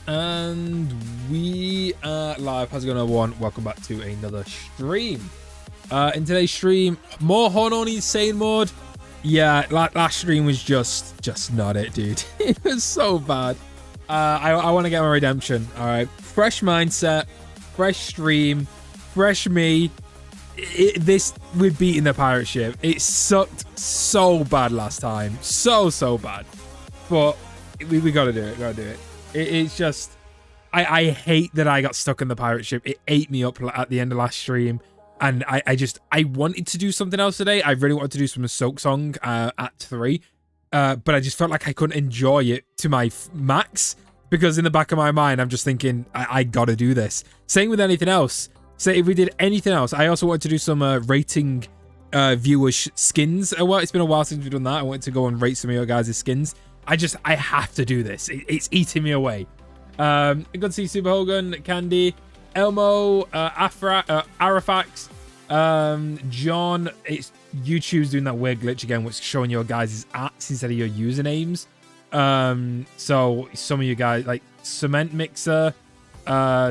And we are live. How's it going, everyone? Welcome back to another stream. In today's stream, more Hornoni Insane mode. Yeah, last stream was just not it, dude. It was so bad. I want to get my redemption. All right, fresh mindset, fresh stream, fresh me. This we're beating the pirate ship. It sucked so bad last time, so bad. But we gotta do it. It's just, I hate that I got stuck in the pirate ship. It ate me up at the end of last stream. And I wanted to do something else today. I really wanted to do some Soak Song at 3. But I just felt like I couldn't enjoy it to my max. Because in the back of my mind, I'm just thinking, I gotta do this. Same with anything else. So if we did anything else, I also wanted to do some rating viewers skins. Well, it's been a while since we've done that. I wanted to go and rate some of your guys' skins. I have to do this. It's eating me away. Good to see Super Hogan, Candy, Elmo, Arafax, John. It's YouTube's doing that weird glitch again, which is showing your guys' ats instead of your usernames. So some of you guys like Cement Mixer,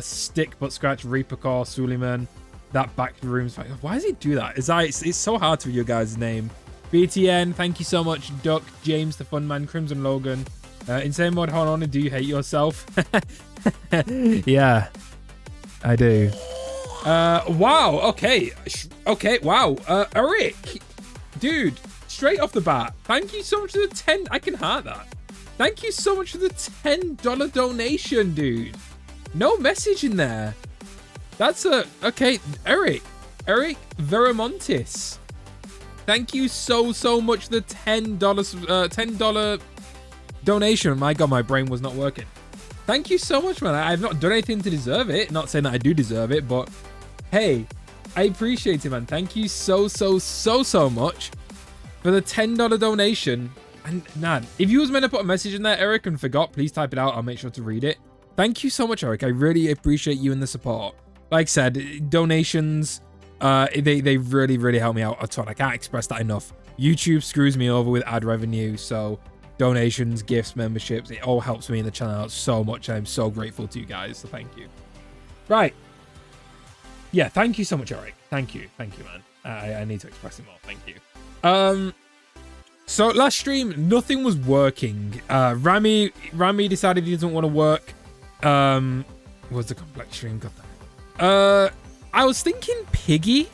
Stick But Scratch, Reaper Core, Suleiman, that back rooms. Why does he do that? It's so hard to read your guys' name. BTN, thank you so much. Duck, James the Fun Man, Crimson Logan, Insane Mod, hold on, do you hate yourself? Yeah, I do. Wow, okay, wow. Eric, dude, straight off the bat, thank you so much for the 10. I can heart that. Thank you so much for the $10 donation, dude. No message in there. That's okay. Eric Veramontis. Thank you so much for the $10 donation. My God, my brain was not working. Thank you so much, man. I've not done anything to deserve it. Not saying that I do deserve it, but hey, I appreciate it, man. Thank you so much for the $10 donation. And man, if you was meant to put a message in there, Eric, and forgot, please type it out. I'll make sure to read it. Thank you so much, Eric. I really appreciate you and the support. Like I said, donations, they really help me out a ton. I can't express that enough. YouTube screws me over with ad revenue, so donations, gifts, memberships, it all helps me in the channel out so much. I'm so grateful to you guys, so thank you. Right. Yeah, thank you so much, Eric. Thank you, man. I need to express it more. Thank you. So last stream, nothing was working. Rami decided he doesn't want to work. Was the complex stream? Got that. I was thinking Piggy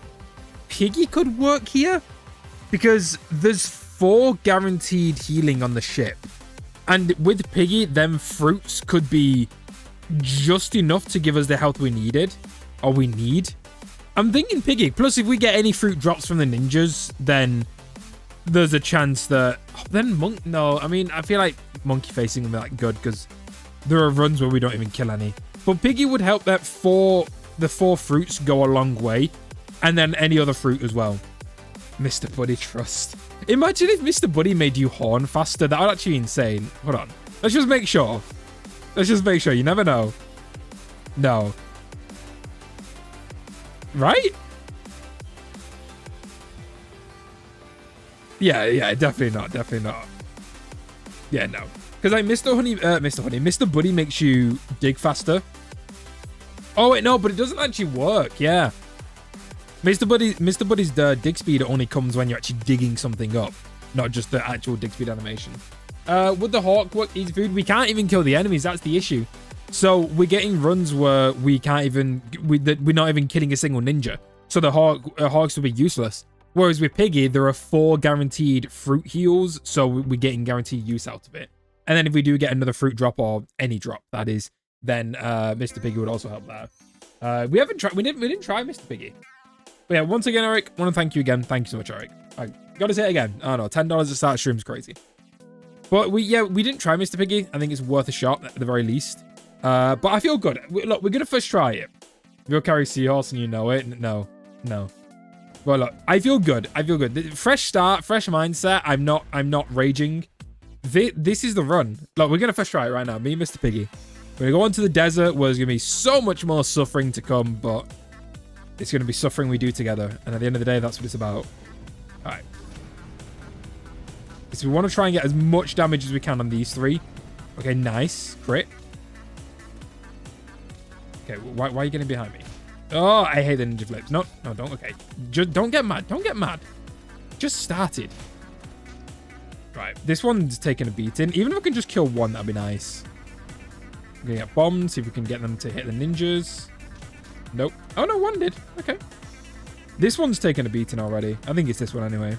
could work here because there's 4 guaranteed healing on the ship, and with Piggy, them fruits could be just enough to give us the health we needed or we need. I'm thinking Piggy. Plus, if we get any fruit drops from the ninjas, then there's a chance that then Monk. No, I mean, I feel like monkey facing would be like good because there are runs where we don't even kill any. But Piggy would help that the 4 fruits go a long way, and then any other fruit as well. Mr. Buddy Trust. Imagine if Mr. Buddy made you horn faster. That would actually be insane. Hold on. Let's just make sure. You never know. No. Right? Yeah, definitely not. Yeah, no. Because like Mr. Buddy makes you dig faster. Oh wait, no, but it doesn't actually work. Yeah. Mr. Buddy's dig speed only comes when you're actually digging something up, not just the actual dig speed animation. Would the hawk work? Eat food? We can't even kill the enemies. That's the issue. So we're getting runs where we can't even we're not even killing a single ninja. So the hawks will be useless. Whereas with Piggy, there are 4 guaranteed fruit heals, so we're getting guaranteed use out of it. And then if we do get another fruit drop or any drop, that is, then Mr. Piggy would also help there. We didn't try Mr. Piggy. But yeah, once again, Eric, I want to thank you again. Thank you so much, Eric. I gotta say it again. I don't know, $10 to start stream's crazy. But we didn't try Mr. Piggy. I think it's worth a shot at the very least. But I feel good. Look, we're gonna first try it. You'll carry Seahorse and you know it. No. But look, I feel good. Fresh start, fresh mindset. I'm not raging. This is the run. Look, we're gonna first try it right now. Me and Mr. Piggy. We're gonna go into the desert where there's gonna be so much more suffering to come, but it's gonna be suffering we do together. And at the end of the day, that's what it's about. All right. So we want to try and get as much damage as we can on these 3. Okay, nice. Crit. Okay, why are you getting behind me? Oh, I hate the ninja flips. No, don't. Okay. Just don't get mad. Don't get mad. Just started. Right. This one's taking a beating. Even if we can just kill one, that'd be nice. We're gonna get bombed. See if we can get them to hit the ninjas. Nope. Oh, no, one did. Okay. This one's taken a beating already. I think it's this one anyway.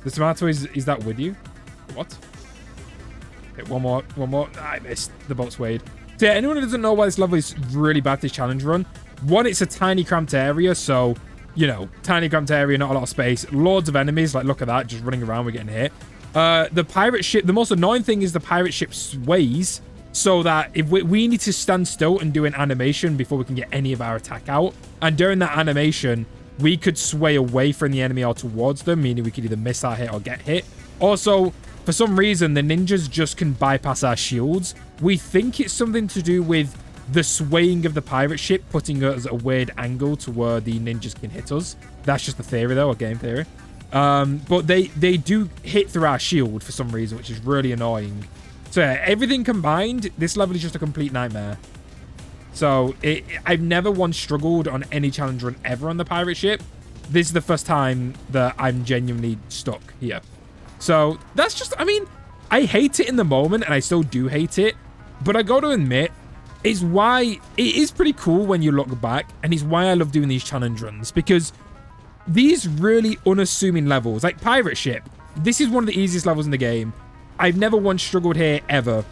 The tomato, is that with you? What? Okay, one more. I missed. The boat swayed. So yeah, anyone who doesn't know why this level is really bad, this challenge run, one, it's a tiny cramped area, so, you know, tiny cramped area, not a lot of space, loads of enemies, like, look at that, just running around, we're getting hit. The pirate ship, the most annoying thing is the pirate ship sways, so that if we need to stand still and do an animation before we can get any of our attack out, and during that animation, we could sway away from the enemy or towards them, meaning we could either miss our hit or get hit. Also, for some reason, the ninjas just can bypass our shields. We think it's something to do with the swaying of the pirate ship, putting us at a weird angle to where the ninjas can hit us. That's just a theory, though, a game theory. But they do hit through our shield for some reason, which is really annoying. So yeah, everything combined, this level is just a complete nightmare. So I've never once struggled on any challenge run ever on the pirate ship. This is the first time that I'm genuinely stuck here. So that's just, I mean, I hate it in the moment, and I still do hate it. But I got to admit, it's why it is pretty cool when you look back, and it's why I love doing these challenge runs, because these really unassuming levels, like Pirate Ship, this is one of the easiest levels in the game. I've never once struggled here ever.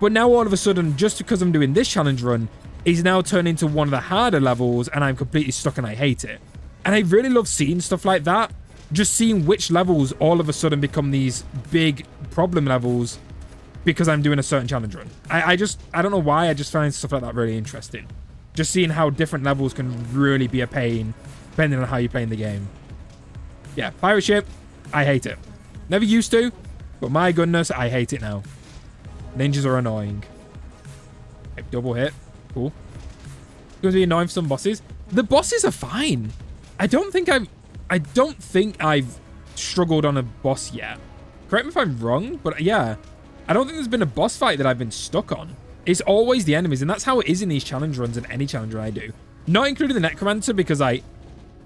But now all of a sudden, just because I'm doing this challenge run, is now turned into one of the harder levels, and I'm completely stuck and I hate it. And I really love seeing stuff like that. Just seeing which levels all of a sudden become these big problem levels because I'm doing a certain challenge run. I don't know why, I just find stuff like that really interesting. Just seeing how different levels can really be a pain depending on how you're playing the game. Yeah, Pirate Ship, I hate it. Never used to, but my goodness, I hate it now. Ninjas are annoying. Okay, double hit. Cool. It's going to be annoying for some bosses. The bosses are fine. I don't think I've struggled on a boss yet. Correct me if I'm wrong, but yeah, I don't think there's been a boss fight that I've been stuck on. It's always the enemies, and that's how it is in these challenge runs and any challenge run I do. Not including the Necromancer, because I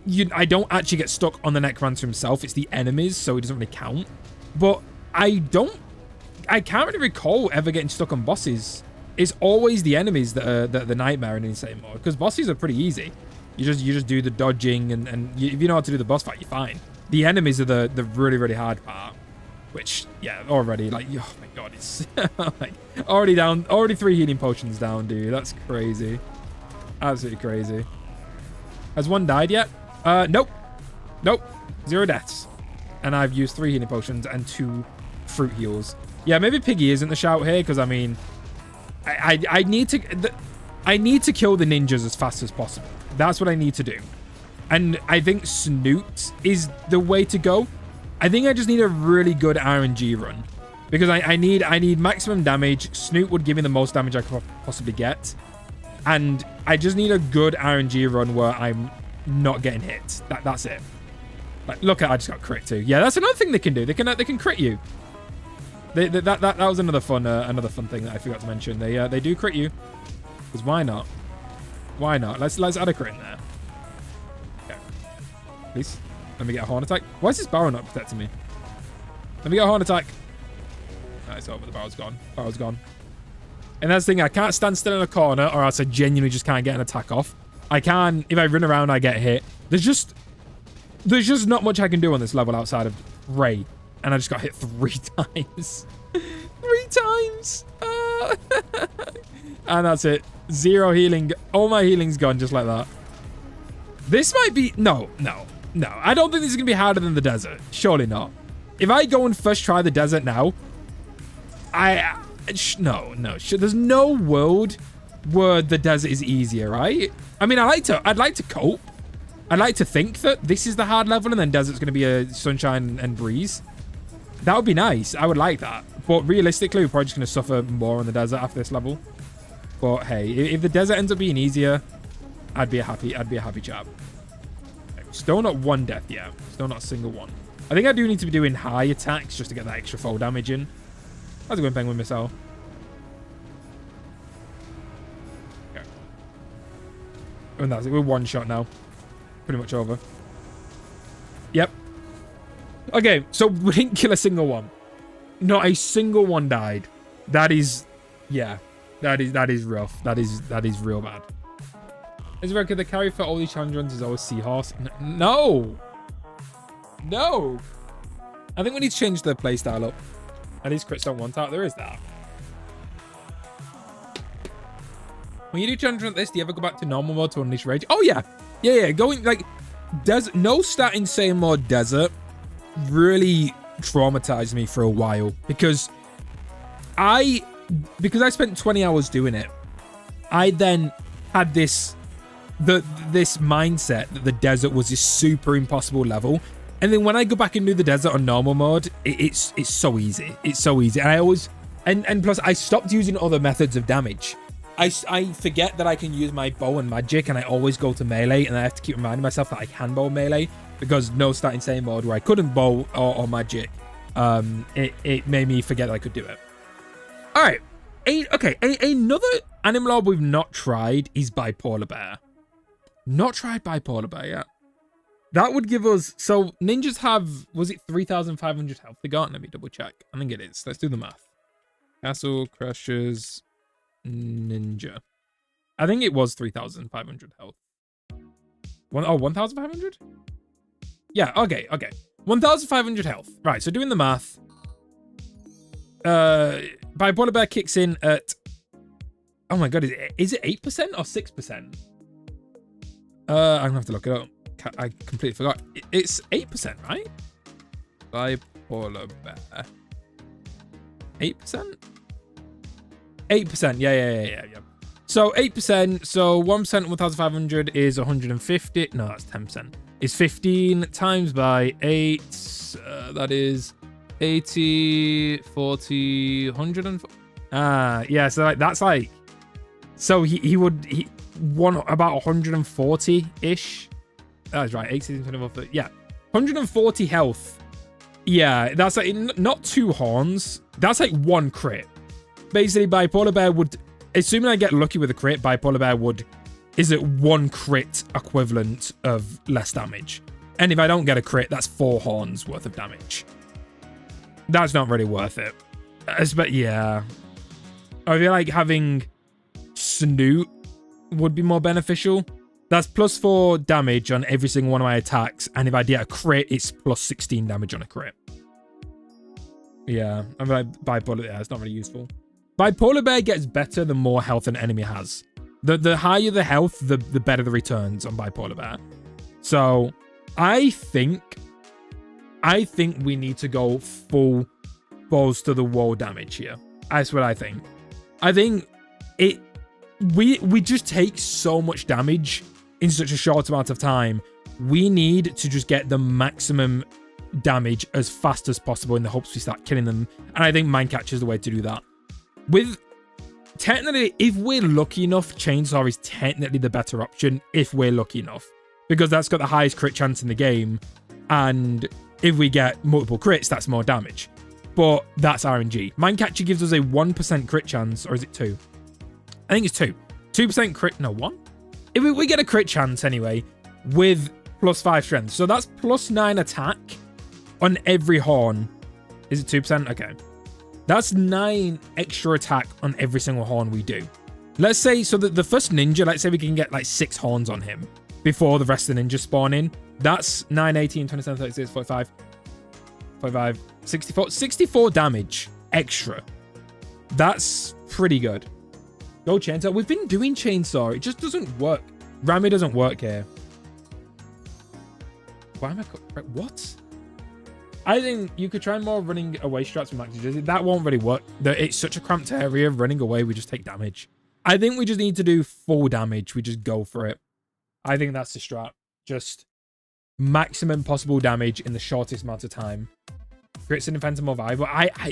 don't actually get stuck on the Necromancer himself. It's the enemies, so it doesn't really count. But I can't really recall ever getting stuck on bosses. It's always the enemies that are the nightmare in Insane Mode, because bosses are pretty easy. You just do the dodging, and if you know how to do the boss fight, you're fine. The enemies are the really, really hard part. Which, yeah, already, like, oh my god, it's like, already 3 healing potions down, dude. That's crazy. Absolutely crazy. Has one died yet? Nope. 0 deaths. And I've used 3 healing potions and 2 fruit heals. Yeah, maybe Piggy isn't the shout here, because, I mean, I need to kill the ninjas as fast as possible. That's what I need to do. And I think Snoot is the way to go. I think I just need a really good RNG run, because I need maximum damage. Snoot would give me the most damage I could possibly get, and I just need a good RNG run where I'm not getting hit. That's it. Like, look at, I just got crit too. Yeah, that's another thing they can do. They can crit you. That was another fun thing that I forgot to mention. They do crit you, because why not? Why not? Let's add a crit in there. Okay, please. Let me get a horn attack. Why is this barrel not protecting me? Let me get a horn attack. No, it's over. The barrel's gone. Barrel's gone. And that's the thing. I can't stand still in a corner, or else I genuinely just can't get an attack off. I can. If I run around, I get hit. There's just not much I can do on this level outside of Ray. And I just got hit 3 times. 3 times. And that's it. 0 healing. All my healing's gone just like that. This might be... No. I don't think this is going to be harder than the desert. Surely not. If I go and first try the desert now, no. There's no world where the desert is easier, right? I mean, I'd like to cope. I'd like to think that this is the hard level and then desert's going to be a sunshine and breeze. That would be nice. I would like that. But realistically, we're probably just going to suffer more on the desert after this level. But hey, if the desert ends up being easier, I'd be a happy chap. Still not 1 death yet. Still not a single one. I think I do need to be doing high attacks just to get that extra fall damage in. How's it going, Penguin Missile? Okay. And that's it. We're one shot now. Pretty much over. Yep. Okay, so we didn't kill a single one. Not a single one died. That is, yeah, that is rough. That is real bad. Is it record the carry for all these challenge runs is always Seahorse? No. No. I think we need to change the playstyle up. At least crits don't want out. There is that. When you do challenge run like this, do you ever go back to normal mode to unleash rage? Oh yeah. Yeah. Going like no stat insane mode desert really traumatized me for a while because I spent 20 hours doing it. I then had this mindset that the desert was this super impossible level, and then when I go back and do the desert on normal mode, it's so easy. It's so easy, and I always and plus I stopped using other methods of damage. I forget that I can use my bow and magic, and I always go to melee, and I have to keep reminding myself that I can bow melee because no stat insane mode where I couldn't bow or magic. It made me forget that I could do it. All right. Another animal orb we've not tried is Bipolar Bear. Not tried Bipolar Bear yet. That would give us... So, ninjas have... Was it 3,500 health they got? Let me double check. I think it is. Let's do the math. Castle Crashers Ninja. I think it was 3,500 health. 1,500? Yeah, okay. 1,500 health. Right, so doing the math. Bipolar Bear kicks in at... Oh my god, is it 8% or 6%? I'm gonna have to look it up. I completely forgot. It's 8%, right? Bipolar Bear. 8%? 8%, yeah. So 8%, so 1% 1,500 is 150. No, that's 10%. Is 15 times by 8. That is 80, 40, 100 and... yeah, so like, that's like... So he won about 140-ish. That's right, 18, 24, yeah. 140 health. Yeah, that's like, not 2 horns. That's like 1 crit. Basically, Bipolar Bear would... Assuming I get lucky with a crit, Bipolar Bear would... Is it 1 crit equivalent of less damage? And if I don't get a crit, that's 4 horns worth of damage. That's not really worth it. But yeah. I feel like having Snoot would be more beneficial. That's plus 4 damage on every single one of my attacks. And if I get a crit, it's plus 16 damage on a crit. Yeah. I'm like, Bipolar, yeah, it's not really useful. Bipolar Bear gets better the more health an enemy has. The higher the health, the better the returns on Bipolar Bear. So I think we need to go full balls to the wall damage here. That's what I think. I think we just take so much damage in such a short amount of time. We need to just get the maximum damage as fast as possible in the hopes we start killing them. And I think Mindcatcher is the way to do that. With technically, if we're lucky enough, Chainsaw is technically the better option if we're lucky enough, because that's got the highest crit chance in the game, and if we get multiple crits, that's more damage. But that's RNG. Mindcatcher gives us a 1% crit chance, or is it 2? I think it's 2. 2% crit, no, 1? If we get a crit chance anyway, with plus 5 strength. So that's plus 9 attack on every horn. Is it 2%? Okay. That's 9 extra attack on every single horn we do. Let's say, so the first ninja, let's say we can get like 6 horns on him before the rest of the ninjas spawn in. That's 9, 18, 27, 36, 45, 45, 64. 64 damage extra. That's pretty good. Go Chainsaw. We've been doing Chainsaw. It just doesn't work. Rami doesn't work here. Why am I... What? I think you could try more running away strats with Max Jersey. That won't really work. It's such a cramped area. Running away, we just take damage. I think we just need to do full damage. We just go for it. I think that's the strat. Just maximum possible damage in the shortest amount of time. Crits and defense are more viable.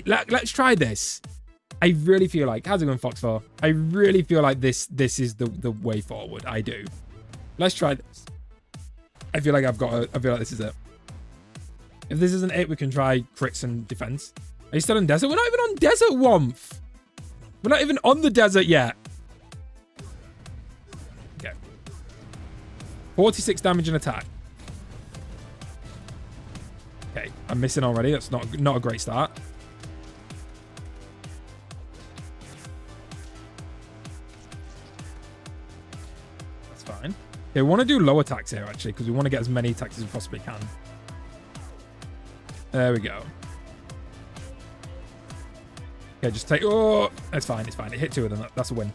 Let's try this. I really feel like... How's it going, Fox4? I really feel like this is the way forward. I do. Let's try this. I feel like I feel like this is it. If this isn't it, we can try crits and defense. Are you still in desert? We're not even on desert, Womf. We're not even on the desert yet. Okay. 46 damage and attack. Okay, I'm missing already. That's not a great start. That's fine. Okay, we want to do low attacks here, actually, because we want to get as many attacks as we possibly can. There we go. Okay, just take... Oh, it's fine. It's fine. It hit 2 of them. That's a win.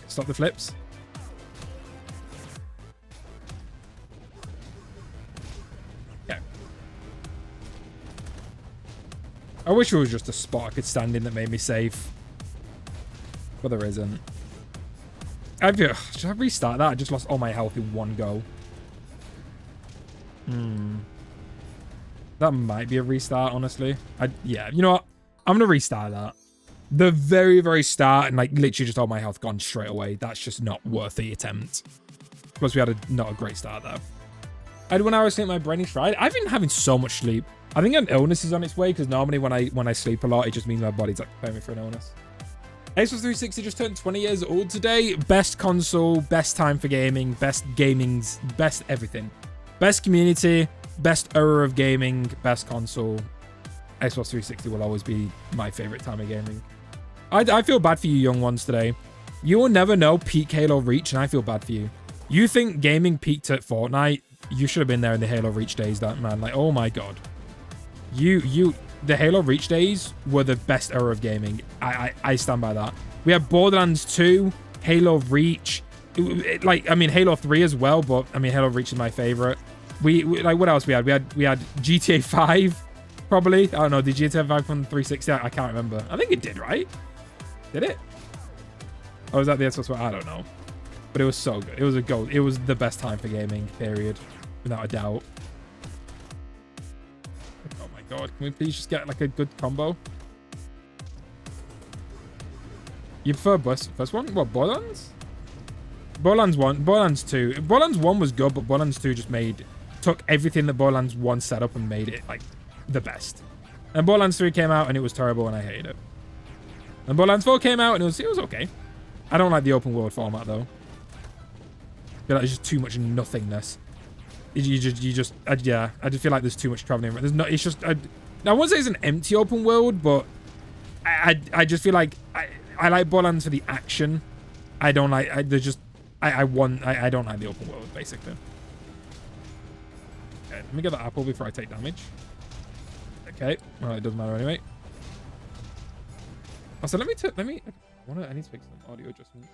Stop the flips. Okay. I wish it was just a spot I could stand in that made me safe. But there isn't. Should I restart that? I just lost all my health in one go. That might be a restart, honestly. Yeah, you know what? I'm going to restart that. The very, very start, and like literally just all my health gone straight away. That's just not worth the attempt. Plus, we had not a great start there. I had 1 hour sleep, my brain is fried. I've been having so much sleep. I think an illness is on its way, because normally when I sleep a lot, it just means my body's like preparing me for an illness. Xbox 360 just turned 20 years old today. Best console, best time for gaming, best gaming's, best everything. Best community, best era of gaming, best console. Xbox 360 will always be my favorite time of gaming. I feel bad for you young ones today. You will never know peak Halo Reach, and I feel bad for you. You think gaming peaked at Fortnite? You should have been there in the Halo Reach days, that man. Like, oh my god. The Halo Reach days were the best era of gaming. I stand by that. We had Borderlands 2, Halo Reach, like, I mean, Halo 3 as well, but I mean, Halo Reach is my favorite. We like, what else we had? We had GTA 5, probably. I don't know, did GTA 5 from 360? I can't remember. I think it did, right? Did it? Or was that the Xbox One? I don't know. But it was so good. It was a gold. It was the best time for gaming, period. Without a doubt. Oh my god. Can we please just get like a good combo? You prefer first one? What, Borderlands? Borderlands 1. Borderlands 2. Borderlands 1 was good, but Borderlands 2 just took everything that Borderlands 1 set up and made it like the best. And Borderlands 3 came out and it was terrible and I hated it. And Borderlands 4 came out and it was okay. I don't like the open world format though. I feel like it's just too much nothingness. Yeah, I just feel like there's too much traveling. There's not. It's just. I won't say it's an empty open world, but I just feel like I like Borderlands for the action. I don't like. I don't like the open world basically. Okay, let me get that apple before I take damage. Okay, well it doesn't matter anyway. Also, I need to fix some audio adjustments.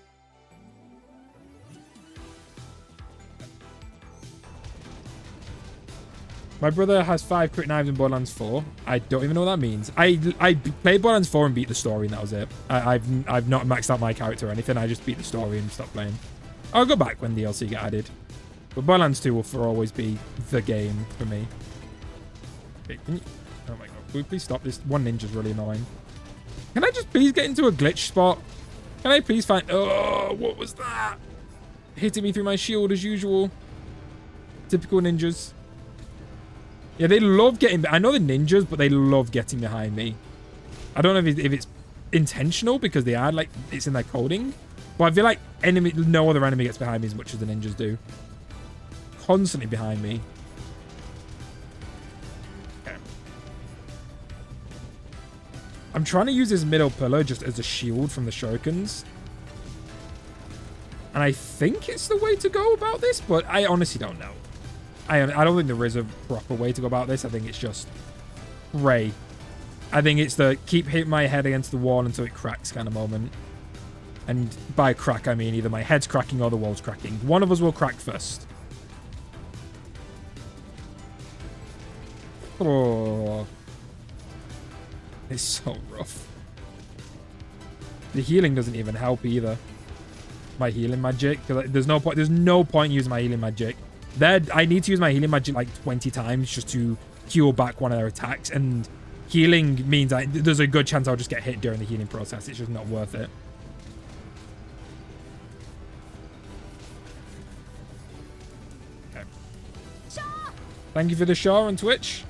My brother has 5 crit knives in Borderlands 4. I don't even know what that means. I played Borderlands 4 and beat the story, and that was it. I've not maxed out my character or anything. I just beat the story and stopped playing. I'll go back when DLC get added. But Borderlands 2 will for always be the game for me. Okay, can you... Oh my god. Can we please stop this? One ninja's really annoying. Can I just please get into a glitch spot? Can I please find... Oh, what was that? Hitting me through my shield as usual. Typical ninjas. Yeah, they love getting... I know the ninjas, but they love getting behind me. I don't know if it's intentional because they are, like, it's in their coding. But I feel like no other enemy gets behind me as much as the ninjas do. Constantly behind me. Okay. I'm trying to use this middle pillar just as a shield from the shurikens. And I think it's the way to go about this, but I honestly don't know. I don't think there is a proper way to go about this. I think it's just pray. I think it's the keep hitting my head against the wall until it cracks kind of moment. And by crack, I mean either my head's cracking or the wall's cracking. One of us will crack first. Oh. It's so rough. The healing doesn't even help either. My healing magic. There's no point using my healing magic. I need to use my healing magic like 20 times just to heal back one of their attacks. And healing means there's a good chance I'll just get hit during the healing process. It's just not worth it. Okay. Thank you for the show on Twitch.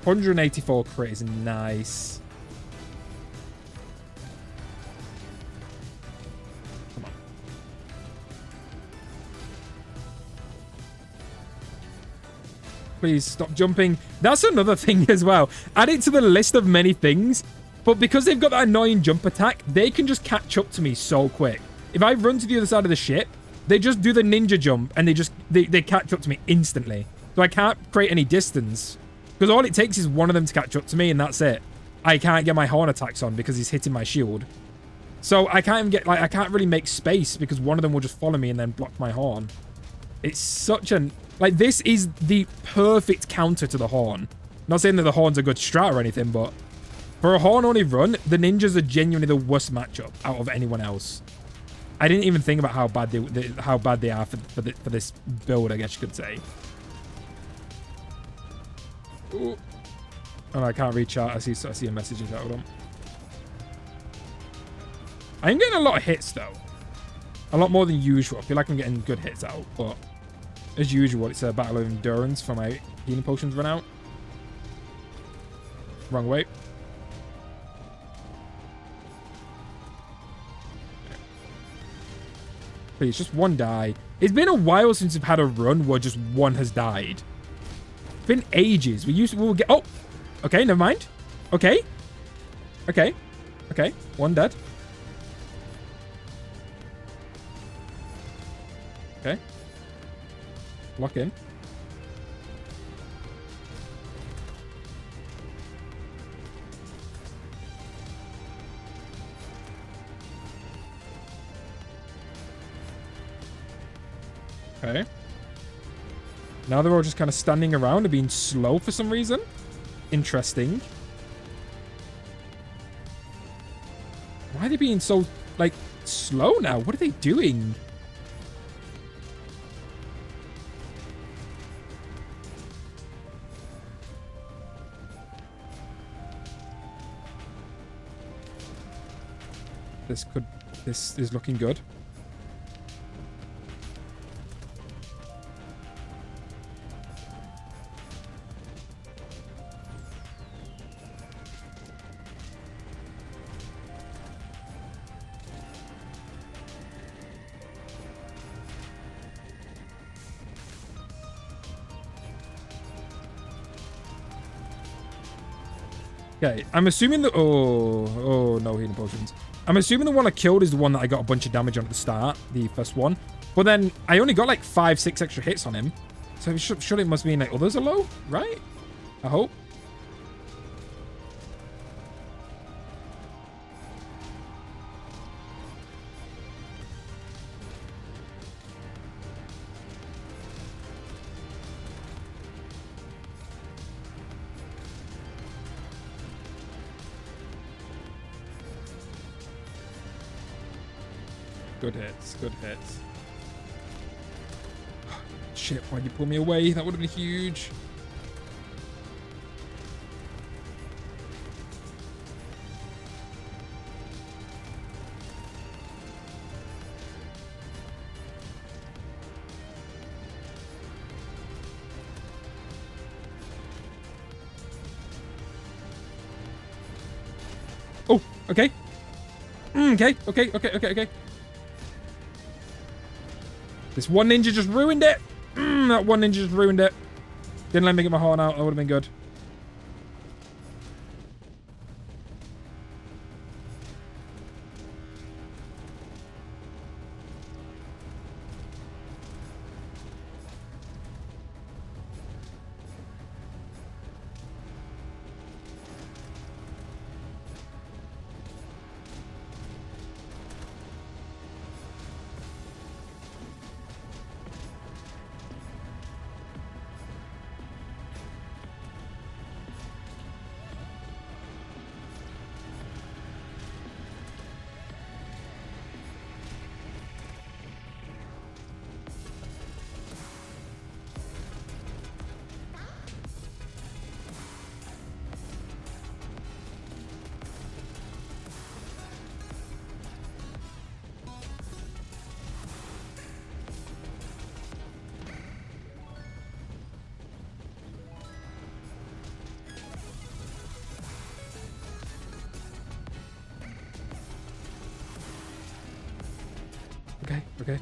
184 crit is nice. Come on. Please stop jumping. That's another thing as well. Add it to the list of many things. But because they've got that annoying jump attack, they can just catch up to me so quick. If I run to the other side of the ship, they just do the ninja jump and they catch up to me instantly. So I can't create any distance. Because all it takes is one of them to catch up to me and that's it. I can't get my horn attacks on because he's hitting my shield. So I can't even get, like, I can't really make space because one of them will just follow me and then block my horn. It's such an, like, this is the perfect counter to the horn. Not saying that the horn's a good strat or anything, but for a horn-only run, the ninjas are genuinely the worst matchup out of anyone else. I didn't even think about how bad they are for this build, I guess you could say. Ooh. Oh, I can't reach out. I see a message out of them. I'm getting a lot of hits though. A lot more than usual. I feel like I'm getting good hits out, but as usual, it's a battle of endurance for my healing potions run out. Wrong way. Please, just one die. It's been a while since I've had a run where just one has died. It's been ages. We'll get... Oh! Okay, never mind. Okay. Okay. Okay. One dead. Okay. Lock in. Okay. Now they're all just kind of standing around and being slow for some reason. Interesting. Why are they being so, like, slow now? What are they doing? This is looking good. Okay, I'm assuming that... Oh, no healing potions. I'm assuming the one I killed is the one that I got a bunch of damage on at the start, the first one. But then I only got like 5-6 extra hits on him. So surely it must mean like others are low, right? I hope. Good hits, good hits. Shit, why'd you pull me away? That would have been huge. Oh, okay. Okay. This one ninja just ruined it. That one ninja just ruined it. Didn't let me get my horn out. That would have been good.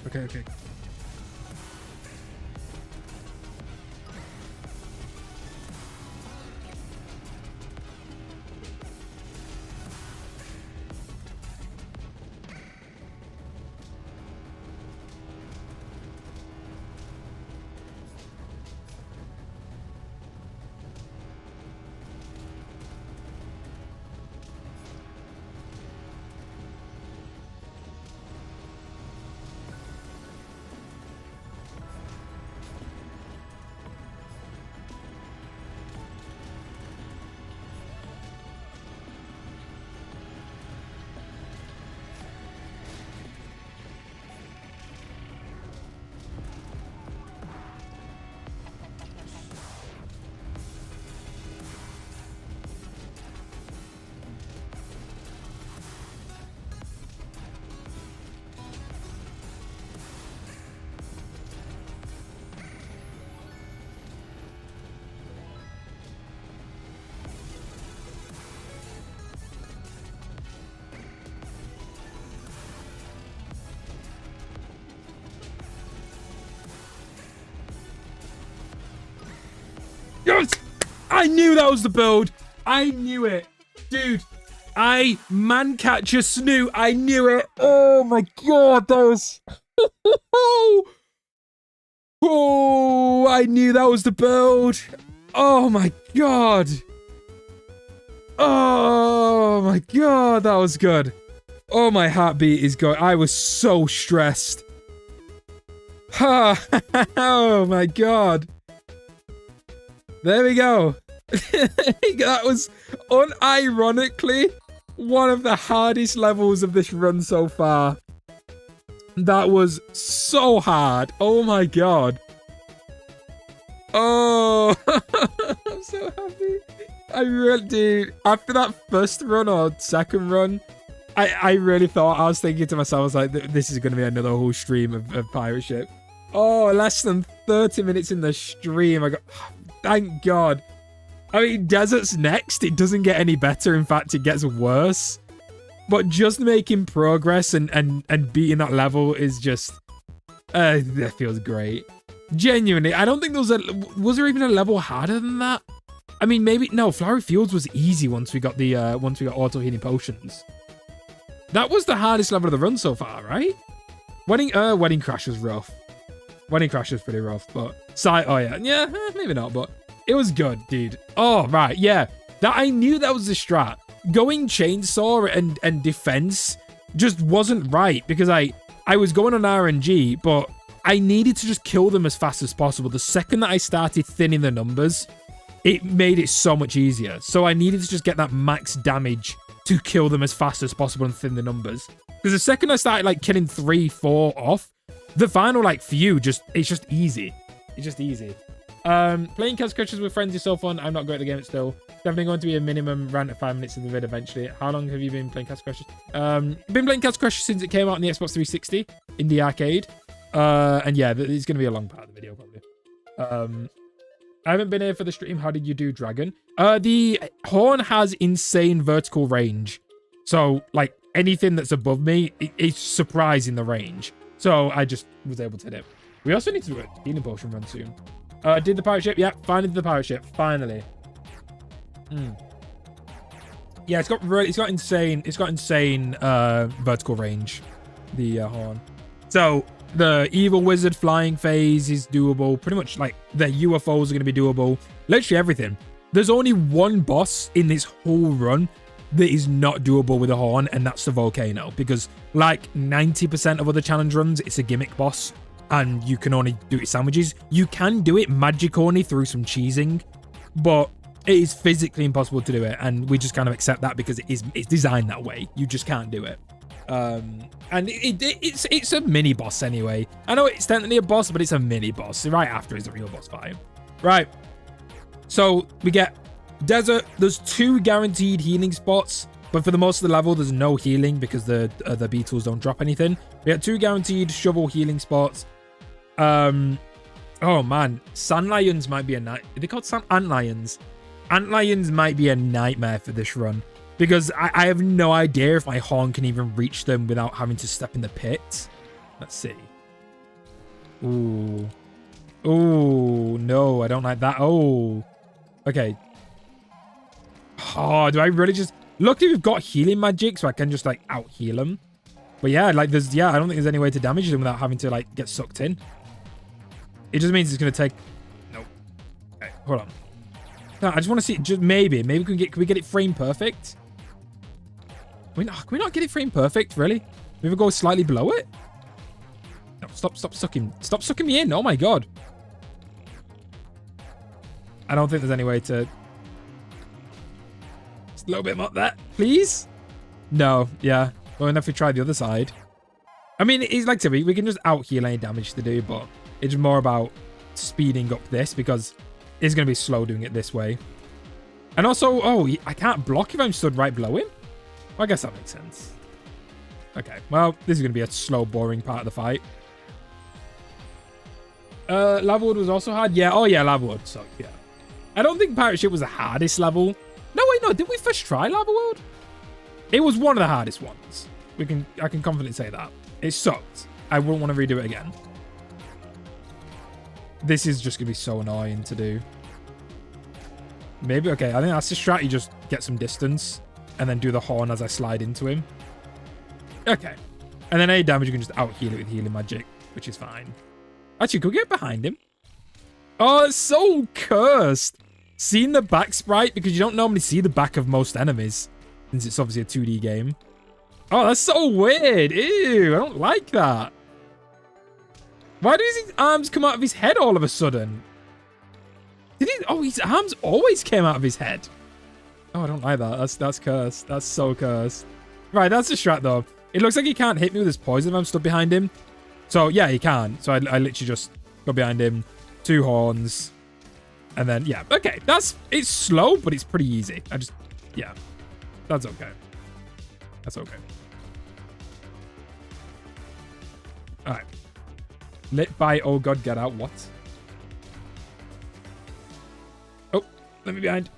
Okay. I knew that was the build. I knew it. Dude, man catcher Snoot. I knew it. Oh my god, that was... Oh, I knew that was the build. Oh my god. Oh my god, that was good. Oh, my heartbeat is going. I was so stressed. Oh my god. There we go. That was unironically one of the hardest levels of this run so far. That was so hard. Oh my god. Oh, I'm so happy. I really did. After that first run or second run, I really thought, I was thinking to myself, I was like, this is going to be another whole stream of pirate ship. Oh, less than 30 minutes in the stream. I got, thank God. I mean, Desert's next. It doesn't get any better. In fact, it gets worse. But just making progress and beating that level is just, that feels great. Genuinely, I don't think was there even a level harder than that? I mean, maybe, no, Flowery Fields was easy once we got auto healing potions. That was the hardest level of the run so far, right? Wedding Crash was rough. Wedding Crash was pretty rough, but oh yeah, maybe not, but it was good, dude. Oh, right, yeah. I knew that was the strat. Going chainsaw and defense just wasn't right because I was going on RNG, but I needed to just kill them as fast as possible. The second that I started thinning the numbers, it made it so much easier. So I needed to just get that max damage to kill them as fast as possible and thin the numbers. Because the second I started like killing 3, 4 off, the final like few it's just easy. It's just easy. Playing Castle Crashers with friends is so fun. I'm not great at the game still. Definitely going to be a minimum rant of 5 minutes of the vid eventually. How long have you been playing Castle Crashers? Been playing Castle Crashers since it came out on the Xbox 360 in the arcade. And yeah, it's going to be a long part of the video probably. I haven't been here for the stream. How did you do, Dragon? The horn has insane vertical range. So, like, anything that's above me, it's surprising the range. So, I just was able to hit it. We also need to do a healing potion run soon. Did the pirate ship? Yeah, finally did the pirate ship. Finally. Yeah, it's got insane vertical range, the horn. So, the evil wizard flying phase is doable. Pretty much, like, the UFOs are going to be doable. Literally everything. There's only one boss in this whole run that is not doable with a horn, and that's the volcano. Because, like, 90% of other challenge runs, it's a gimmick boss, and you can only do it sandwiches. You can do it magic-only through some cheesing, but it is physically impossible to do it, and we just kind of accept that because it's designed that way. You just can't do it. And it's a mini boss anyway. I know it's technically a boss, but it's a mini boss. Right after is the real boss fight. Right. So we get Desert. There's 2 guaranteed healing spots, but for the most of the level, there's no healing because the beetles don't drop anything. We got 2 guaranteed shovel healing spots. Oh man, Sand Lions might be a night. Are they called Ant Lions? Ant Lions might be a nightmare for this run. Because I have no idea if my horn can even reach them without having to step in the pit. Let's see. Ooh. Ooh, no, I don't like that. Oh. Okay. Oh, do I really just... Luckily, we've got healing magic, so I can just, like, out-heal them. But yeah, like, I don't think there's any way to damage them without having to, like, get sucked in. It just means it's going to take... Nope. Okay, hold on. No, I just want to see... Just maybe can we get it frame perfect? Can we not get it frame perfect, really? We ever go slightly below it? No, stop sucking me in. Oh my god. I don't think there's any way to... Just a little bit more that, please? No, yeah. Well, enough if we try the other side. I mean, it's like I said, we can just out-heal any damage to do, but it's more about speeding up this because it's going to be slow doing it this way. And also, oh, I can't block if I'm stood right below him? Well, I guess that makes sense. Okay, well, this is going to be a slow, boring part of the fight. Lavawood was also hard. Yeah, oh yeah, Lavawood. So, yeah. I don't think Pirate Ship was the hardest level. No, wait, no. Did we first try Lavawood? It was one of the hardest ones. I can confidently say that. It sucked. I wouldn't want to redo it again. This is just going to be so annoying to do. Maybe. Okay, I think that's the strat. You just get some distance and then do the horn as I slide into him. Okay. And then any damage, you can just out-heal it with healing magic, which is fine. Actually, go get behind him. Oh, it's so cursed. Seeing the back sprite, because you don't normally see the back of most enemies, since it's obviously a 2D game. Oh, that's so weird. Ew, I don't like that. Why do his arms come out of his head all of a sudden? Did he? Oh, his arms always came out of his head. Oh, I don't like that. That's cursed. That's so cursed. Right, that's the strat, though. It looks like he can't hit me with his poison if I'm stood behind him. So, yeah, he can. So I literally just go behind him. 2 horns. And then, yeah. Okay, it's slow, but it's pretty easy. Yeah. That's okay. That's okay. All right. Lit by, oh god, get out. What? Oh, let me behind.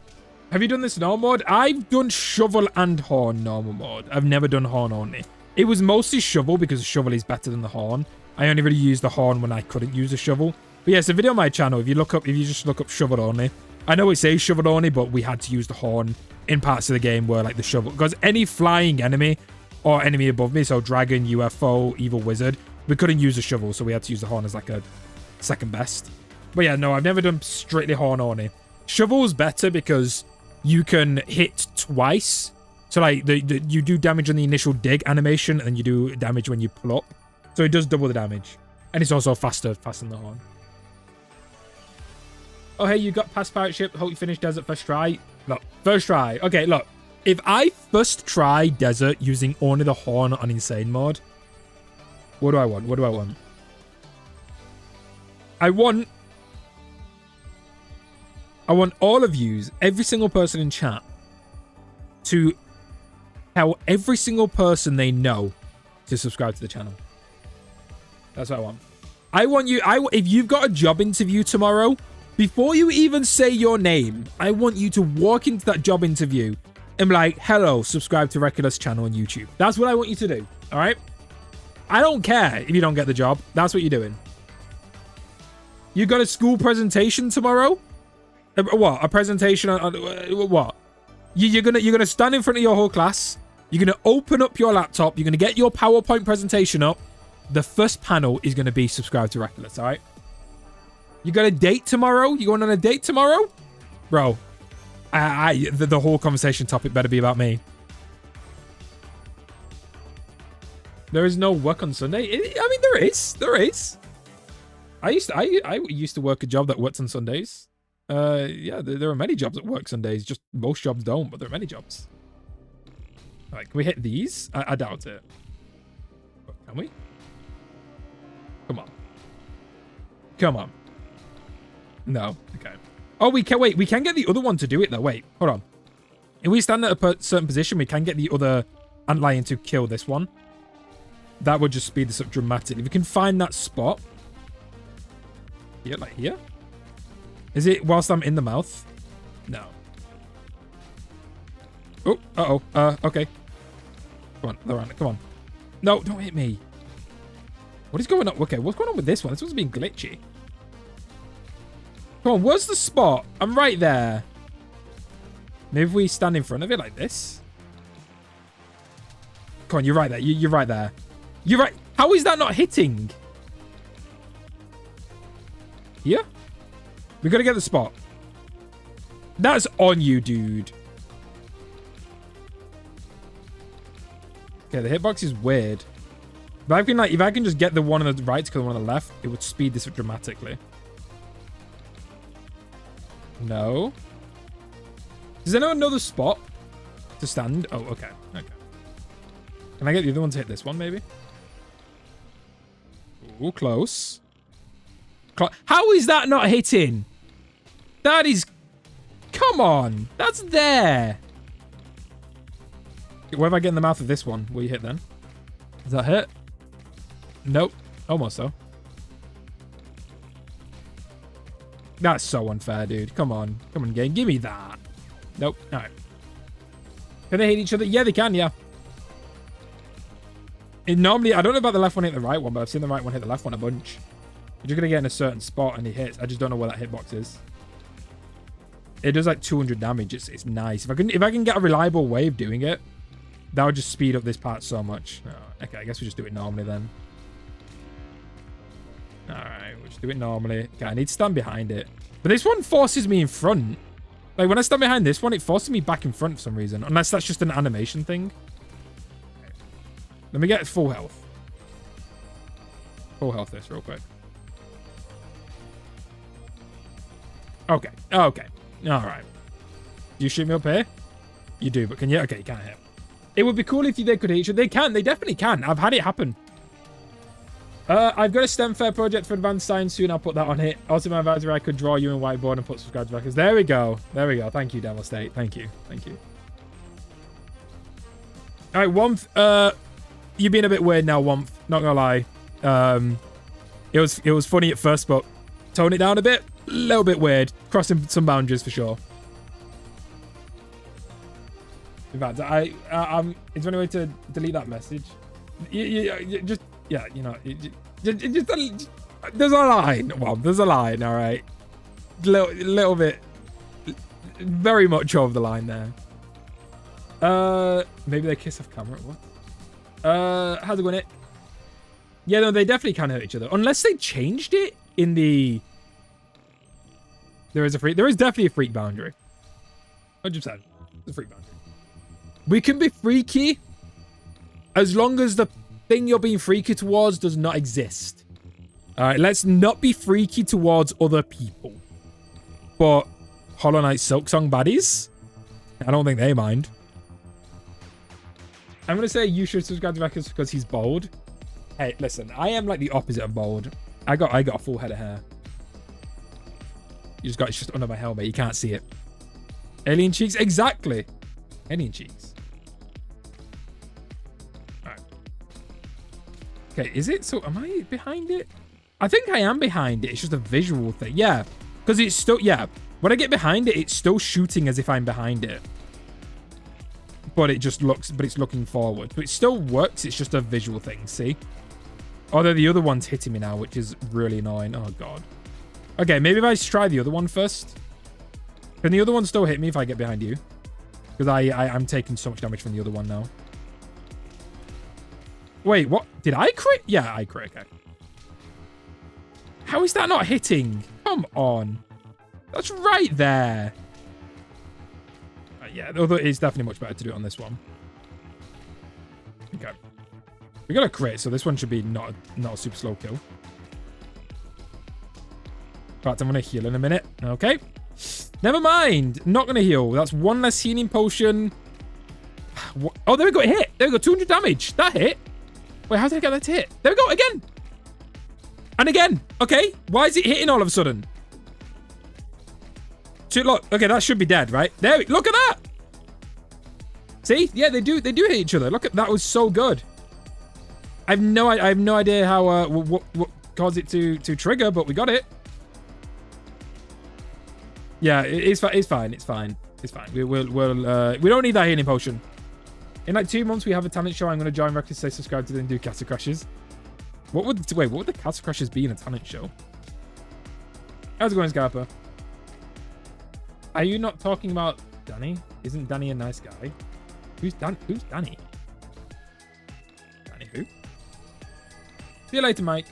Have you done this normal mode? I've done shovel and horn normal mode. I've never done horn only. It was mostly shovel because shovel is better than the horn. I only really used the horn when I couldn't use a shovel. But yeah, it's a video on my channel. If you just look up shovel only. I know it says shovel only, but we had to use the horn in parts of the game where like the shovel, because any flying enemy or enemy above me, so dragon, UFO, evil wizard, we couldn't use a shovel, so we had to use the horn as like a second best. But yeah, no, I've never done strictly horn only. Shovel's better because you can hit twice. So like you do damage on the initial dig animation, and then you do damage when you pull up. So it does double the damage. And it's also faster than the horn. Oh, hey, you got past pirate ship. Hope you finished desert first try. Look, first try. Okay, look. If I first try desert using only the horn on insane mode, what do I want? What do I want? I want all of yous, every single person in chat, to tell every single person they know to subscribe to the channel. That's what I want. I want you, if you've got a job interview tomorrow, before you even say your name, I want you to walk into that job interview and be like, hello, subscribe to Reckless channel on YouTube. That's what I want you to do. All right? I don't care if you don't get the job. That's what you're doing. You got a school presentation tomorrow? What? A presentation on what? You're gonna stand in front of your whole class. You're gonna open up your laptop. You're gonna get your PowerPoint presentation up. The first panel is gonna be subscribe to Reckless. All right? You got a date tomorrow? You going on a date tomorrow? Bro, the whole conversation topic better be about me. There is no work on Sunday? I mean, there is. There is. I used to work a job that worked on Sundays. Yeah, there are many jobs that work Sundays. Just most jobs don't, but there are many jobs. All right, can we hit these? I doubt it. Can we? Come on. Come on. No. Okay. Oh, we can. Wait, we can get the other one to do it, though. Wait, hold on. If we stand at a certain position, we can get the other antlion to kill this one. That would just speed this up dramatically. If we can find that spot. Yeah, like here? Is it whilst I'm in the mouth? No. Oh, uh-oh. Okay. Come on, Lorana, come on. No, don't hit me. What is going on? Okay, what's going on with this one? This one's being glitchy. Come on, where's the spot? I'm right there. Maybe if we stand in front of it like this. Come on, you're right there. You're right there. You're right. How is that not hitting? Here? We gotta get the spot. That's on you, dude. Okay, the hitbox is weird. But if I can just get the one on the right to kill the one on the left, it would speed this up dramatically. No. Does anyone know the spot to stand? Oh, okay. Okay. Can I get the other one to hit this one, maybe? Ooh, close. How is that not hitting? That is... Come on. That's there. What if I get in the mouth of this one? Will you hit then? Does that hit? Nope. Almost though. That's so unfair, dude. Come on. Come on, game. Give me that. Nope. All right. Can they hit each other? Yeah, they can, yeah. Normally, I don't know about the left one hit the right one, but I've seen the right one hit the left one a bunch. You're just going to get in a certain spot and he hits. I just don't know where that hitbox is. It does like 200 damage. It's nice. If I can get a reliable way of doing it, that would just speed up this part so much. Oh, okay, I guess we just do it normally then. All right, we'll just do it normally. Okay, I need to stand behind it. But this one forces me in front. Like, when I stand behind this one, it forces me back in front for some reason. Unless that's just an animation thing. Okay. Let me get full health. Full health this real quick. Okay. Okay. All right. Do you shoot me up here? You do, but can you? Okay, you can't hit. It would be cool if they could hit each other. They can. They definitely can. I've had it happen. I've got a STEM fair project for advanced science soon. I'll put that on it. Also, my advisor, I could draw you in whiteboard and put subscribe to records. There we go. There we go. Thank you, Devil State. Thank you. Thank you. All right, Womp. You're being a bit weird now, Womp. Not gonna lie. It was funny at first, but tone it down a bit. A little bit weird. Crossing some boundaries for sure. In fact, is there any way to delete that message? You just. Yeah, you know, just there's a line. Well, there's a line, all right. Little bit, very much over the line there. Maybe they kiss off camera. What? How's it going? Yeah, no, they definitely can hurt each other unless they changed it in the. There is definitely a freak boundary. 100%. There's a freak boundary. We can be freaky as long as the thing you're being freaky towards does not exist. All right, let's not be freaky towards other people. But Hollow Knight Silksong baddies, I don't think they mind. I'm gonna say you should subscribe to Records because he's bald. Hey, listen, I am like the opposite of bald. I got a full head of hair. It's just under my helmet. You can't see it. Alien cheeks, exactly. Alien cheeks. Okay, is it? So am I behind it? I think I am behind it. It's just a visual thing. Yeah, because it's still, yeah. When I get behind it, it's still shooting as if I'm behind it. But it just looks, but it's looking forward. So it still works. It's just a visual thing, see? Although the other one's hitting me now, which is really annoying. Oh, God. Okay, maybe if I try the other one first. Can the other one still hit me if I get behind you? Because I'm taking so much damage from the other one now. Wait, what? Did I crit? Yeah, I crit. Okay. How is that not hitting? Come on. That's right there. Yeah, although it's definitely much better to do it on this one. Okay. We got a crit, so this one should be not a super slow kill. In fact, I'm going to heal in a minute. Okay. Never mind. Not going to heal. That's one less healing potion. Oh, there we go. It hit. There we go. 200 damage. That hit. Wait, how did I get that to hit? There we go. Again. And again. Okay. Why is it hitting all of a sudden? Look. Okay, that should be dead, right? There. Look at that. See? Yeah, they do hit each other. Look at that. Was so good. I have no idea how what caused it to trigger, but we got it. Yeah, it's fine. It's fine. We don't need that healing potion. In like 2 months, we have a talent show. I'm going to join Records, say subscribe to them, do Castle Crashes. What would the Castle Crashes be in a talent show? How's it going, Scarpa? Are you not talking about Danny? Isn't Danny a nice guy? Who's Danny? Danny who? See you later, Mike.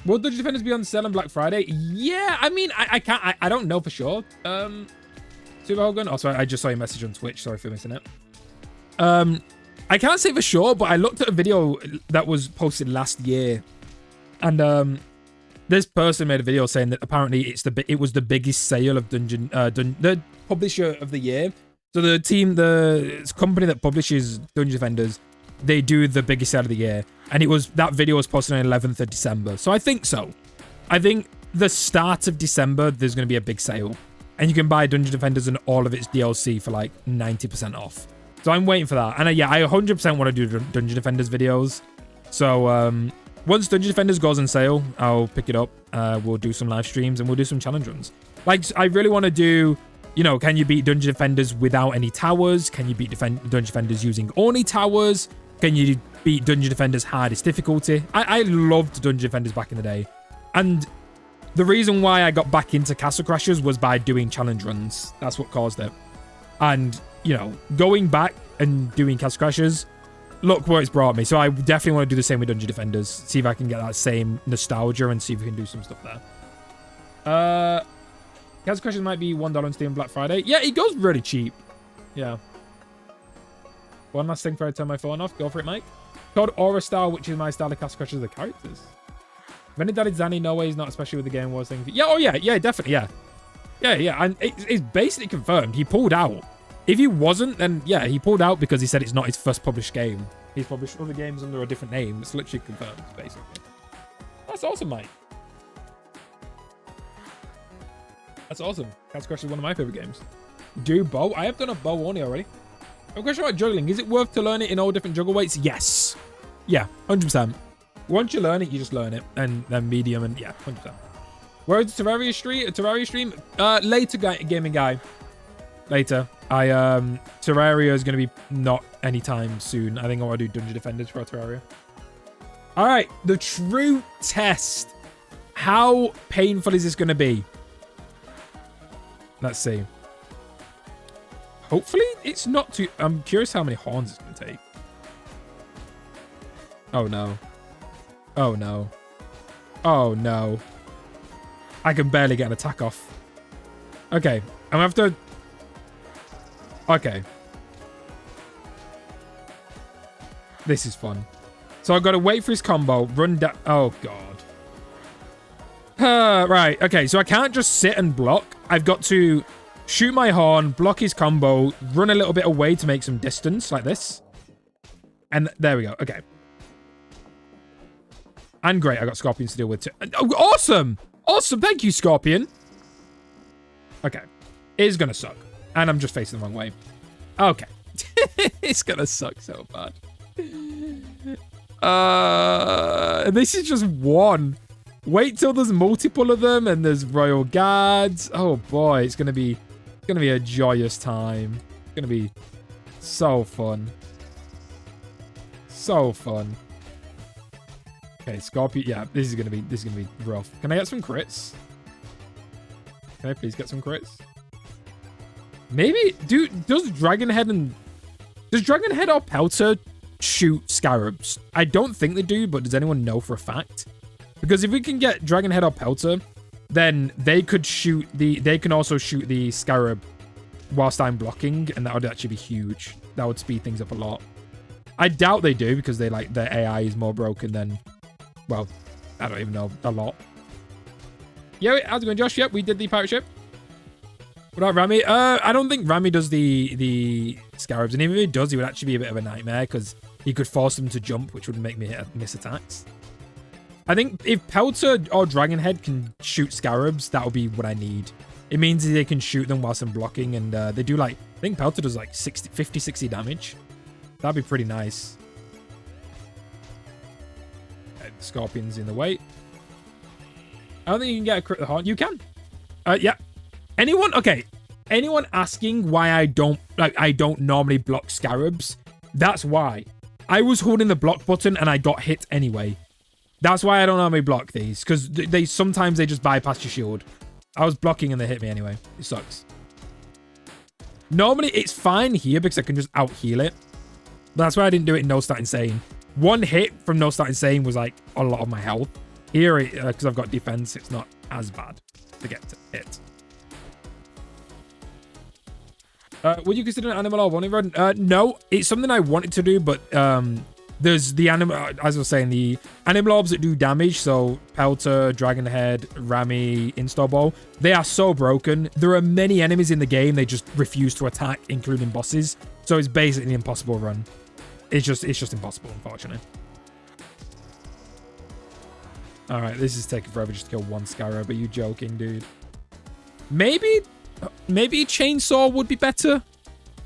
Will Dungeon Defenders be on sale on Black Friday? Yeah, I mean, I can't. I don't know for sure. Super Hogan. Oh, sorry, I just saw your message on Twitch. Sorry for missing it. I can't say for sure, but I looked at a video that was posted last year, and this person made a video saying that apparently it was the biggest sale of the publisher of the year. So the company that publishes Dungeon Defenders, they do the biggest sale of the year, and that video was posted on 11th of December. So I think so. I think the start of December there's going to be a big sale, and you can buy Dungeon Defenders and all of its DLC for like 90% off. So I'm waiting for that, and yeah, I 100% want to do Dungeon Defenders videos. So once Dungeon Defenders goes on sale, I'll pick it up. We'll do some live streams and we'll do some challenge runs. Like, I really want to do, you know, can you beat Dungeon Defenders without any towers? Can you beat Dungeon Defenders using only towers? Can you beat Dungeon Defenders hardest difficulty? I loved Dungeon Defenders back in the day. And The reason why I got back into Castle Crashers was by doing challenge runs. That's what caused it. And, you know, going back and doing Castle Crashers, look where it's brought me. So I definitely want to do the same with Dungeon Defenders. See if I can get that same nostalgia and see if we can do some stuff there. Castle Crashers might be $1 on Steam Black Friday. Yeah, it goes really cheap. Yeah. One last thing before I turn my phone off. Go for it, Mike. Called Aura Style, which is my style of Castle Crashers, the characters. When it added Zanny, no way he's not, especially with the Game Wars thing. Yeah, oh yeah, yeah, definitely, yeah. Yeah, yeah, and it's basically confirmed. He pulled out. If he wasn't, then yeah, he pulled out because he said it's not his first published game. He's published other games under a different name. It's literally confirmed, basically. That's awesome, Mike. That's awesome. Castle Crashers is one of my favorite games. Do bow? I have done a bow only already. A question about juggling. Is it worth to learn it in all different juggle weights? Yes. Yeah, 100%. Once you learn it, you just learn it. And then medium and yeah, 100%. Where's the Terraria stream? Later, gaming guy. Later. Terraria is going to be not anytime soon. I think I want to do Dungeon Defenders for Terraria. All right, the true test. How painful is this going to be? Let's see. Hopefully, it's not too... I'm curious how many horns it's going to take. Oh, no. Oh, no. Oh, no. I can barely get an attack off. Okay. I'm going to have to... Okay. This is fun. So I've got to wait for his combo, run down... Oh, God. Right. Okay, so I can't just sit and block. I've got to shoot my horn, block his combo, run a little bit away to make some distance, like this. And there we go. Okay. And great, I got Scorpions to deal with too. Oh, awesome! Awesome, thank you, Scorpion. Okay. It is going to suck. And I'm just facing the wrong way. Okay. It's going to suck so bad. This is just one. Wait till there's multiple of them and there's Royal Guards. Oh boy, it's going to be a joyous time. It's going to be so fun. So fun. Okay, Scorpion. Yeah, this is gonna be rough. Can I get some crits? Can I please get some crits? Maybe does Dragonhead or Pelter shoot scarabs? I don't think they do, but does anyone know for a fact? Because if we can get Dragonhead or Pelter, then they can also shoot the scarab whilst I'm blocking, and that would actually be huge. That would speed things up a lot. I doubt they do because their AI is more broken than, well, I don't even know, a lot. Yeah, how's it going, Josh? Yep, we did the pirate ship. What about Rami? I don't think Rami does the scarabs, and even if he does, he would actually be a bit of a nightmare because he could force them to jump, which would make me miss attacks. I think if Pelter or Dragonhead can shoot scarabs, that would be what I need. It means they can shoot them whilst I'm blocking, and they do like, I think Pelter does like 50, 60 damage. That'd be pretty nice. Okay, Scorpion's in the way. I don't think you can get a crit the horn. You can. Yeah. Anyone asking why I don't normally block scarabs? That's why. I was holding the block button and I got hit anyway. That's why I don't normally block these, because sometimes they just bypass your shield. I was blocking and they hit me anyway. It sucks. Normally it's fine here because I can just out heal it. That's why I didn't do it in No Start Insane. One hit from No Start Insane was like a lot of my health. Here, because I've got defense, it's not as bad to get to hit. Would you consider an Animal Orb only run? No, it's something I wanted to do, but there's the animal, as I was saying, the Animal Orbs that do damage. So Pelter, Dragonhead, Rami, Install Ball, they are so broken. There are many enemies in the game they just refuse to attack, including bosses. So it's basically an impossible run. It's just impossible, unfortunately. All right, this is taking forever just to kill one Scarab. Are you joking, dude? Maybe Chainsaw would be better,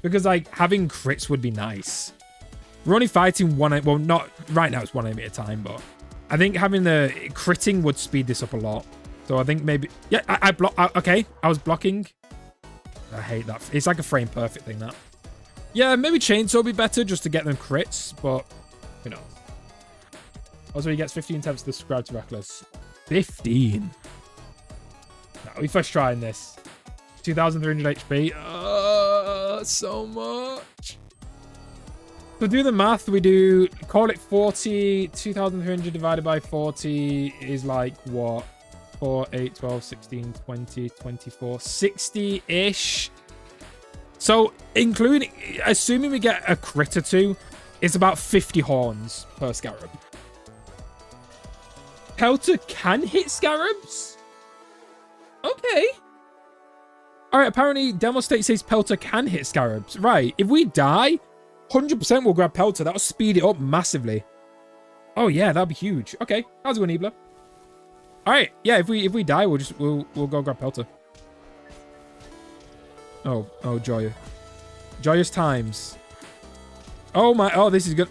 because like having crits would be nice. We're only fighting one, well, not right now, it's one enemy at a time, but I think having the critting would speed this up a lot. So I think maybe, yeah, I was blocking. I hate that. It's like a frame perfect thing, that. Yeah, maybe Chainsaw would be better just to get them crits, but who knows. Also, he gets 15 attempts to subscribe to Reckless. 15. we first trying this. 2,300 HP. So much. So do the math. We do, call it 40. 2,300 divided by 40 is like what? 4, 8, 12, 16, 20, 24, 60-ish. So including, assuming we get a crit or two, it's about 50 horns per scarab. Pelta can hit scarabs? Okay. All right, apparently Demo State says Pelta can hit scarabs. Right, if we die, 100% we'll grab Pelta. That'll speed it up massively. Oh yeah, that'd be huge. Okay, how's it going, Ebla? All right, yeah, if we die, we'll go grab Pelta. Oh, joyous times. Oh my, oh, this is good.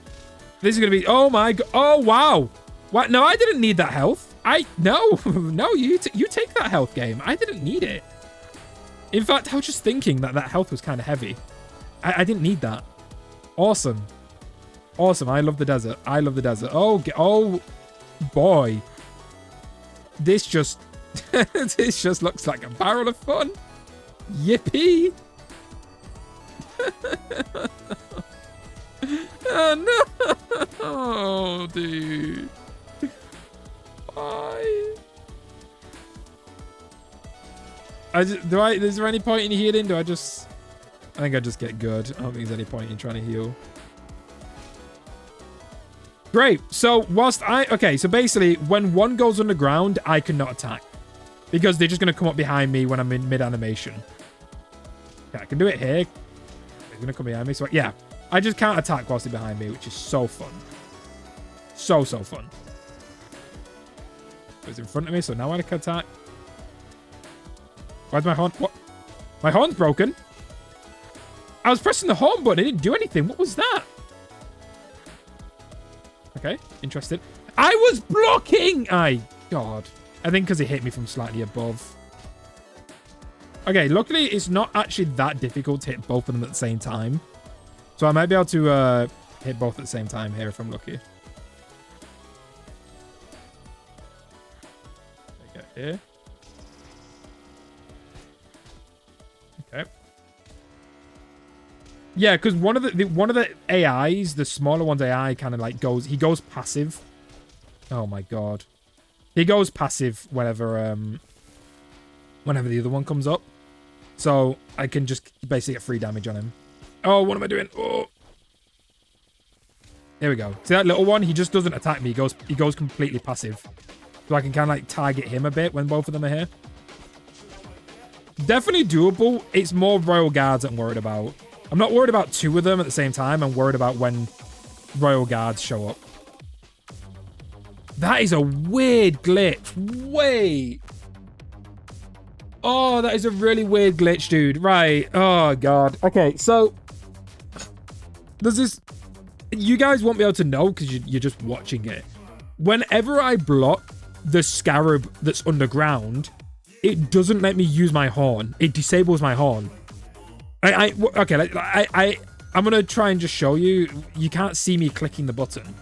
This is gonna be, oh my god, oh wow. What? No, I didn't need that health. No, you take that health, game. I didn't need it. In fact, I was just thinking that health was kind of heavy. I didn't need that. Awesome. Awesome. I love the desert. I love the desert. Oh boy. This just this just looks like a barrel of fun. Yippee. Oh no. Oh dude. Why? Is there any point in healing? I think I just get good. I don't think there's any point in trying to heal. Great. So so basically when one goes underground, I cannot attack because they're just going to come up behind me when I'm in mid animation. Okay, I can do it here. They're going to come behind me. So yeah, I just can't attack whilst they're behind me, which is so fun. So fun. It's in front of me, so now I can attack. Why's my horn? What? My horn's broken. I was pressing the horn button. It didn't do anything. What was that? Okay, interested. I was blocking! God. I think because it hit me from slightly above. Okay, luckily it's not actually that difficult to hit both of them at the same time. So I might be able to hit both at the same time here if I'm lucky. Okay, here. Okay. Yeah, because one of the AIs, the smaller one's AI, kind of like goes passive. Oh my god, he goes passive whenever the other one comes up. So I can just basically get free damage on him. Oh, what am I doing? Oh, there we go. See that little one? He just doesn't attack me. He goes completely passive. So I can kind of like target him a bit when both of them are here. Definitely doable. It's more Royal Guards I'm worried about. I'm not worried about two of them at the same time. I'm worried about when Royal Guards show up. That is a weird glitch. Wait. Oh, that is a really weird glitch, dude. Right. Oh, God. Okay, so there's this... You guys won't be able to know because you're just watching it. Whenever I block the scarab that's underground, it doesn't let me use my horn. It disables my horn. Okay, I'm gonna try and just show you. You can't see me clicking the button.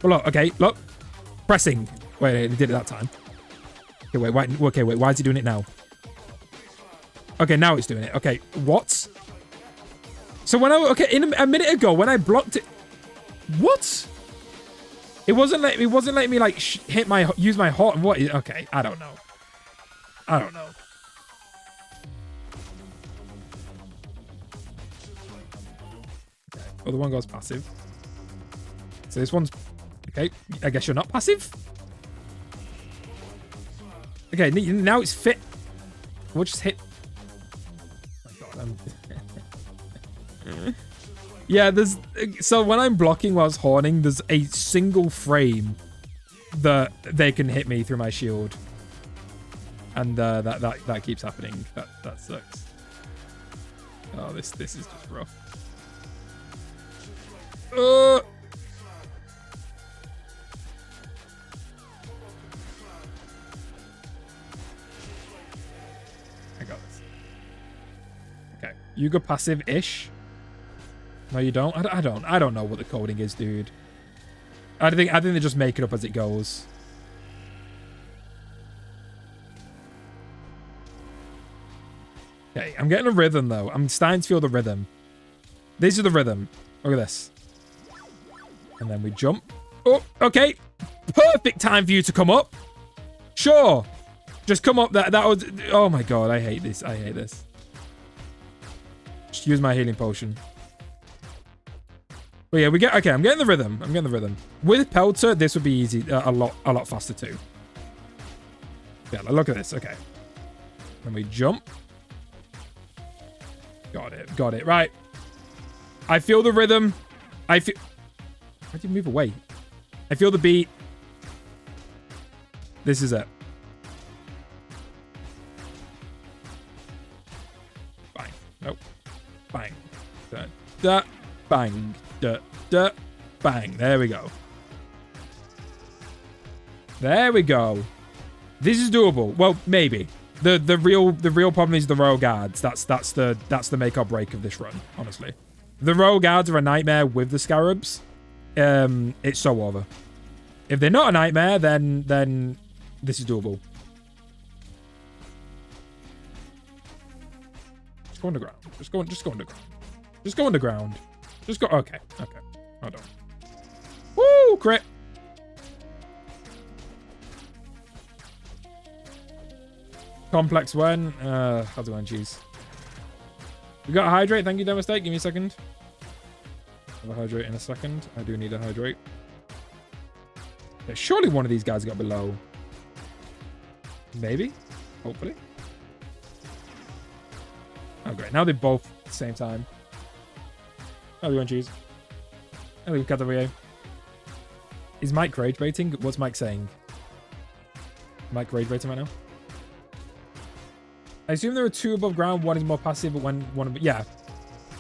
But look, okay, look, pressing. Wait, it did it that time. Okay, wait. Why is he doing it now? Okay, now it's doing it. Okay, what? So when a minute ago when I blocked it, what? It wasn't letting me like use my horn. What? Okay, I don't know. Other one goes passive. So this one's... Okay, I guess you're not passive? Okay, now it's fit. We'll just hit... Oh my god, Yeah, there's... So when I'm blocking whilst horning, there's a single frame that they can hit me through my shield. And that keeps happening. That sucks. Oh, this is just rough. I got this. Okay, you go passive-ish. No, you don't. I don't know what the coding is, dude. I think they just make it up as it goes. I'm getting a rhythm, though. I'm starting to feel the rhythm. This is the rhythm. Look at this. And then we jump. Oh, okay. Perfect time for you to come up. Sure. Just come up. That was... Oh, my God. I hate this. I hate this. Just use my healing potion. But yeah, we get... Okay, I'm getting the rhythm. I'm getting the rhythm. With Pelter, this would be easy. A lot faster, too. Yeah, look at this. Okay. Then we jump. Got it. Got it. Right. I feel the rhythm. I feel... Why did you move away? I feel the beat. This is it. Bang. Nope. Bang. Da, da, bang. Da, da, bang. There we go. There we go. This is doable. Well, maybe. The real problem is the Royal Guards. That's the make or break of this run, honestly. The Royal Guards are a nightmare with the Scarabs. It's so over. If they're not a nightmare, then this is doable. Just go underground. Just go underground. Just go underground. Just go. Okay. Okay. Hold on. Woo! Crit. Complex when? How do I choose? We got a hydrate. Thank you, Devastate. Give me a second. I'll hydrate in a second. I do need a hydrate. Yeah, surely one of these guys got below. Maybe. Hopefully. Oh, great. Now they're both at the same time. Oh, we want cheese. Oh, we've got the Rio. Is Mike rage baiting? What's Mike saying? Mike rage baiting right now? I assume there are two above ground. One is more passive, but when one... Yeah.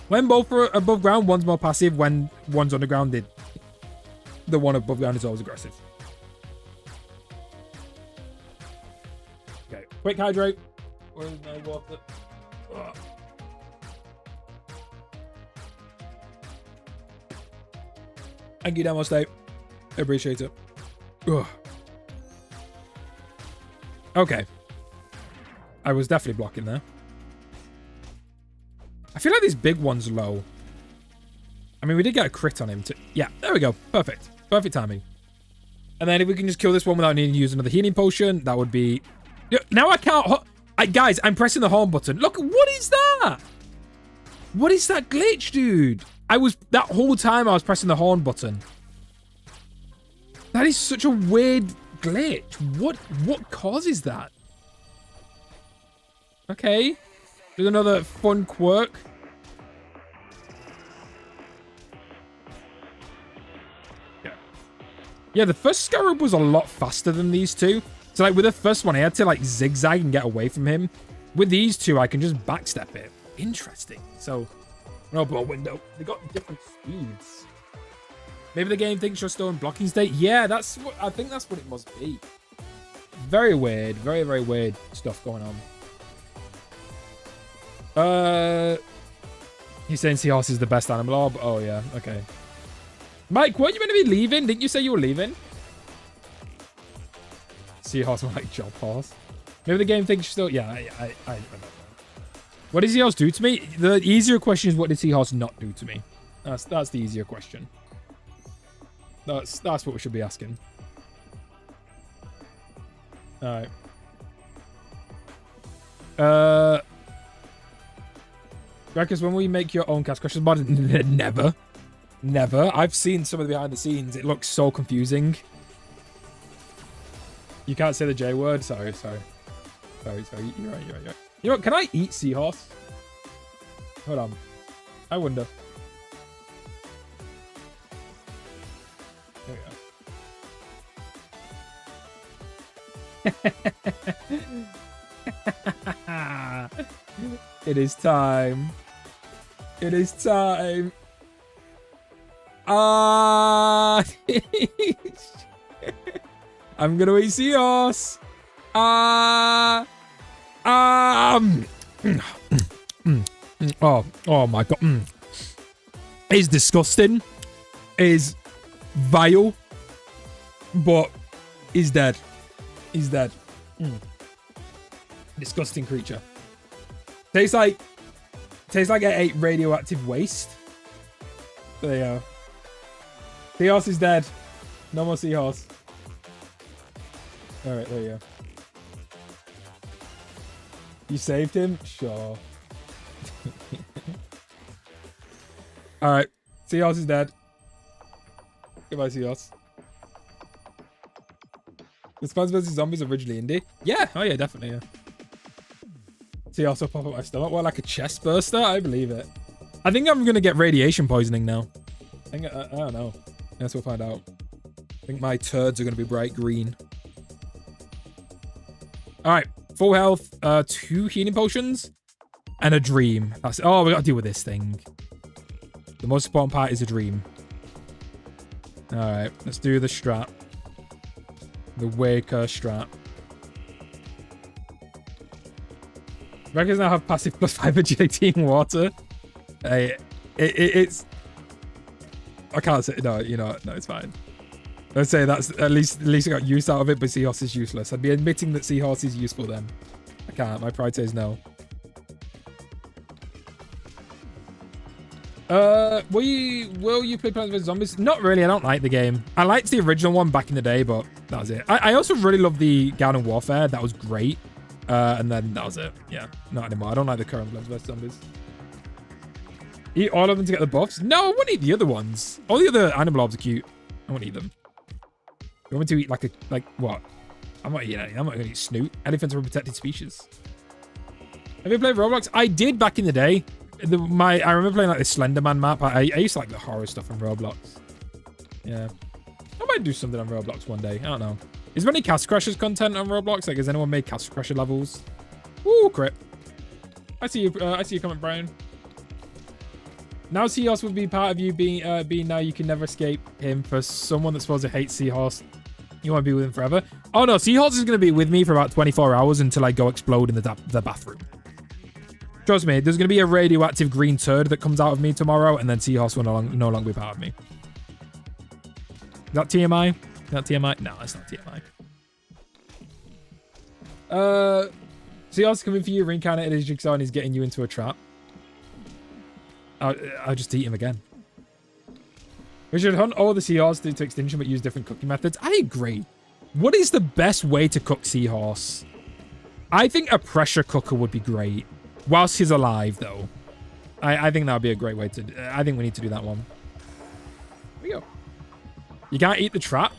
When both are above ground, one's more passive. When one's underground, the one above ground is always aggressive. Okay. Quick hydrate. Where's my water? Ugh. Thank you, Demo State. I appreciate it. Ugh. Okay. I was definitely blocking there. I feel like this big one's low. I mean, we did get a crit on him too. Yeah, there we go. Perfect. Perfect timing. And then if we can just kill this one without needing to use another healing potion, that would be... Now I can't... Guys, I'm pressing the horn button. Look, what is that? What is that glitch, dude? That whole time I was pressing the horn button. That is such a weird glitch. What causes that? Okay. There's another fun quirk. Yeah. Yeah, the first Scarab was a lot faster than these two. So, like, with the first one, I had to, like, zigzag and get away from him. With these two, I can just backstep it. Interesting. So, no, but window. They got different speeds. Maybe the game thinks you're still in blocking state. Yeah, I think that's what it must be. Very weird. Very, very weird stuff going on. He's saying Seahorse is the best animal orb. Oh, yeah. Okay. Mike, weren't you meant to be leaving? Didn't you say you were leaving? Seahorse more like Job Horse. Maybe the game thinks you're still... Yeah, I don't know. What did Seahorse do to me? The easier question is, what did Seahorse not do to me? That's the easier question. That's what we should be asking. All right. Because when we make your own Cast Crushers mod, never. Never. I've seen some of the behind the scenes. It looks so confusing. You can't say the J word. Sorry. You're right. You know what? Can I eat Seahorse? Hold on. I wonder. There we go. It is time. It is time. I'm gonna eat Seahorse. Oh my god. It's disgusting. Is vile. But he's dead. He's dead. Disgusting creature. Tastes like I ate radioactive waste. There you go. Seahorse is dead. No more seahorse. All right, there you go. You saved him? Sure. All right. Seahorse is dead. Goodbye, Seahorse. Was Plants vs. Zombies originally indie? Yeah. Oh, yeah, definitely, yeah. Seahorse will pop up my stomach. What, like a chest burster? I believe it. I think I'm going to get radiation poisoning now. I don't know. I guess we'll find out. I think my turds are going to be bright green. All right. Full health, 2 healing potions, and a dream. That's, oh, we got to deal with this thing. The most important part is a dream. All right. Let's do the strat. The Waker strat. Records now have passive plus 5 agility in water. Hey, it's... I can't say... No, you know what? No, it's fine. Let's say that's... At least I got use out of it, but Seahorse is useless. I'd be admitting that Seahorse is useful then. I can't. My pride says no. Will you play Plants vs. Zombies? Not really. I don't like the game. I liked the original one back in the day, but that was it. I also really love the Garden Warfare. That was great. And then that was it. Yeah, not anymore. I don't like the current Plants vs. Zombies. Eat all of them to get the buffs? No, I wouldn't eat the other ones. All the other animal orbs are cute. I wouldn't eat them. You want me to eat like what? I'm not eating anything. I'm not going to eat snoot. Elephants are a protected species. Have you played Roblox? I did back in the day. I remember playing like the Slenderman map. I used to like the horror stuff on Roblox. Yeah. I might do something on Roblox one day. I don't know. Is there any Castle Crashers content on Roblox? Like, has anyone made Castle Crasher levels? Ooh, crit. I see you. I see you comment, Brian. Now Seahorse would be part of you being now you can never escape him. For someone that's supposed to hate Seahorse, you want to be with him forever? Oh no, Seahorse is going to be with me for about 24 hours until I go explode in the bathroom. Trust me, there's going to be a radioactive green turd that comes out of me tomorrow, and then Seahorse will no longer be part of me. Is that TMI? Is that TMI? No, that's not TMI. Seahorse coming for you, reincarnated as Jigsaw, and he's getting you into a trap. I'll just eat him again. We should hunt all the Seahorse to extinction, but use different cooking methods. I agree. What is the best way to cook Seahorse? I think a pressure cooker would be great. Whilst he's alive, though. I think that would be a great way to... I think we need to do that one. Here we go. You can't eat the trap?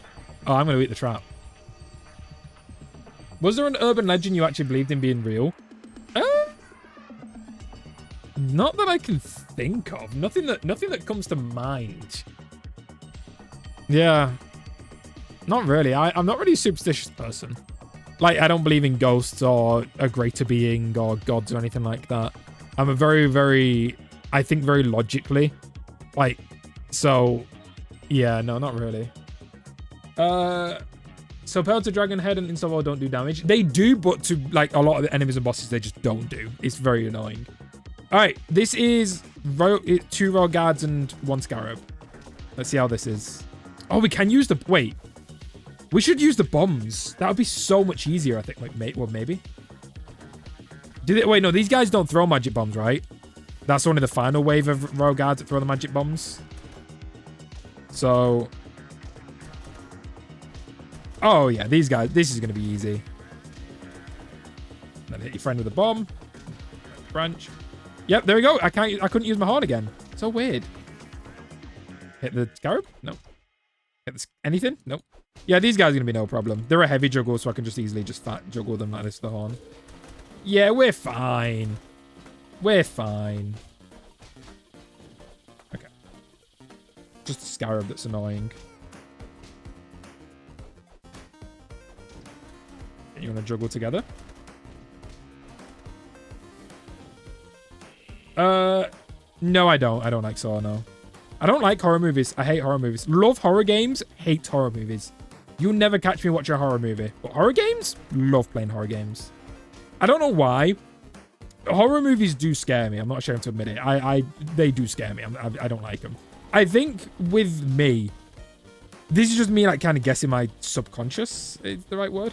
Oh, I'm going to eat the trap. Was there an urban legend you actually believed in being real? Not that I can think of. Nothing that comes to mind. Yeah. Not really. I'm not really a superstitious person. Like, I don't believe in ghosts or a greater being or gods or anything like that. I'm a very, very... I think very logically. Like, so... Yeah, no, not really. So Pearl to Dragon Head and Install don't do damage. They do, but to, like, a lot of the enemies and bosses, they just don't do. It's very annoying. Alright, this is 2 Royal Guards and 1 Scarab. Let's see how this is. Oh, we can use the... Wait. We should use the bombs. That would be so much easier, I think. Like, well, maybe. Wait, no, these guys don't throw magic bombs, right? That's only the final wave of Royal Guards that throw the magic bombs. So... Oh, yeah, these guys. This is going to be easy. Then hit your friend with a bomb. Branch. Yep, there we go. I couldn't use my horn again. So weird. Hit the Scarab? No. Hit the... Anything? Nope. Yeah, these guys are going to be no problem. They're a heavy juggle, so I can just easily just juggle them like this with the horn. Yeah, we're fine. We're fine. Okay. Just a Scarab that's annoying. You want to juggle together? No, I don't. I don't like Saw, no. I don't like horror movies. I hate horror movies. Love horror games, hate horror movies. You'll never catch me watching a horror movie. But horror games? Love playing horror games. I don't know why. Horror movies do scare me. I'm not ashamed to admit it. They do scare me. I don't like them. I think with me, this is just me like kind of guessing my subconscious is the right word.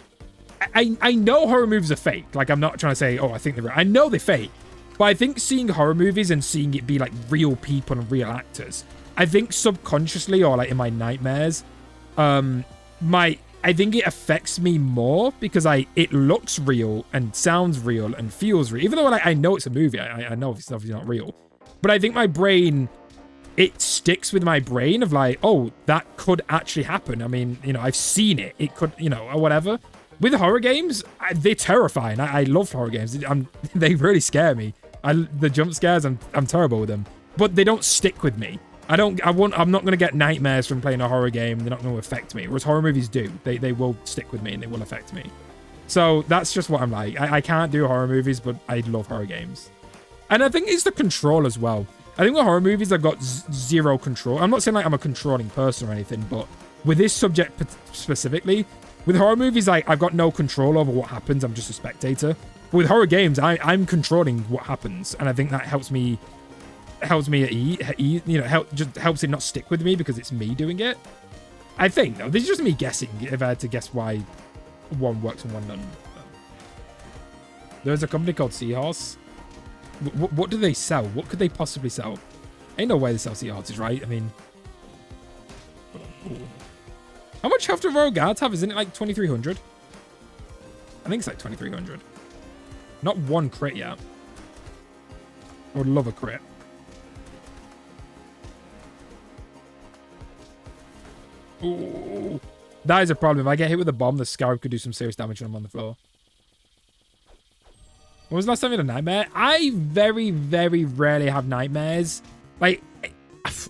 I know horror movies are fake. Like, I'm not trying to say, oh, I think they're right. I know they're fake. But I think seeing horror movies and seeing it be like real people and real actors, I think subconsciously or like in my nightmares, I think it affects me more because it looks real and sounds real and feels real. Even though like, I know it's a movie, I know it's obviously not real. But I think my brain, it sticks with my brain of like, oh, that could actually happen. I mean, you know, I've seen it. It could, you know, or whatever. With horror games, they're terrifying. I love horror games. They really scare me. The jump scares, I'm terrible with them. But they don't stick with me. I'm not going to get nightmares from playing a horror game. They're not going to affect me. Whereas horror movies do. They will stick with me and they will affect me. So that's just what I'm like. I can't do horror movies, but I love horror games. And I think it's the control as well. I think with horror movies, I've got zero control. I'm not saying like I'm a controlling person or anything, but with this subject specifically, with horror movies, I've got no control over what happens. I'm just a spectator. But with horror games, I'm controlling what happens. And I think that helps me at ease, you know, just helps it not stick with me because it's me doing it. I think, though, this is just me guessing, if I had to guess why one works and one doesn't. There's a company called Seahorse. What do they sell? What could they possibly sell? Ain't no way they sell Seahorses, right? I mean, how much health do Royal Guards have? Isn't it like 2,300? I think it's like 2,300. Not one crit yet. I would love a crit. Ooh, that is a problem. If I get hit with a bomb, the Scarab could do some serious damage when I'm on the floor. When was the last time you had a nightmare? I very, very rarely have nightmares. Like,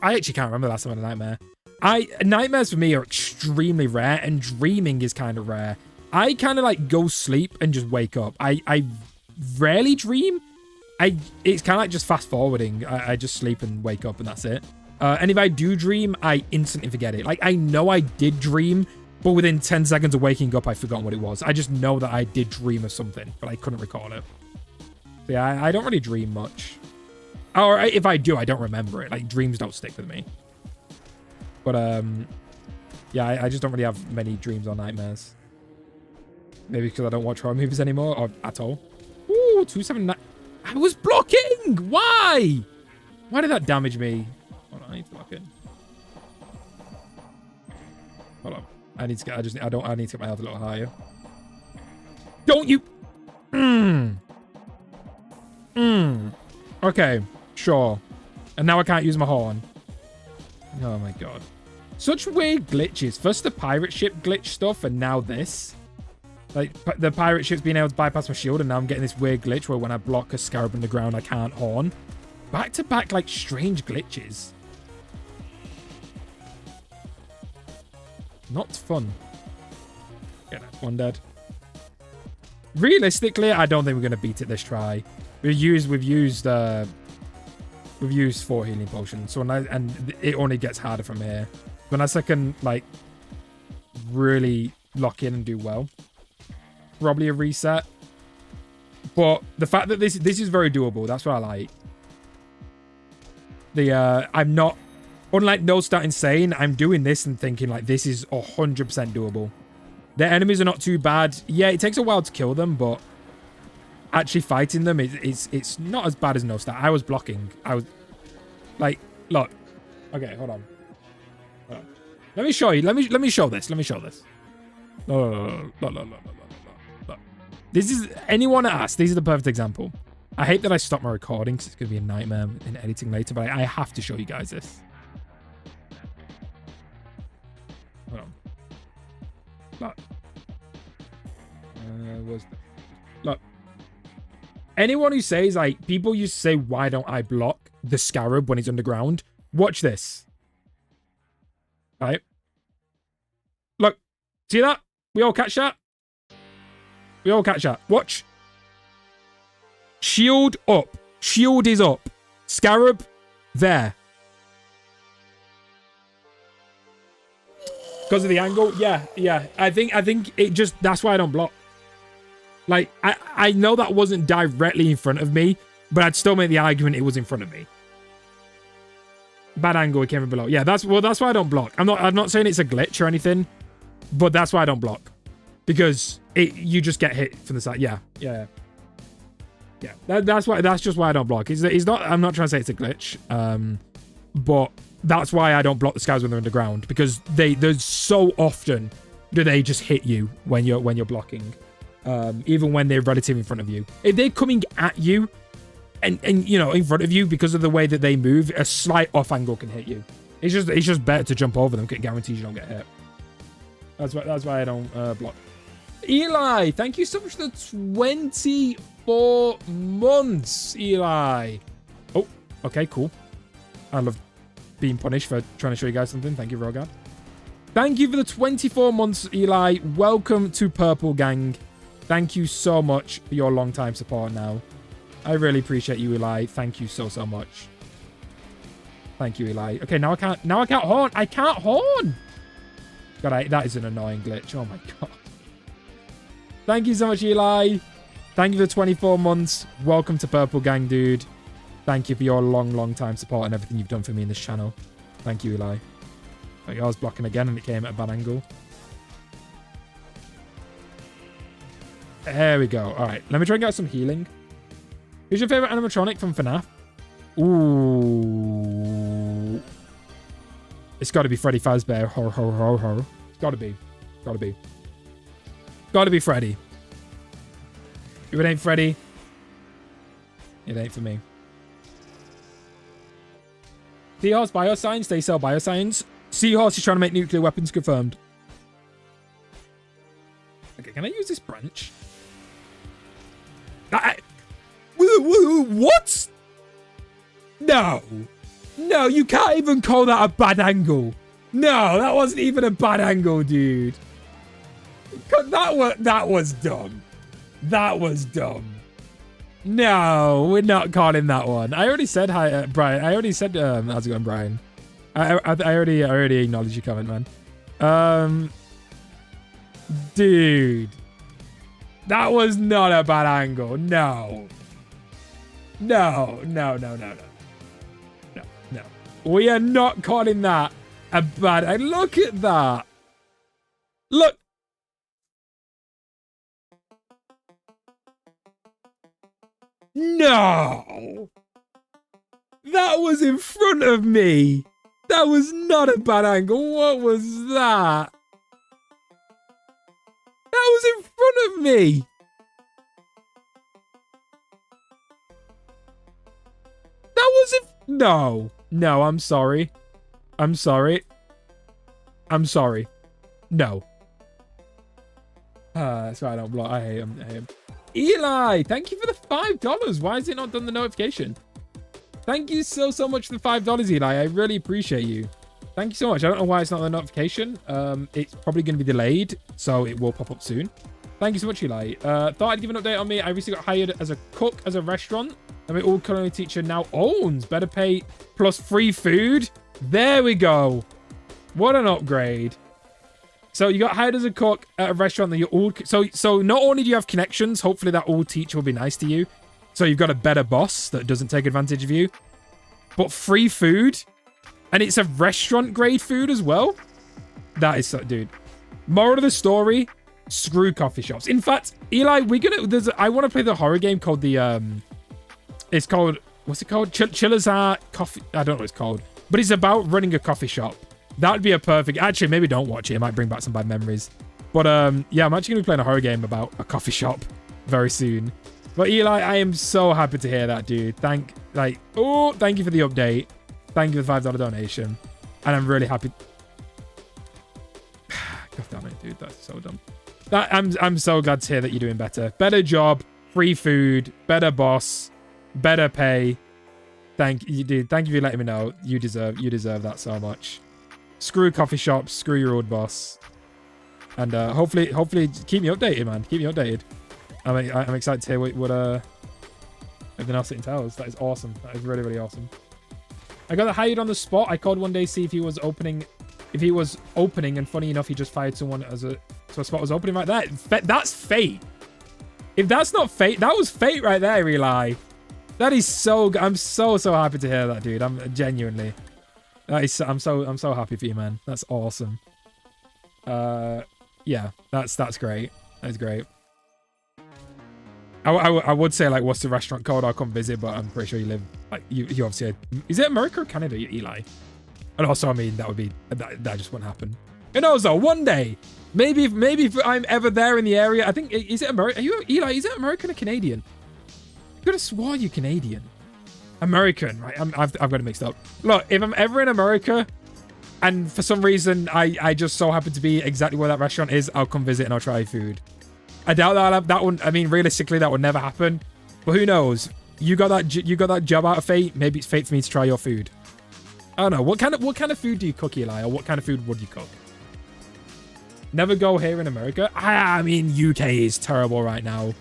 I actually can't remember the last time I had a nightmare. Nightmares for me are extremely rare, and dreaming is kind of rare. I kind of like go sleep and just wake up. I rarely dream. It's kind of like just fast forwarding. I just sleep and wake up and that's it. And if I do dream, I instantly forget it. Like, I know I did dream, but within 10 seconds of waking up, I've forgotten what it was. I just know that I did dream of something, but I couldn't recall it. So yeah, I don't really dream much. Or if I do, I don't remember it. Like, dreams don't stick with me. But, yeah, I just don't really have many dreams or nightmares. Maybe because I don't watch horror movies anymore, or at all. Ooh, 279. I was blocking! Why? Why did that damage me? Hold on, I need to block it. Hold on. I need to get my health a little higher. Don't you? Okay, sure. And now I can't use my horn. Oh my god. Such weird glitches. First the pirate ship glitch stuff, and now this. Like, the pirate ship's being able to bypass my shield, and now I'm getting this weird glitch where when I block a Scarab in the ground, I can't horn. Back to back, like, strange glitches. Not fun. Yeah, that's one dead. Realistically, I don't think we're gonna beat it this try. We've used 4 healing potions, so and it only gets harder from here. Unless I can like really lock in and do well, probably a reset. But the fact that this is very doable, that's what I like. I'm not, unlike No Start Insane, I'm doing this and thinking like this is 100% doable. Their enemies are not too bad. Yeah, it takes a while to kill them, but actually fighting them it's not as bad as No Start. I was blocking. I was like, look. Okay, hold on. Let me show you. Let me show this. Let me show this. No. This is anyone asks. This is the perfect example. I hate that I stopped my recording because it's gonna be a nightmare in editing later, but I have to show you guys this. Hold on. Look. Look. Anyone who says, like, people used to say, why don't I block the Scarab when he's underground? Watch this. Right? Look. See that? We all catch that? We all catch that. Watch. Shield up. Shield is up. Scarab there. Because of the angle? Yeah. I think it just, that's why I don't block. Like, I know that wasn't directly in front of me, but I'd still make the argument it was in front of me. Bad angle, it came from below. Yeah, that's why I don't block. I'm not saying it's a glitch or anything, but that's why I don't block. Because you just get hit from the side. Yeah. Yeah, that's just why I don't block. He's not. I'm not trying to say it's a glitch. But that's why I don't block the skies when they're underground, because there's so often do they just hit you when you're blocking, even when they're relatively in front of you. If they're coming at you, and you know in front of you because of the way that they move, a slight off angle can hit you. It's just better to jump over them. It guarantees you don't get hit. That's why I don't block. Eli, thank you so much for the 24 months, Eli. Oh, okay, cool. I love being punished for trying to show you guys something. Thank you, Rogad. Thank you for the 24 months, Eli. Welcome to Purple Gang. Thank you so much for your long time support now. I really appreciate you, Eli. Thank you so much. Thank you, Eli. Okay, now I can't horn. I can't horn. God, that is an annoying glitch. Oh my god. Thank you so much, Eli. Thank you for the 24 months. Welcome to Purple Gang, dude. Thank you for your long time support and everything you've done for me in this channel. Thank you, Eli. I was blocking again and it came at a bad angle. There we go. All right, let me try and get some healing. Who's your favorite animatronic from FNAF? Ooh. It's got to be Freddy Fazbear. Ho, ho, ho, ho. It's got to be. Got to be. Got to be Freddy. If it ain't Freddy, it ain't for me. Seahorse Bioscience. They sell Bioscience. Seahorse is trying to make nuclear weapons, confirmed. Okay, can I use this branch? What? No. No, you can't even call that a bad angle. No, that wasn't even a bad angle, dude. That was dumb. That was dumb. No, we're not calling that one. I already said hi, Brian. I already said, how's it going, Brian? I already acknowledged your comment, man. Dude. That was not a bad angle. No. No. We are not calling that a bad... Look at that. Look. No. That was in front of me. That was not a bad angle. What was that? That was in front of me. That was in... No. No, I'm sorry. I'm sorry. I'm sorry. No. That's why I don't block. I hate him. I hate him. Eli, thank you for the $5. Why has it not done the notification? Thank you so much for the $5, Eli. I really appreciate you. Thank you so much. I don't know why it's not the notification. It's probably going to be delayed, so it will pop up soon. Thank you so much, Eli. Thought I'd give an update on me. I recently got hired as a cook as a restaurant, and my old culinary teacher now owns Better Pay plus free food. There we go. What an upgrade. So you got hired as a cook at a restaurant that you're all... So not only do you have connections, hopefully that old teacher will be nice to you. So you've got a better boss that doesn't take advantage of you. But free food. And it's a restaurant grade food as well. That is so... Dude. Moral of the story, screw coffee shops. In fact, Eli, we're gonna... I want to play the horror game called the... It's called... What's it called? Chillazar Coffee... I don't know what it's called. But it's about running a coffee shop. That would be a perfect... Actually, maybe don't watch it. It might bring back some bad memories. But, yeah, I'm actually going to be playing a horror game about a coffee shop very soon. But, Eli, I am so happy to hear that, dude. Thank you for the update. Thank you for the $5 donation. And I'm really happy... God damn it, dude. That's so dumb. I'm so glad to hear that you're doing better. Better job, free food, better boss, better pay. Thank you, dude. Thank you for letting me know. You deserve that so much. Screw coffee shops, screw your old boss, and hopefully keep me updated, man. Keep me updated. I'm excited to hear what everything else it entails. That is awesome. That is really awesome. I got hired on the spot. I called one day see if he was opening, and funny enough, he just fired someone so a spot was opening like that. That's fate. If that's not fate, that was fate right there, Eli. That is so good. I'm so happy to hear that, dude. I'm genuinely. I'm so happy for you, man. That's awesome. Yeah, that's great. That's great. I would say, like, what's the restaurant called? I'll come visit, but I'm pretty sure you live, like, you obviously, is it America or Canada, Eli? And also, I mean, that would be, that just wouldn't happen. Who knows, though? One day, maybe if I'm ever there in the area, I think, is it America? Are you, Eli, is it American or Canadian? I could have swore you're Canadian. American, right? I've got it mixed up. Look, if I'm ever in America, and for some reason, I just so happen to be exactly where that restaurant is, I'll come visit and I'll try food. I doubt that one. I mean, realistically, that would never happen. But who knows? You got that job out of fate. Maybe it's fate for me to try your food. I don't know. What kind of food do you cook, Eli? Or what kind of food would you cook? Never go here in America. I mean, UK is terrible right now.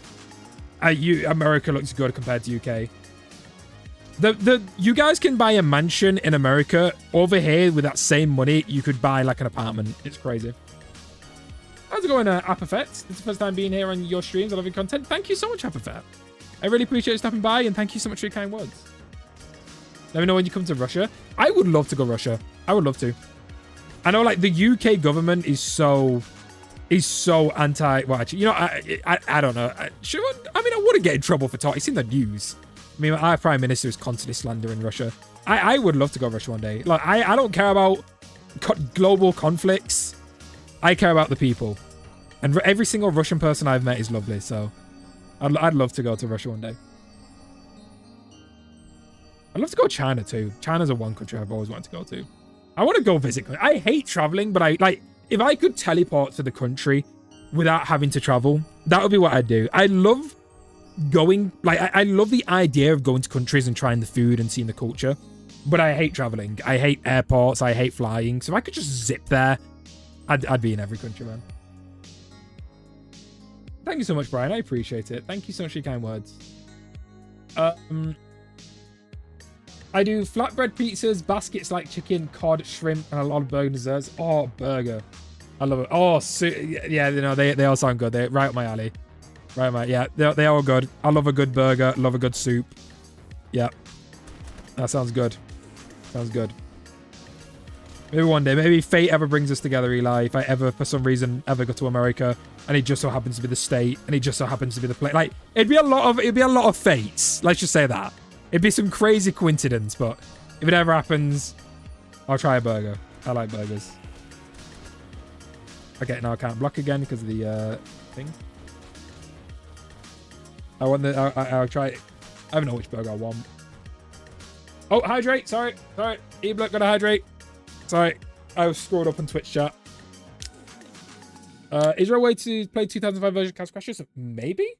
America looks good compared to UK. You guys can buy a mansion in America. Over here, with that same money, you could buy like an apartment. It's crazy. How's it going, Apafet? This is the first time being here on your streams. I love your content. Thank you so much, Apafet. I really appreciate you stopping by, and thank you so much for your kind words. Let me know when you come to Russia. I would love to go Russia. I would love to. I know, like, the UK government is so anti. Well, actually, you know, I don't know. I mean, I wouldn't get in trouble for talking. It's in the news. I mean, our prime minister is constantly slandering Russia. I would love to go Russia one day. Like, I don't care about global conflicts. I care about the people. And every single Russian person I've met is lovely, so I'd love to go to Russia one day. I'd love to go to China too. China's the one country I've always wanted to go to. I want to go visit. I hate traveling, but if I could teleport to the country without having to travel, that would be what I'd do. I love going, like, I love the idea of going to countries and trying the food and seeing the culture, but I hate traveling. I hate airports. I hate flying. So if I could just zip there, I'd be in every country, man. Thank you so much, Brian. I appreciate it. Thank you so much for your kind words. I do flatbread pizzas, baskets like chicken, cod, shrimp, and a lot of burger desserts. Oh, burger. I love it. Oh, yeah, you know, they all sound good. They're right up my alley. Right up my, yeah, they're all good. I love a good burger. Love a good soup. Yeah. That sounds good. Sounds good. Maybe one day. Maybe fate ever brings us together, Eli. If I ever, for some reason, ever go to America, and it just so happens to be the state, and it just so happens to be the place. Like, it'd be a lot of fates. Let's just say that. It'd be some crazy coincidence, but if it ever happens, I'll try a burger. I like burgers. Okay, now I can't block again because of the thing. I'll try it. I don't know which burger I want. Oh, hydrate. Sorry. E-Block, gotta hydrate. Sorry, I was scrolled up on Twitch chat. Is there a way to play 2005 version of Castle Crashers? Maybe?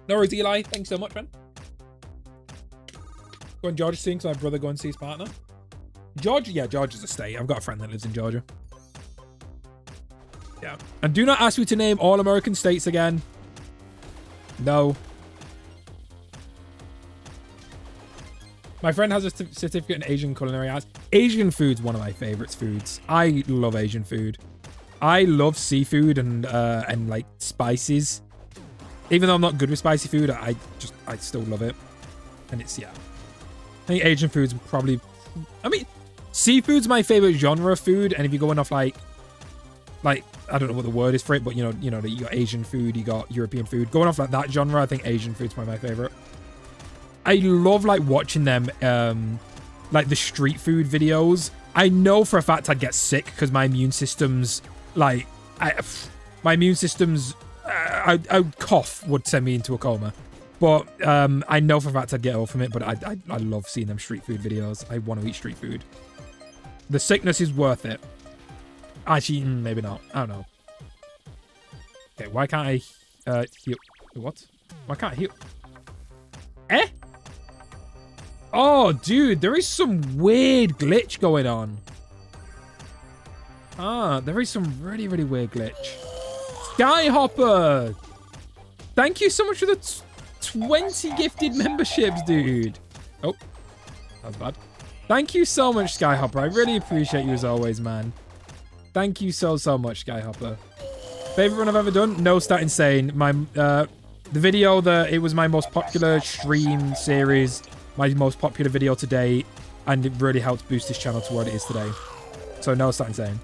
No worries, Eli. Thanks so much, man. Going Georgia soon because my brother going to see his partner. Georgia? Yeah, Georgia's a state. I've got a friend that lives in Georgia. Yeah. And do not ask me to name all American states again. No. My friend has a certificate in Asian culinary arts. Asian food's one of my favorites foods. I love Asian food. I love seafood and like spices. Even though I'm not good with spicy food, I still love it. And it's, yeah. I think Asian food's probably, I mean, seafood's my favorite genre of food. And if you're going off like, I don't know what the word is for it, but you know, you got Asian food, you got European food. Going off like that genre, I think Asian food's probably my favorite. I love like watching them, like the street food videos. I know for a fact I'd get sick because my immune system's like, my immune system's, a cough would send me into a coma. But I know for a fact I'd get ill from it, but I love seeing them street food videos. I want to eat street food. The sickness is worth it. Actually, maybe not. I don't know. Okay, why can't I heal? What? Why can't I heal? Eh? Oh, dude, there is some weird glitch going on. Ah, there is some really, really weird glitch. Skyhopper! Thank you so much for the 20 gifted memberships, dude. Oh, that was bad. Thank you so much, Skyhopper. I really appreciate you as always, man. Thank you so much, Skyhopper. Favorite run I've ever done? No Stat Insane. My the video that it was my most popular stream series, my most popular video to date, and it really helped boost this channel to what it is today. So no Stat Insane.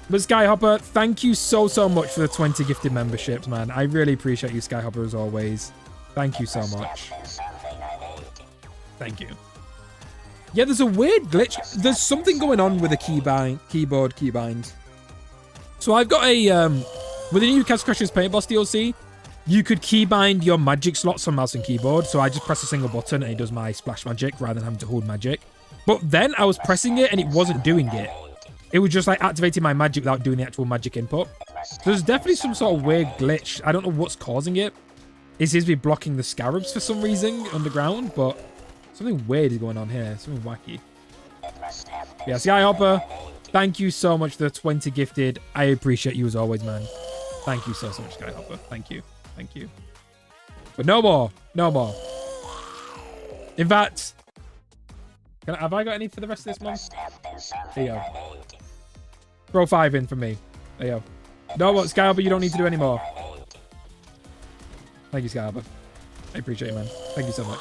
But Skyhopper, thank you so much for the 20 gifted memberships, man. I really appreciate you, Skyhopper, as always. Thank you so much. Thank you. Yeah, there's a weird glitch. There's something going on with the keyboard keybind. So I've got a, with the new Castle Crashers Paint Boss DLC, you could keybind your magic slots on mouse and keyboard. So I just press a single button and it does my splash magic rather than having to hold magic. But then I was pressing it and it wasn't doing it. It was just like activating my magic without doing the actual magic input. So there's definitely some sort of weird glitch. I don't know what's causing it. It seems to be blocking the scarabs for some reason underground, but something weird is going on here. Something wacky. Yeah, Skyhopper, thank you so much for the 20 gifted. I appreciate you as always, man. Thank you so much, Skyhopper. Thank you. Thank you. But no more. No more. In fact, have I got any for the rest of this month? There you go. Throw 5 in for me. There you go. No more, Skyhopper, you don't need to do any more. Thank you, Skyhopper. I appreciate it, man. Thank you so much.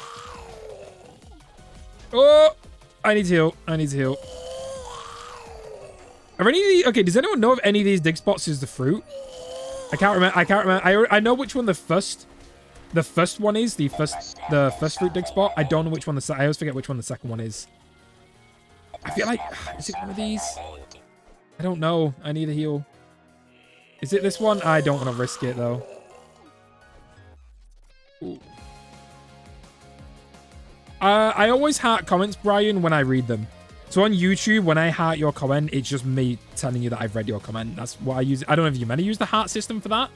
Oh! I need to heal. I need to heal. Are any of these... Okay, does anyone know if any of these dig spots is the fruit? I can't remember. I know which one the first one is. The first fruit dig spot. I don't know which one I always forget which one the second one is. I feel like... Is it one of these? I don't know. I need a heal. Is it this one? I don't want to risk it, though. Ooh. I always heart comments, Brian, when I read them. So on YouTube, when I heart your comment, it's just me telling you that I've read your comment. That's what I use. I don't know if you meant to use the heart system for that,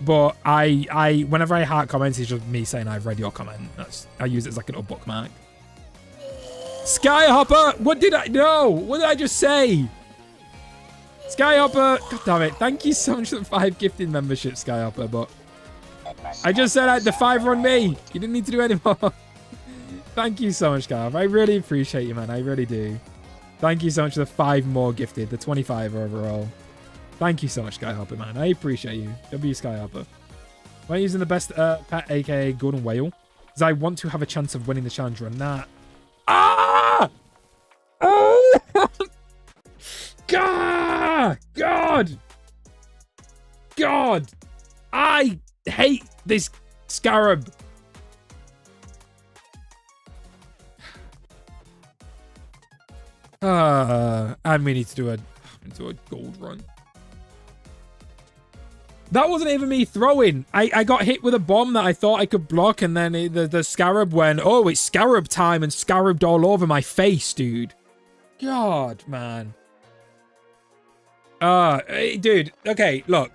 but whenever I heart comments, it's just me saying I've read your comment. I use it as like a little bookmark. Skyhopper, what did I just say? Skyhopper, god damn it! Thank you so much for the 5 gifted membership, Skyhopper. But I just said the 5 on me. You didn't need to do any more. Thank you so much, Skyhopper. I really appreciate you, man. I really do. Thank you so much for the 5 more gifted, the 25 overall. Thank you so much, Skyhopper, man. I appreciate you. W Skyhopper. Am I using the best pet, aka Golden Whale? Because I want to have a chance of winning the challenge run. That. Ah! Oh! God! God! God! I hate this scarab. And we need to do a gold run. That wasn't even me throwing. I got hit with a bomb that I thought I could block, and then the scarab went, oh, it's scarab time, and scarabed all over my face, dude. God, man. Dude. Okay, look.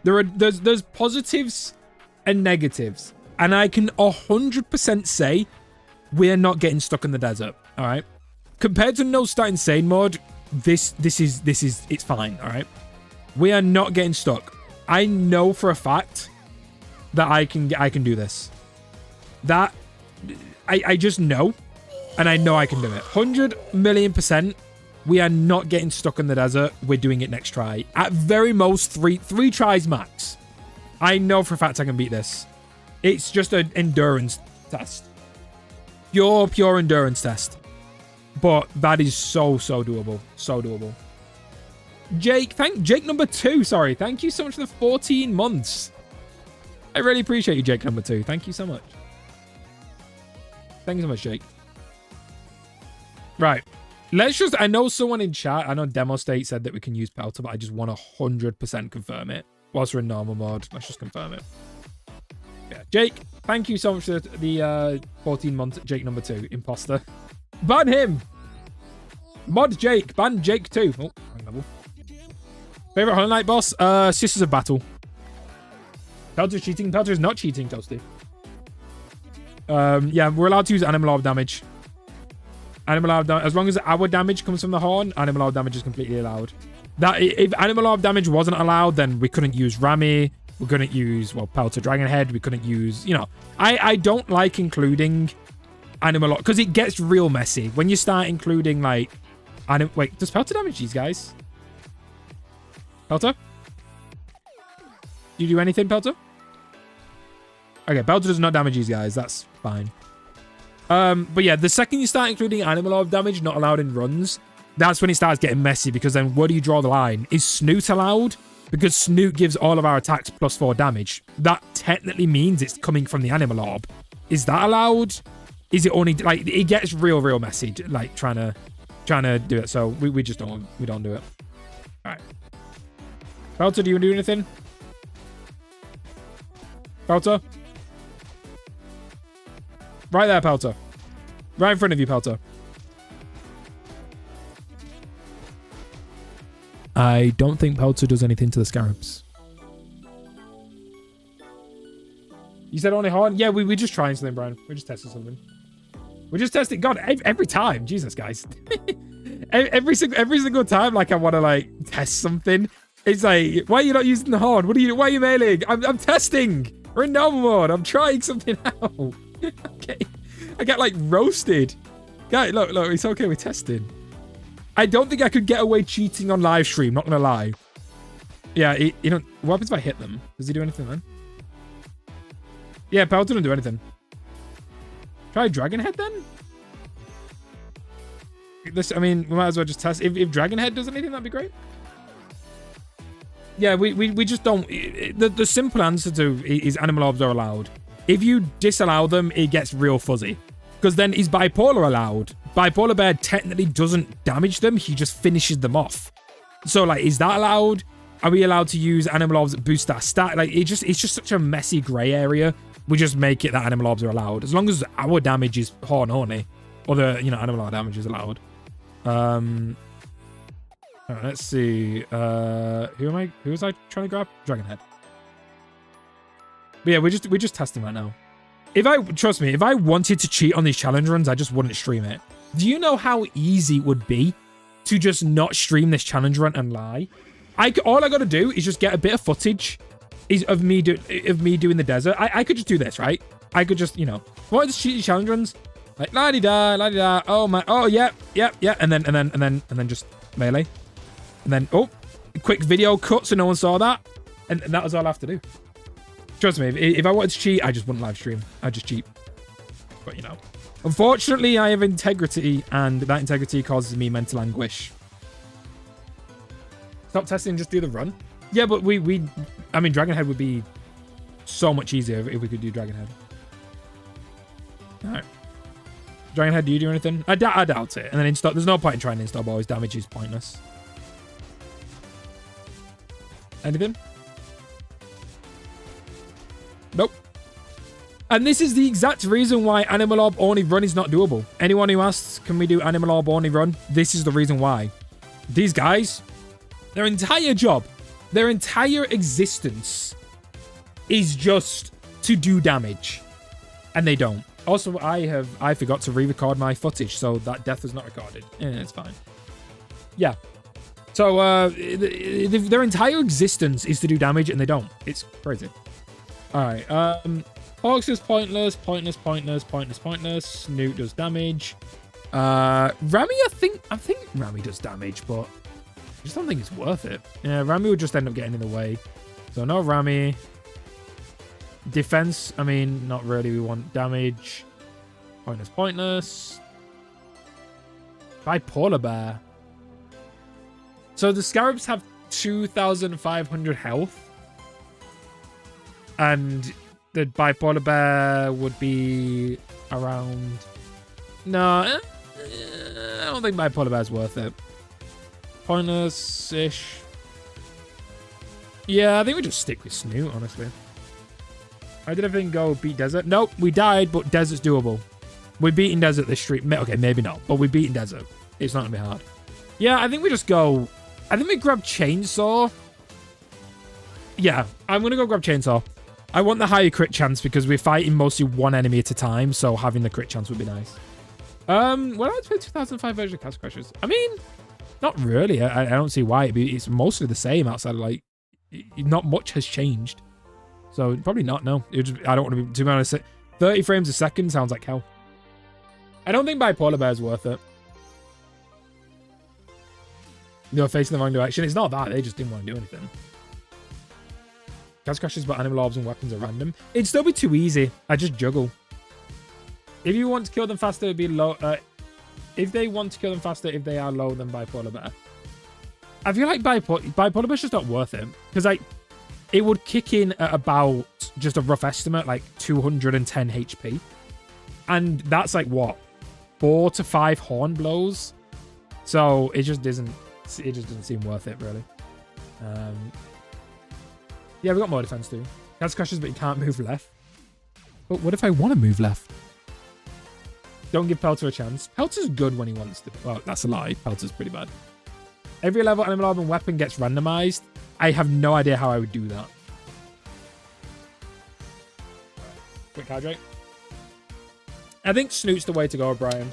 There's positives and negatives, and I can 100% say we're not getting stuck in the desert. All right. Compared to No Start Insane mode, this is it's fine. All right. We are not getting stuck. I know for a fact that I can do this. That I just know, and I know I can do it. 100,000,000%. We are not getting stuck in the desert. We're doing it next try. At very most, three tries max. I know for a fact I can beat this. It's just an endurance test. Pure endurance test. But that is so doable. So doable. Jake number 2. Sorry. Thank you so much for the 14 months. I really appreciate you, Jake number 2. Thank you so much. Thank you so much, Jake. Right. Let's just... I know someone in chat, I know Demo State said that we can use Pelter, but I just want to 100% confirm it. Whilst we're in normal mode, let's just confirm it. Yeah. Jake, thank you so much for the 14 months, Jake number 2, imposter. Ban him! Mod Jake. Ban Jake too. Oh, wrong level. Favorite Hollow Knight boss? Sisters of Battle. Pelter's cheating. Pelter is not cheating, Toasty. Yeah, we're allowed to use Animal Orb damage. Animal Orb damage. As long as our damage comes from the horn, Animal Orb damage is completely allowed. That if Animal Orb damage wasn't allowed, then we couldn't use Rami. We couldn't use, well, Pelter Dragonhead. We couldn't use, you know. I don't like including Animal Orb because it gets real messy when you start including like wait, does Pelter damage these guys? Pelter? Do you do anything, Pelter? Okay, Pelter does not damage these guys. That's fine. But yeah, the second you start including Animal Orb damage not allowed in runs, That's when it starts getting messy, because then where do you draw the line? Is Snoot allowed? Because Snoot gives all of our attacks +4 damage. That technically means it's coming from the Animal Orb. Is that allowed? Is it only, like, it gets real messy, like, trying to do it. So we just don't do it. All right. Pelter, do you want to do anything? Pelter? Right there, Pelter. Right in front of you, Pelter. I don't think Pelter does anything to the Scarabs. You said only hard? Yeah, we're just trying something, Brian. We're just testing something. We're just testing. God, every time. Jesus, guys. every single time, like, I want to, like, test something. It's like, why are you not using the hard? Why are you mailing? I'm testing. We're in normal mode. I'm trying something out. Okay. I get, like, roasted. Guys, look, it's okay. We're testing. I don't think I could get away cheating on live stream. Not gonna lie. Yeah, you know, what happens if I hit them? Does he do anything then? Yeah, Pelter doesn't do anything. Try Dragon Head then? I mean, we might as well just test. If Dragon Head does anything, that'd be great. Yeah, we just don't. The simple answer to is Animal Orbs are allowed. If you disallow them, it gets real fuzzy. Because then is Bipolar allowed? Bipolar Bear technically doesn't damage them. He just finishes them off. So, like, is that allowed? Are we allowed to use Animal Orbs that boost our stat? Like, it's just such a messy grey area. We just make it that Animal Orbs are allowed. As long as our damage is horny. Or the, you know, Animal Orb damage is allowed. All right, let's see. Who was I trying to grab? Dragon Head. But yeah, we're just testing right now. Trust me, if I wanted to cheat on these challenge runs, I just wouldn't stream it. Do you know how easy it would be to just not stream this challenge run and lie? All I got to do is just get a bit of footage of me doing the desert. I could just do this, right? I could just, you know, what is cheat these challenge runs? Like la-di-da. Oh my, oh yeah, and then just melee. And then quick video cut so no one saw that. And that was all I have to do. Trust me, if I wanted to cheat, I just wouldn't live stream. I'd just cheat. But, you know. Unfortunately, I have integrity, and that integrity causes me mental anguish. Stop testing and just do the run. Yeah, but I mean, Dragon Head would be so much easier if we could do Dragon Head. Alright. Dragon Head, do you do anything? I doubt it. And then install. There's no point in trying to install boys. Damage is pointless. Anything? Nope. And this is the exact reason why Animal Orb only run is not doable. Anyone who asks, can we do Animal Orb only run? This is the reason why. These guys, their entire job, their entire existence is just to do damage. And they don't. Also, I forgot to re-record my footage, so that death was not recorded. It's fine. Yeah. So, their entire existence is to do damage, and they don't. It's crazy. Alright, Hawks is pointless. Snoot does damage. Rami, I think Rami does damage, but I just don't think it's worth it. Yeah, Rami would just end up getting in the way. So no Rami. Defense, I mean, not really. We want damage. Pointless. Bipolar Bear. So the Scarabs have 2,500 health. And the Bipolar Bear would be around... No, I don't think Bipolar Bear's worth it. Pointless-ish. Yeah, I think we just stick with Snoot, honestly. How did everything go? Beat Desert? Nope, we died, but Desert's doable. We're beating Desert this stream. Okay, maybe not, but we're beating Desert. It's not going to be hard. Yeah, I think we just go... I think we grab Chainsaw. Yeah, I'm going to go grab Chainsaw. I want the higher crit chance because we're fighting mostly one enemy at a time, so having the crit chance would be nice. Well, I'd play 2005 version of Castle Crashers. I mean, not really. I don't see why. It's mostly the same outside of, like, not much has changed. So probably not, no. I don't want to be honest. 30 frames a second sounds like hell. I don't think Bipolar Bear is worth it. They're facing the wrong direction. It's not that. They just didn't want to do anything. Castle Crashers, but Animal Orbs and weapons are random. It'd still be too easy. I just juggle. If you want to kill them faster, it'd be low. If they want to kill them faster, if they are low, then Bipolar Bear. I feel like Bipolar Bear's just not worth it. Because, like, it would kick in at about, just a rough estimate, like 210 HP. And that's like, what? 4 to 5 horn blows? So, it just doesn't seem worth it, really. Yeah, we got more defense, too. That's crashes, but you can't move left. But what if I want to move left? Don't give Pelter a chance. Pelter's good when he wants to. Well, that's a lie. Pelter's pretty bad. Every level animal orb and weapon gets randomized. I have no idea how I would do that. Quick hydrate. I think Snoot's the way to go, Brian.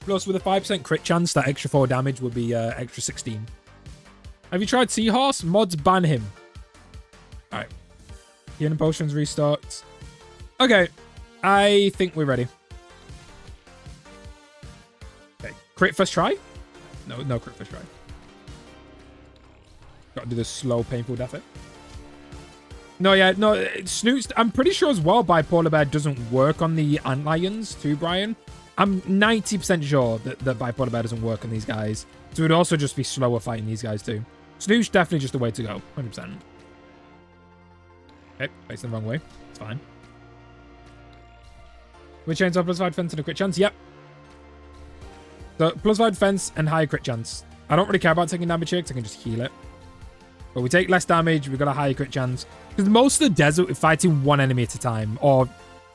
Plus, with a 5% crit chance, that extra 4 damage would be extra 16. Have you tried Seahorse? Mods ban him. Alright. Healing potions restart. Okay. I think we're ready. Okay. Crit first try? No crit first try. Gotta do this slow, painful death. No, yeah, no. Snoot's, I'm pretty sure as well Bipolar Bear doesn't work on the Antlions too, Brian. I'm 90% sure that Bipolar Bear doesn't work on these guys. So it would also just be slower fighting these guys too. Snoot's definitely just the way to go. 100%. Okay, facing the wrong way. It's fine. We change our plus 5 defense and a crit chance. Yep. So plus 5 defense and higher crit chance. I don't really care about taking damage here because I can just heal it. But we take less damage. We've got a higher crit chance. Because most of the desert, we're fighting one enemy at a time. Or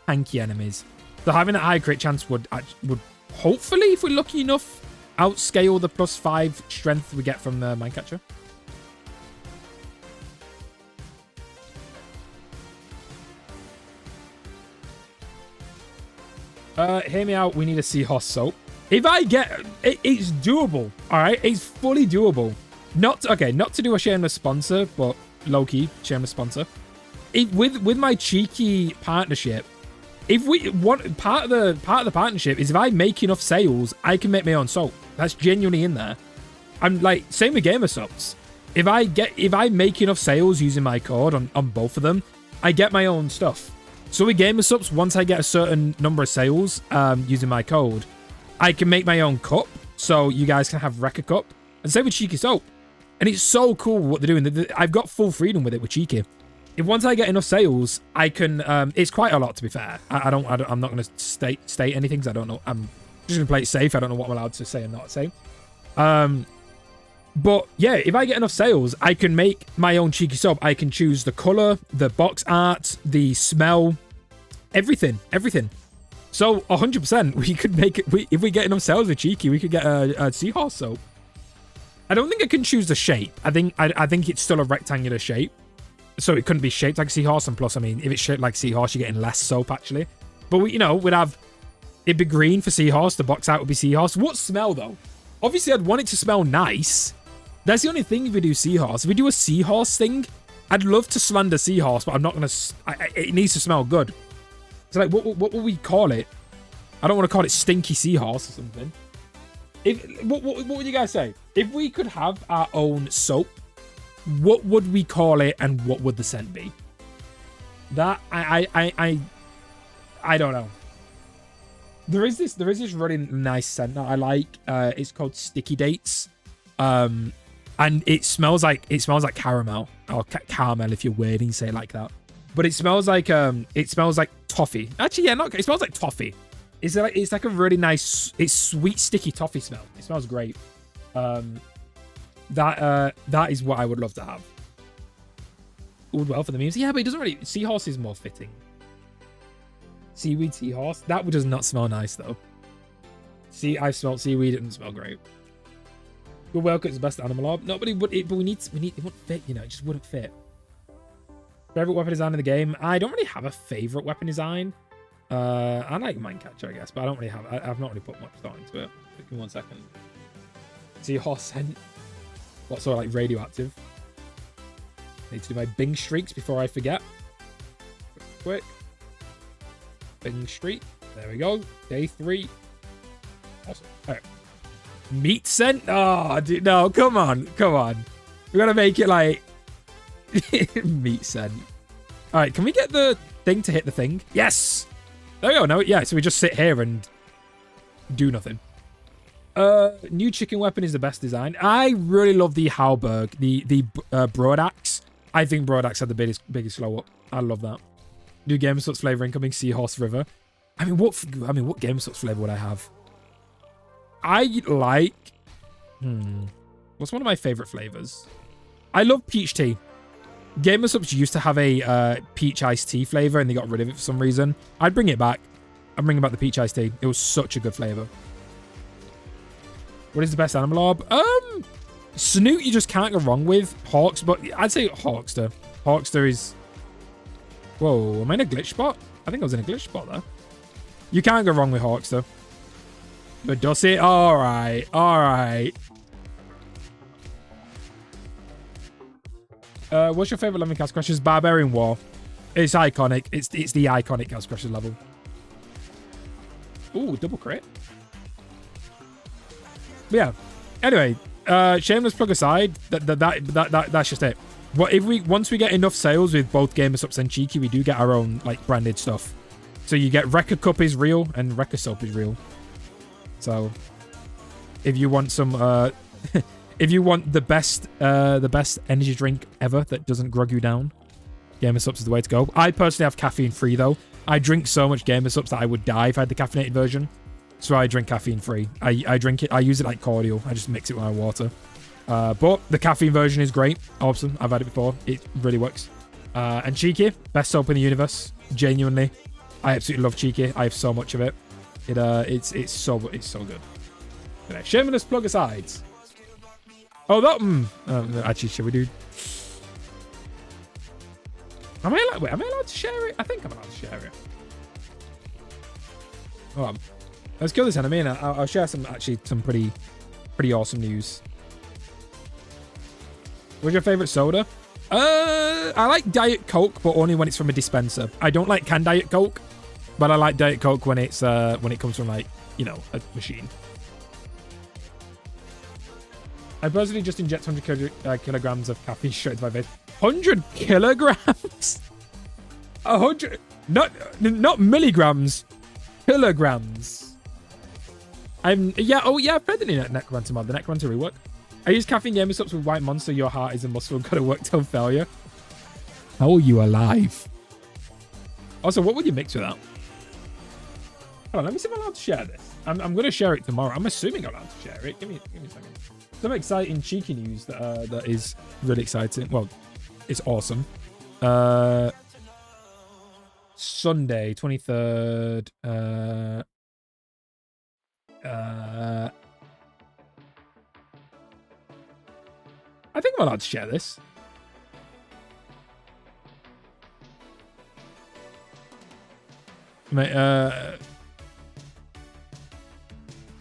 tanky enemies. So having a high crit chance would hopefully, if we're lucky enough, outscale the plus 5 strength we get from the Mindcatcher. Hear me out. We need a Seahorse soap. If I get it's doable. All right, it's fully doable. Not to do a shameless sponsor, but low key shameless sponsor. With my cheeky partnership. If we want part of the partnership is if I make enough sales, I can make my own soap. That's genuinely in there. I'm like same with Gamer Soaps. If I make enough sales using my code on both of them, I get my own stuff. So with Gamer Soaps, once I get a certain number of sales using my code, I can make my own cup. So you guys can have Wrecker Cup. And same with Cheeky Soap. And it's so cool what they're doing. I've got full freedom with it with Cheeky. If once I get enough sales, I can. It's quite a lot, to be fair. I'm not going to state anything because I don't know. I'm just going to play it safe. I don't know what I'm allowed to say and not say. But yeah, if I get enough sales, I can make my own Cheeky Soap. I can choose the color, the box art, the smell, everything. So 100%, we could make it. If we get enough sales with Cheeky, we could get a Seahorse soap. I don't think I can choose the shape. I think it's still a rectangular shape. So it couldn't be shaped like Seahorse, and plus, I mean, if it's shaped like Seahorse, you're getting less soap, actually. But, it'd be green for Seahorse, the box art would be Seahorse. What smell, though? Obviously, I'd want it to smell nice. That's the only thing if we do Seahorse. If we do a Seahorse thing, I'd love to slander Seahorse, but I'm not going to... It needs to smell good. So, like, what will we call it? I don't want to call it Stinky Seahorse or something. What would you guys say? If we could have our own soap, what would we call it and what would the scent be? That I don't know. There is this really nice scent that I like. It's called Sticky Dates. And it smells like caramel or caramel if you're weird and you say it like that. But it smells like toffee. Actually, yeah, it smells like toffee. It's like a really nice, it's sweet sticky toffee smell. It smells great. That is what I would love to have. It would well for the memes. Yeah, but it doesn't really... Seahorse is more fitting. Seaweed Seahorse. That does not smell nice, though. See, I've smelled seaweed. It doesn't smell great. Good Whale Cut is the best animal orb. No, but it wouldn't fit, It just wouldn't fit. Favorite weapon design in the game? I don't really have a favorite weapon design. I like Mindcatcher, I guess, but I don't really have... I've not really put much thought into it. Give me 1 second. Seahorse scent. What sort of like radioactive? Need to do my Bing streaks before I forget. Quick. Bing streak. There we go. Day 3. Awesome. All right. Meat scent? Oh, dude, no. Come on. We gotta make it like meat scent. All right. Can we get the thing to hit the thing? Yes. There we go. No, yeah, so we just sit here and do nothing. New chicken weapon is the best design. I really love the Halberg, the Broadaxe. I think Broadaxe had the biggest slow up. I love that. New Game of Sups flavor incoming, Seahorse River. I mean, what Game of Sups flavor would I have? I like... What's one of my favorite flavors? I love peach tea. Game of Sups used to have a peach iced tea flavor and they got rid of it for some reason. I'd bring it back. I'm bringing back the peach iced tea. It was such a good flavor. What is the best animal orb? Snoot you just can't go wrong with. Hawks, but I'd say Hawkster. Hawkster is... Whoa, am I in a glitch spot? I think I was in a glitch spot there. You can't go wrong with Hawkster. But does it? Alright, alright. What's your favorite level in Castle Crashers? Barbarian War. It's iconic. It's the iconic Castle Crashers level. Ooh, double crit. But yeah. Anyway, shameless plug aside. That's just it. What if once we get enough sales with both Game of Sups and Cheeky, we do get our own like branded stuff. So you get Wrecker Cup is real and Wrecker Soap is real. So if you want some if you want the best energy drink ever that doesn't grog you down, Game of Sups is the way to go. I personally have caffeine free though. I drink so much Game of Sups that I would die if I had the caffeinated version. So I drink caffeine free. I drink it. I use it like cordial. I just mix it with my water. But the caffeine version is great. Awesome. I've had it before. It really works. And Cheeky, best soap in the universe. Genuinely. I absolutely love Cheeky. I have so much of it. It's so good. Anyway, shameless plug aside. Oh, that actually, should we do? Am I allowed to share it? I think I'm allowed to share it. Hold on. Let's kill this enemy and I'll share some pretty awesome news. What's your favorite soda? I like Diet Coke, but only when it's from a dispenser. I don't like canned Diet Coke, but I like Diet Coke when it comes from like, you know, a machine. I personally just inject 100 kilograms of caffeine straight to my face. 100 kilograms? 100? Not milligrams. Kilograms. I've played the Necromancer mod, the Necromancer rework. I use caffeine Game of Sups with White Monster. Your heart is a muscle. Gotta work till failure. How are you alive? Also, what would you mix with that? Hold on, let me see if I'm allowed to share this. I'm going to share it tomorrow. I'm assuming I'm allowed to share it. Give me a second. Some exciting cheeky news that is really exciting. Well, it's awesome. Sunday, 23rd. I think I'm allowed to share this.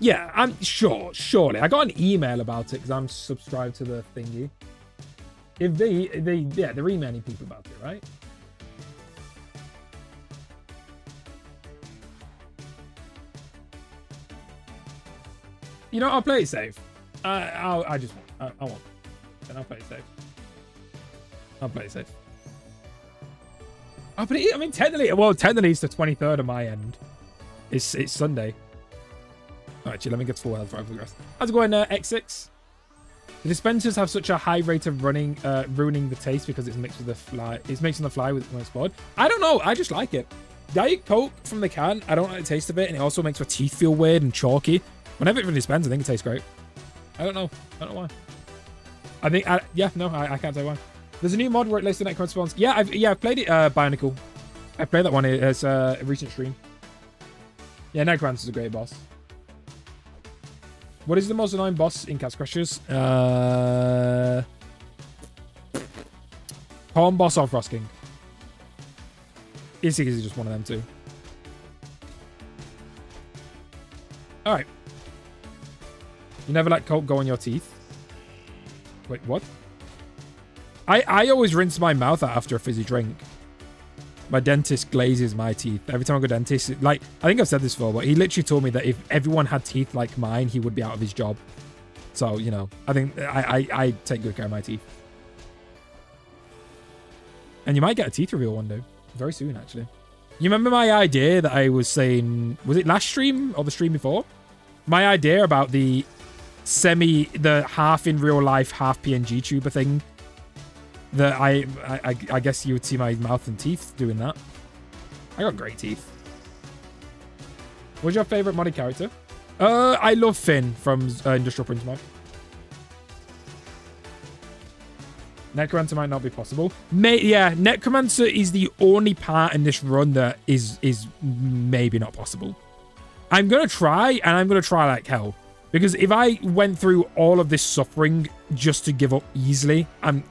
Yeah, I'm sure. Surely, I got an email about it because I'm subscribed to the thingy. If they're emailing people about it, right? You know, I'll play it safe. I won't. Then I'll play it safe. I'll play it safe. Oh, but I mean, technically it's the 23rd on my end. It's Sunday. Oh, actually, let me get to full health before I progress. How's it going, X6? The dispensers have such a high rate of ruining the taste because it's mixed with the fly. It's mixed on the fly with when it's poured. I don't know. I just like it. Diet Coke from the can. I don't like the taste of it, and it also makes my teeth feel weird and chalky. Whenever it from the dispenser, I think it tastes great. I don't know. I don't know why. I can't say why. There's a new mod where it lists the Necromancer spawns. Yeah, I've played it, Bionicle. I played that one as a recent stream. Yeah, Necromancer's a great boss. What is the most annoying boss in Castle Crashers? Corn boss or Frost King? Is just one of them two. Alright. You never let Coke go on your teeth? Wait, what? I always rinse my mouth out after a fizzy drink. My dentist glazes my teeth. Every time I go to dentist, like, I think I've said this before, but he literally told me that if everyone had teeth like mine, he would be out of his job. So, you know, I think I take good care of my teeth. And you might get a teeth reveal one day. Very soon, actually. You remember my idea that I was saying, was it last stream or the stream before? My idea about the half in real life, half PNG tuber thing. That I guess you would see my mouth and teeth doing that. I got great teeth. What's your favorite modded character? I love Finn from Industrial Prince mod. Necromancer might not be possible. Yeah, Necromancer is the only part in this run that is maybe not possible. I'm going to try, and I'm going to try like hell. Because if I went through all of this suffering just to give up easily, I'm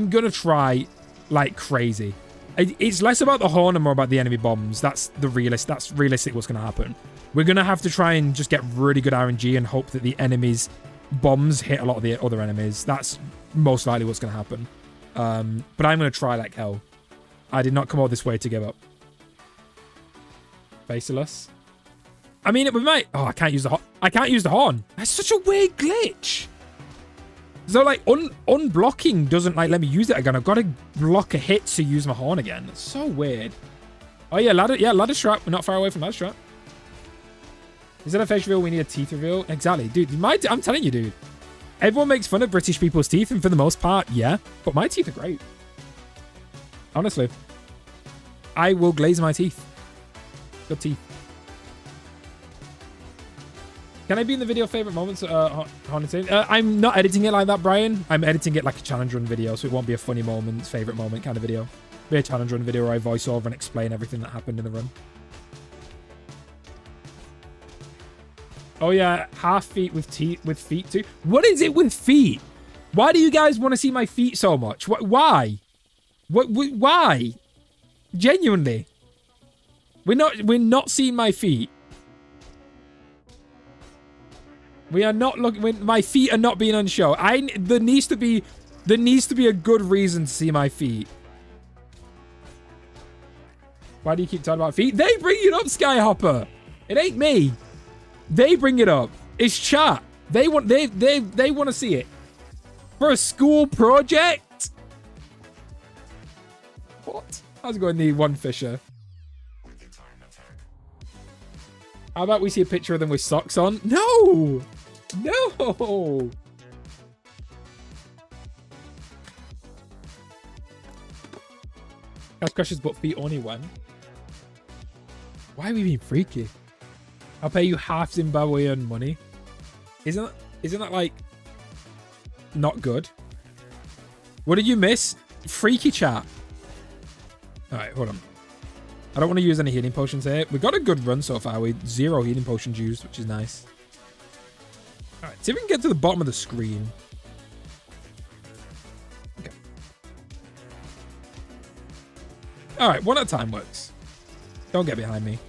going to try like crazy. It's less about the horn and more about the enemy bombs. That's realistic what's going to happen. We're going to have to try and just get really good RNG and hope that the enemies' bombs hit a lot of the other enemies. That's most likely what's going to happen. But I'm going to try like hell. I did not come all this way to give up. Faceless. I mean, we might... Oh, I can't use the horn. I can't use the horn. That's such a weird glitch. So, like, unblocking doesn't, like, let me use it again. I've got to block a hit to use my horn again. It's so weird. Oh, yeah, ladder strap. We're not far away from ladder strap. Is that a face reveal? We need a teeth reveal. Exactly. Dude, I'm telling you, dude. Everyone makes fun of British people's teeth, and for the most part, yeah. But my teeth are great. Honestly. I will glaze my teeth. Good teeth. Can I be in the video favorite moments? I'm not editing it like that, Brian. I'm editing it like a challenge run video, so it won't be a funny moment, favorite moment kind of video. It'll be a challenge run video where I voice over and explain everything that happened in the run. Oh yeah, half feet with feet too. What is it with feet? Why do you guys want to see my feet so much? Why? Why? Genuinely. We're not seeing my feet. We are not looking. My feet are not being on show. There needs to be a good reason to see my feet. Why do you keep talking about feet? They bring it up, Skyhopper. It ain't me. They bring it up. It's chat. They want to see it for a school project. What? How's it going, the one Fisher? How about we see a picture of them with socks on? No! No! Cash crushes but feet only when? Why are we being freaky? I'll pay you half Zimbabwean money. Isn't that like not good? What did you miss? Freaky chat. Alright, hold on. I don't want to use any healing potions here. We got a good run so far with 0 healing potions used, which is nice. Alright, see if we can get to the bottom of the screen. Okay. Alright, one at a time works. Don't get behind me.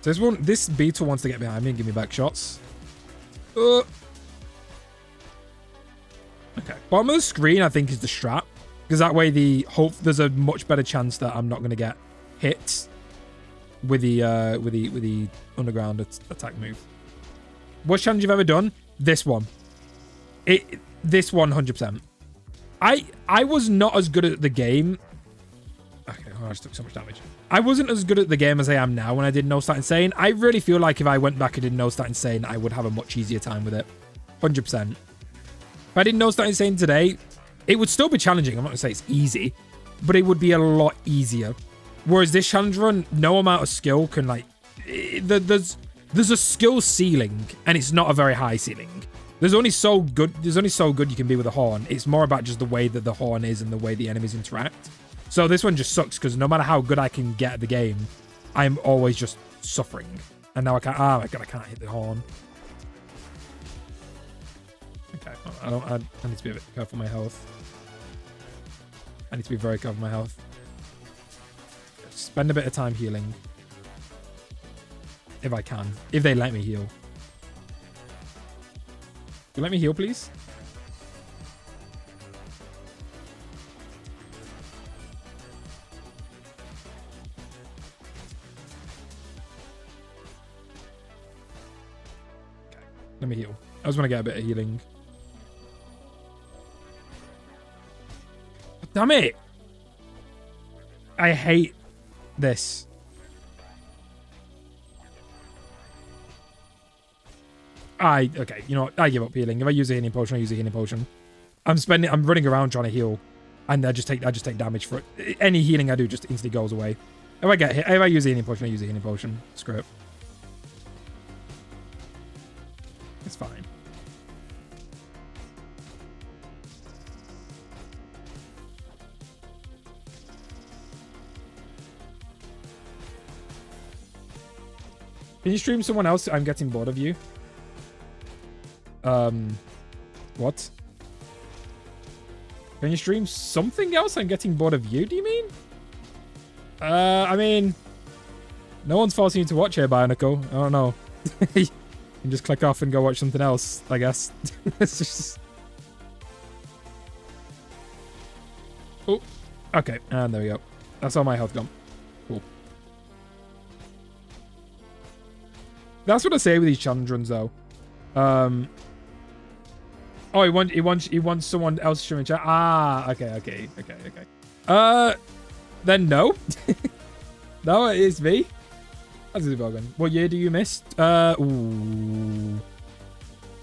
So this beetle wants to get behind me and give me back shots. Okay. Bottom of the screen, I think, is the strat. Because that way there's a much better chance that I'm not going to get hit with the underground attack move. What challenge you've ever done? This one. This one, 100%. I was not as good at the game. Okay, I just took so much damage. I wasn't as good at the game as I am now when I did No Start Insane. I really feel like if I went back and did No Start Insane, I would have a much easier time with it. 100%. If I did No Start Insane today, it would still be challenging. I'm not going to say it's easy, but it would be a lot easier. Whereas this challenge run, no amount of skill can like... There's a skill ceiling, and it's not a very high ceiling. There's only so good you can be with a horn. It's more about just the way that the horn is and the way the enemies interact. So this one just sucks because no matter how good I can get at the game, I'm always just suffering. And now I can't... Oh my god, I can't hit the horn. Okay, I need to be a bit careful with my health. I need to be very careful with my health. Spend a bit of time healing. If I can. If they let me heal. You let me heal, please? Okay, let me heal. I just want to get a bit of healing. Damn it! I hate this. Okay, you know what? I give up healing. If I use a healing potion, I use a healing potion. I'm running around trying to heal, and I just take damage for it. Any healing I do just instantly goes away. If I use a healing potion, I use a healing potion. Screw it. It's fine. Can you stream someone else? I'm getting bored of you. What? Can you stream something else? I'm getting bored of you, do you mean? I mean, no one's forcing you to watch here, Bionicle. I don't know. You can just click off and go watch something else, I guess. It's just... Oh, okay. And there we go. That's all my health gone. Cool. That's what I say with these challenge runs, though. Oh, he wants someone else to stream in chat. Ah, okay. Then no. No, it is me. How's it going? What year do you miss? Ooh.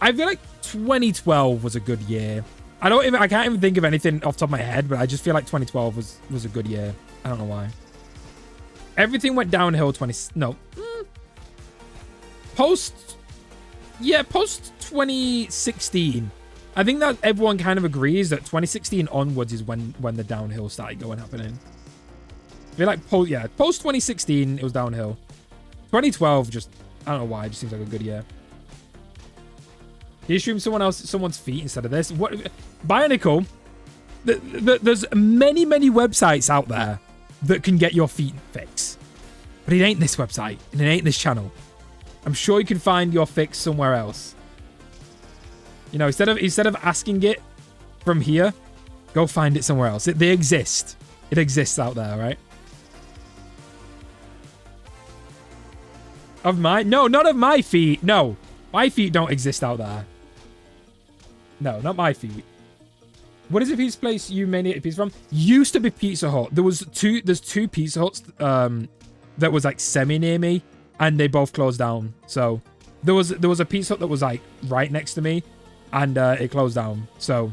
I feel like 2012 was a good year. I can't even think of anything off the top of my head, but I just feel like 2012 was a good year. I don't know why. Everything went downhill post 2016. I think that everyone kind of agrees that 2016 onwards is when the downhill started happening. I feel like post 2016 it was downhill. 2012 just, I don't know why, it just seems like a good year. You stream someone's feet instead of this. What, Bionicle? There's many websites out there that can get your feet fixed, but it ain't this website and it ain't this channel. I'm sure you can find your fix somewhere else. You know, instead of asking it from here, go find it somewhere else. They exist. It exists out there, right? No, not of my feet. No, my feet don't exist out there. No, not my feet. What is the pizza place you mainly eat pizza from? Used to be Pizza Hut. There's two Pizza Huts that was like semi near me, and they both closed down. So there was a Pizza Hut that was like right next to me, and it closed down. So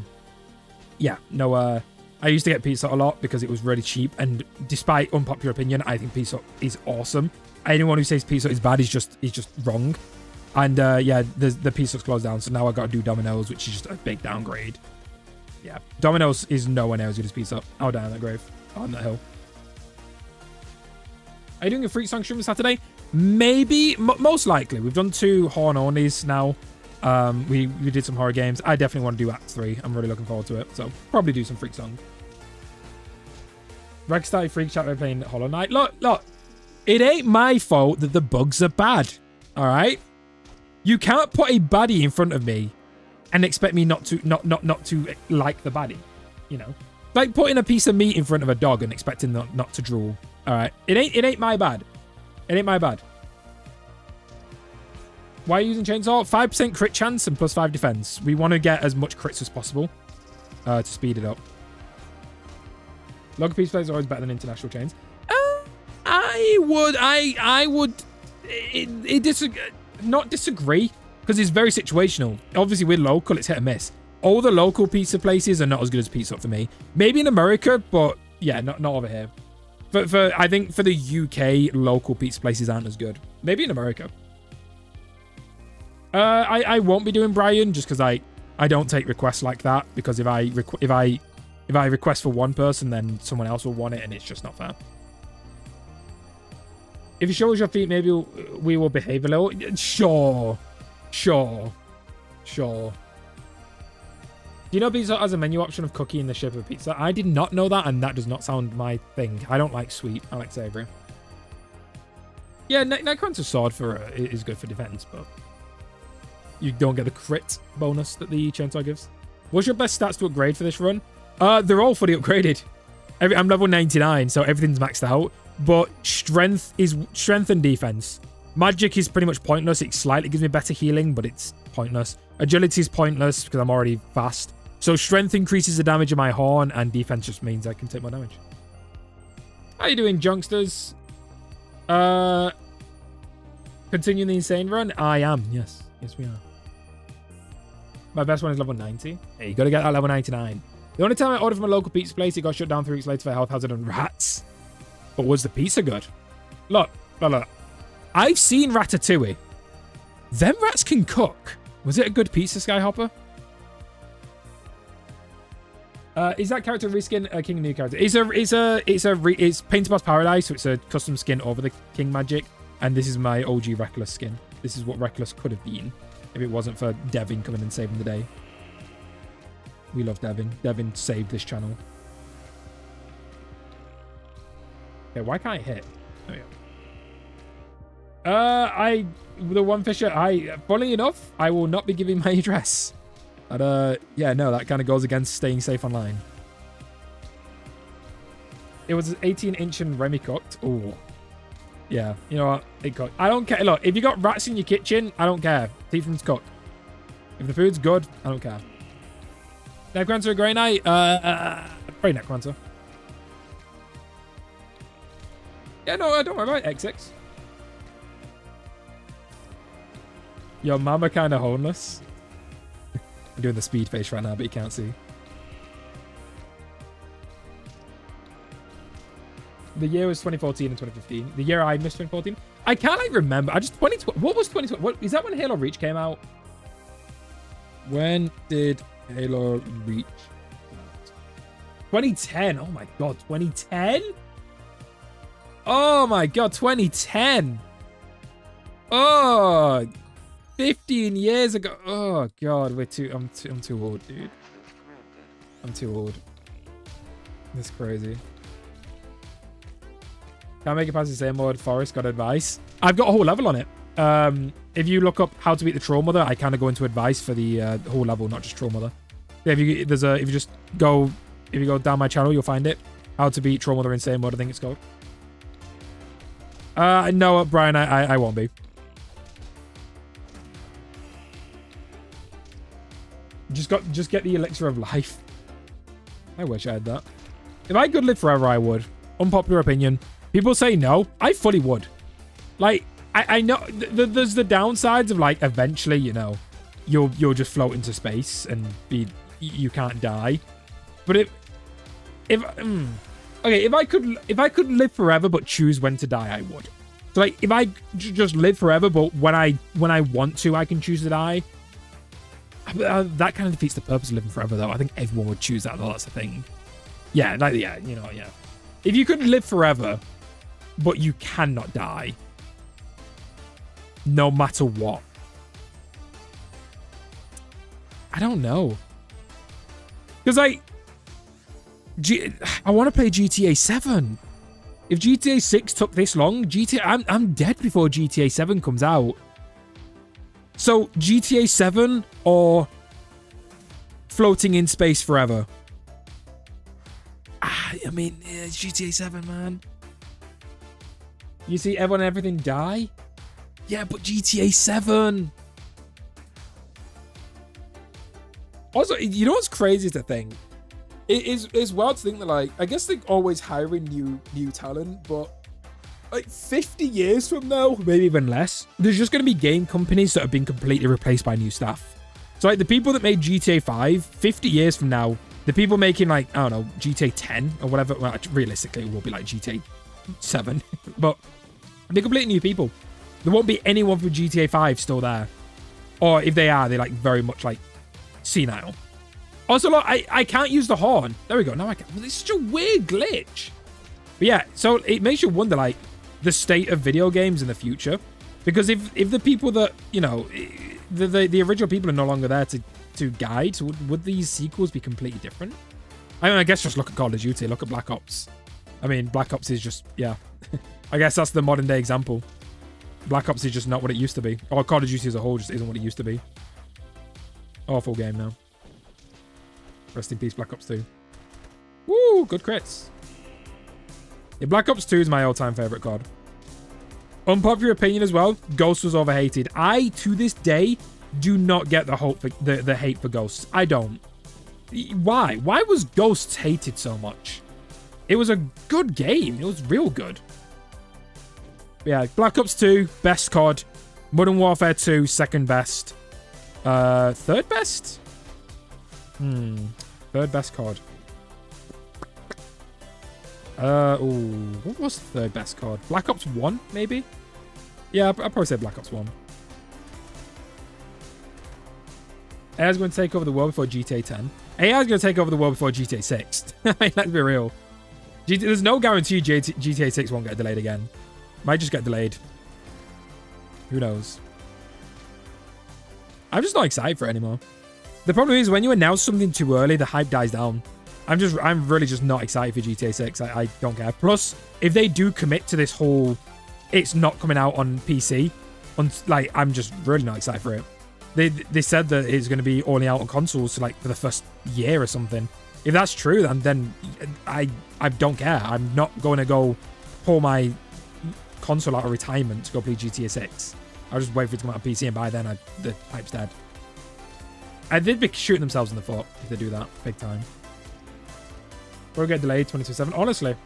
yeah, no. I used to get Pizza Hut a lot because it was really cheap, and despite unpopular opinion, I think Pizza Hut is awesome. Anyone who says Pizza Hut is bad is just wrong. And yeah, the Pizza Hut's closed down, so now I got to do Domino's, which is just a big downgrade. Yeah, Domino's is nowhere near as good as Pizza Hut. Oh, down that grave, on that hill. Are you doing a Freak Song stream Saturday? Maybe, most likely. We've done 2 horn onlys now. We did some horror games. I definitely want to do Act 3. I'm really looking forward to it. So probably do some Freak Song. Rex started Freak Chat by playing Hollow Knight. Look. It ain't my fault that the bugs are bad. All right. You can't put a baddie in front of me and expect me not to like the baddie. You know, like putting a piece of meat in front of a dog and expecting not to drool. All right. It ain't my bad. It ain't my bad. Why are you using chainsaw? 5% crit chance and +5 defense. We want to get as much crits as possible to speed it up. Local piece plays are always better than international chains. I would not disagree, because it's very situational. Obviously, we're local, it's hit or miss. All the local pizza places are not as good as Pizza Hut for me. Maybe in America, but yeah, not over here. I think for the UK, local pizza places aren't as good. Maybe in America. I won't be doing Brian just because I don't take requests like that, because if I request for one person, then someone else will want it, and it's just not fair. If you show us your feet, maybe we will behave a little. Sure. Do you know Pizza Hut has a menu option of cookie in the shape of a pizza? I did not know that, and that does not sound my thing. I don't like sweet. I like savory. Yeah, Necromancer's sword is good for defense, but you don't get the crit bonus that the chainsaw gives. What's your best stats to upgrade for this run? They're all fully upgraded. I'm level 99, so everything's maxed out. But strength and defense. Magic is pretty much pointless. It slightly gives me better healing, but it's pointless. Agility is pointless because I'm already fast. So strength increases the damage of my horn, and defense just means I can take more damage. How you doing, Junksters? Continue the insane run? I am. Yes. Yes, we are. My best one is level 90. Hey, you got to get that level 99. The only time I ordered from a local pizza place, it got shut down 3 weeks later for health hazard and rats. But was the pizza good? Look. I've seen Ratatouille. Them rats can cook. Was it a good pizza, Skyhopper? Is that character reskin a King New character? It's Painted Boss Paradise, so it's a custom skin over the King Magic. And this is my OG Reckless skin. This is what Reckless could have been if it wasn't for Devin coming and saving the day. We love Devin. Devin saved this channel. Okay, why can't I hit? There we go. The one Fisher, funnily enough, I will not be giving my address. But, yeah, no, that kind of goes against staying safe online. It was 18-inch and Remy cooked. Oh. Yeah, you know what? It cooked. I don't care. Look, if you got rats in your kitchen, I don't care. Teach them to cook. If the food's good, I don't care. Necromancer, a Grey Knight? Probably Necromancer. Yeah, no, don't worry about it, X6. Your mama kind of homeless. I'm doing the speed face right now, but you can't see. The year was 2014 and 2015. The year I missed 2014. I can't like remember. I just 2020. What was 2020? What is that when Halo Reach came out? When did Halo Reach come out? 2010. Oh my god, 2010. Oh my god, 2010. Oh, 15 years ago. Oh god, I'm too old, dude. I'm too old. That's crazy. Can't make it past the same mode. Forest got advice. I've got a whole level on it. If you look up how to beat the Troll Mother, I kind of go into advice for the whole level, not just Troll Mother. Yeah, if you just go down my channel, you'll find it. How to beat Troll Mother Insane Mode, I think it's called. No, Brian, I won't be. Just get the elixir of life. I wish I had that. If I could live forever, I would. Unpopular opinion. People say no. I fully would. Like, I know there's the downsides of like eventually, you know, you'll just float into space and you can't die. But if I could live forever but choose when to die, I would. So like if I just live forever but when I want to, I can choose to die. That kind of defeats the purpose of living forever, though. I think everyone would choose that, though. That's the thing. Yeah, like, yeah, you know, yeah. If you could live forever, but you cannot die, no matter what. I don't know. Because, like, I want to play GTA 7. If GTA 6 took this long, I'm dead before GTA 7 comes out. So, GTA 7 or floating in space forever? I mean, yeah, GTA 7, man. You see everyone and everything die? Yeah, but GTA 7. Also, you know what's crazy to think? It's wild to think that, like, I guess they're always hiring new talent, but like 50 years from now, maybe even less, there's just going to be game companies that have been completely replaced by new staff. So like the people that made GTA 5, 50 years from now, the people making like, I don't know, GTA 10 or whatever, well, realistically it will be like GTA 7, but they're completely new people. There won't be anyone from GTA 5 still there. Or if they are, they're like very much like senile. Also, look, I can't use the horn. There we go. Now I can. Well, it's such a weird glitch. But yeah, so it makes you wonder, like, the state of video games in the future. Because if the people that, you know, the original people are no longer there to guide, so would these sequels be completely different? I mean, I guess just look at Call of Duty. Look at Black Ops. I mean, Black Ops is just, yeah. I guess that's the modern day example. Black Ops is just not what it used to be. Or Call of Duty as a whole just isn't what it used to be. Awful game now. Rest in peace, Black Ops 2. Woo, good crits. Yeah, Black Ops 2 is my all-time favorite COD. Unpopular opinion as well, Ghost was overhated. I, to this day, do not get the hate for Ghosts. I don't. Why? Why was Ghosts hated so much? It was a good game. It was real good. Yeah, Black Ops 2, best COD. Modern Warfare 2, second best. Third best? Third best COD. What was the third best COD? Black Ops 1, maybe? Yeah, I'd probably say Black Ops 1. AI's going to take over the world before GTA 10. AI's going to take over the world before GTA 6. I mean, let's be real. There's no guarantee GTA 6 won't get delayed again. Might just get delayed. Who knows? I'm just not excited for it anymore. The problem is when you announce something too early, the hype dies down. I'm really just not excited for GTA 6. I don't care. Plus, if they do commit to this whole, it's not coming out on PC, I'm just really not excited for it. They said that it's going to be only out on consoles for the first year or something. If that's true, then I don't care. I'm not going to go pull my console out of retirement to go play GTA 6. I'll just wait for it to come out on PC, and by then the hype's dead. They'd be shooting themselves in the foot if they do that big time. We'll get delayed 2027. Honestly,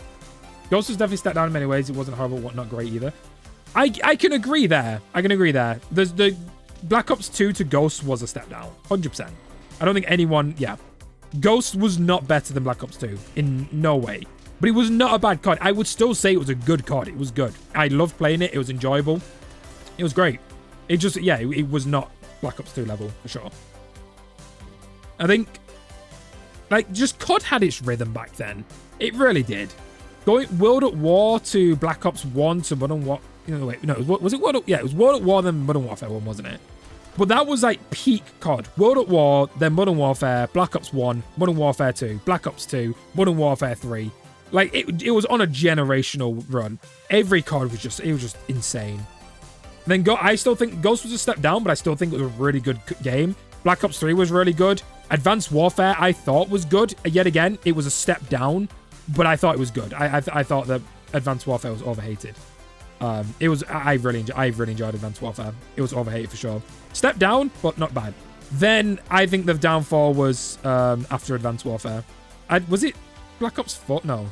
Ghost was definitely stepped down in many ways. It wasn't horrible, not great either. I can agree there. The Black Ops 2 to Ghost was a step down, 100%. I don't think anyone, Ghost was not better than Black Ops 2 in no way. But it was not a bad COD. I would still say it was a good COD. It was good. I loved playing it. It was enjoyable. It was great. It just, it was not Black Ops 2 level for sure. I think, just COD had its rhythm back then. It really did. Going World at War to Black Ops 1 to Modern War. Wait, no, was it World at, it was World at War then Modern Warfare 1, wasn't it? But that was peak COD. World at War, then Modern Warfare, Black Ops 1, Modern Warfare 2, Black Ops 2, Modern Warfare 3. It was on a generational run. Every COD was just insane. Then I still think Ghost was a step down, but I still think it was a really good game. Black Ops 3 was really good. Advanced Warfare, I thought was good. Yet again, it was a step down, but I thought it was good. I thought that Advanced Warfare was overhated. I really enjoyed Advanced Warfare. It was overhated for sure. Step down, but not bad. Then I think the downfall was after Advanced Warfare. Was it Black Ops 4? No.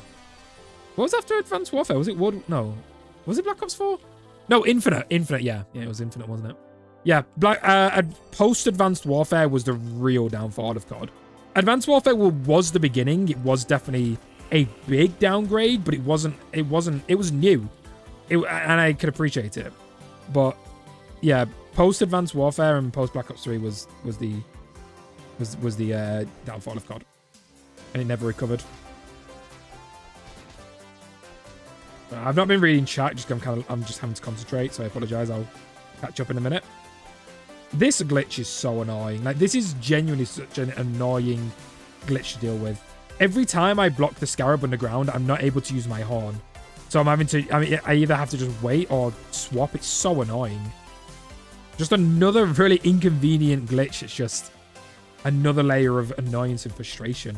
What was after Advanced Warfare? Was it No. Was it Black Ops 4? No, Infinite. Infinite, yeah. Yeah, it was Infinite, wasn't it? Yeah, post-Advanced Warfare was the real downfall of COD. Advanced Warfare was the beginning. It was definitely a big downgrade, but it was new. And I could appreciate it. But yeah, post-Advanced Warfare and post-Black Ops 3 was the downfall of COD. And it never recovered. I've not been reading chat, I'm just having to concentrate, so I apologize. I'll catch up in a minute. This glitch is so annoying. This is genuinely such an annoying glitch to deal with. Every time I block the Scarab underground, I'm not able to use my horn. So I either have to just wait or swap. It's so annoying. Just another really inconvenient glitch. It's just another layer of annoyance and frustration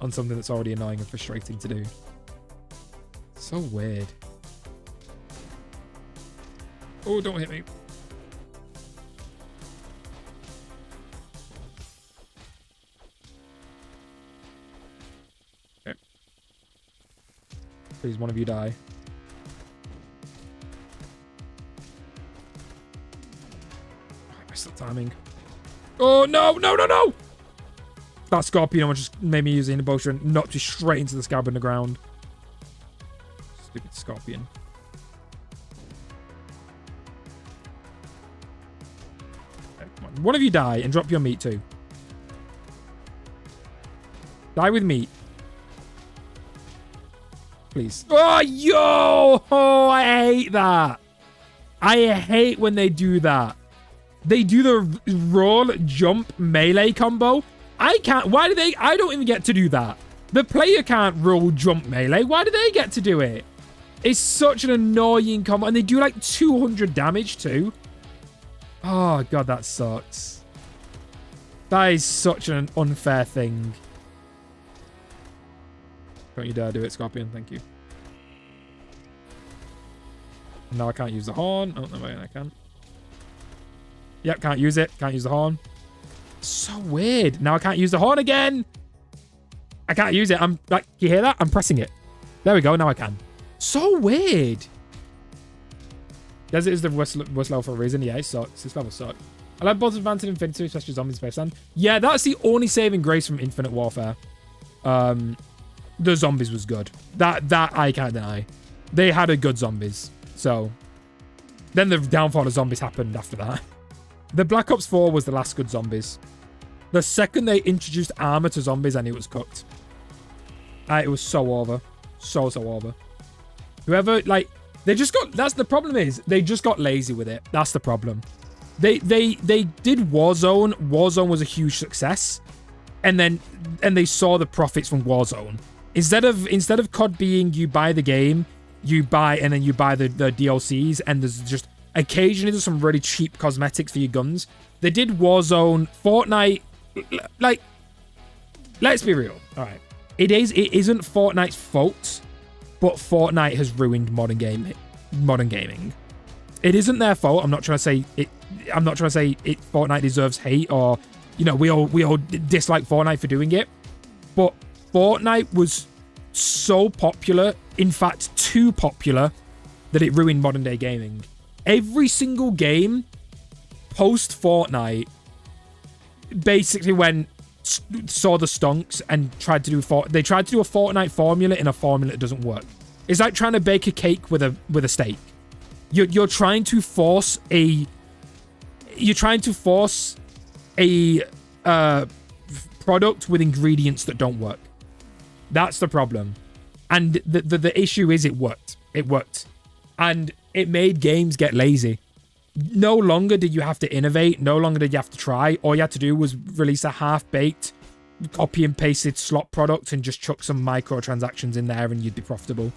on something that's already annoying and frustrating to do. So weird. Oh, don't hit me. Okay. Please, one of you die. I missed the timing. Oh, no, no, no, no! That Scorpion just made me use the Inhibition and knocked me straight into the Scarab in the ground. Stupid Scorpion. Okay, come on. One of you die and drop your meat too. Die with meat. Please. Oh, yo! Oh, I hate that. I hate when they do that. They do the roll, jump, melee combo. I can't. Why do they? I don't even get to do that. The player can't roll, jump, melee. Why do they get to do it? It's such an annoying combo. And they do 200 damage too. Oh, God, that sucks. That is such an unfair thing. Don't you dare do it, Scorpion. Thank you. No, I can't use the horn. Oh, no, wait, I can. Yep, can't use it. Can't use the horn. So weird. Now I can't use the horn again. I can't use it. You hear that? I'm pressing it. There we go. Now I can. So weird. Desert is the worst level for a reason. Yeah, it sucks. This level sucks. I like both Advanced and Infinity, especially Zombie Space Land. Yeah, that's the only saving grace from Infinite Warfare. The zombies was good. That I can't deny. They had a good zombies. So then the downfall of zombies happened after that. The Black Ops 4 was the last good zombies. The second they introduced armor to zombies, I knew it was cooked. It was so over. So over. Whoever, like, they just got, that's the problem is, they just got lazy with it. That's the problem. They did Warzone. Warzone was a huge success. And they saw the profits from Warzone. Instead of COD being you buy the game, you buy and then you buy the DLCs, and there's just occasionally there's some really cheap cosmetics for your guns. They did Warzone, Fortnite, like, let's be real. All right. It isn't Fortnite's fault, but Fortnite has ruined modern gaming. It isn't their fault. I'm not trying to say Fortnite deserves hate, or, you know, we all dislike Fortnite for doing it. But Fortnite was so popular, in fact, too popular, that it ruined modern day gaming. Every single game post Fortnite basically saw the stonks and tried to do a Fortnite formula in a formula that doesn't work. It's like trying to bake a cake with a steak. You're trying to force a product with ingredients that don't work. That's the problem. And the issue is it worked. It worked. And it made games get lazy. No longer did you have to innovate. No longer did you have to try. All you had to do was release a half-baked, copy and pasted slot product and just chuck some microtransactions in there and you'd be profitable.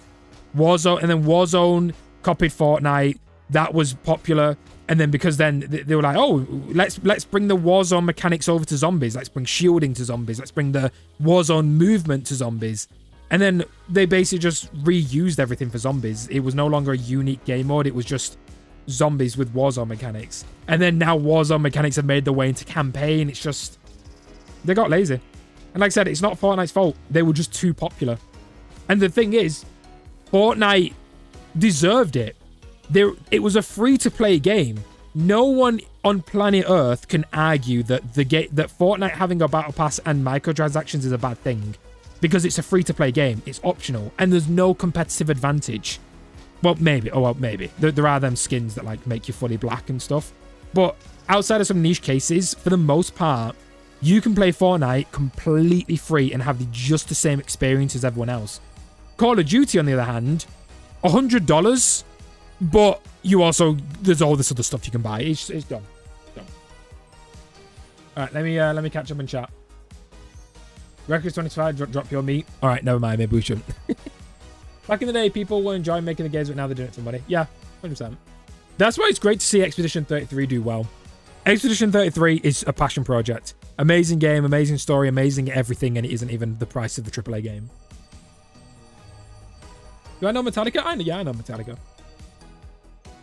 Warzone copied Fortnite. That was popular. And then because then they were like, oh, let's bring the Warzone mechanics over to zombies. Let's bring shielding to zombies. Let's bring the Warzone movement to zombies. And then they basically just reused everything for zombies. It was no longer a unique game mode. It was just zombies with Warzone mechanics. And then now Warzone mechanics have made their way into campaign. It's just, they got lazy. And like I said, it's not Fortnite's fault. They were just too popular. And the thing is, Fortnite deserved it. It was a free-to-play game. No one on planet Earth can argue that that Fortnite having a battle pass and microtransactions is a bad thing, because it's a free-to-play game. It's optional, and there's no competitive advantage. Well, maybe. Oh, well, maybe. There are them skins that like make you fully black and stuff. But outside of some niche cases, for the most part, you can play Fortnite completely free and have just the same experience as everyone else. Call of Duty, on the other hand, $100, but there's all this other stuff you can buy. It's done. All right, let me catch up and chat. Records 25, drop your meat. All right, never mind. Maybe we shouldn't. Back in the day, people were enjoying making the games, but now they're doing it for money. Yeah, 100%. That's why it's great to see Expedition 33 do well. Expedition 33 is a passion project. Amazing game, amazing story, amazing everything, and it isn't even the price of the AAA game. Do I know Metallica? Yeah, I know Metallica.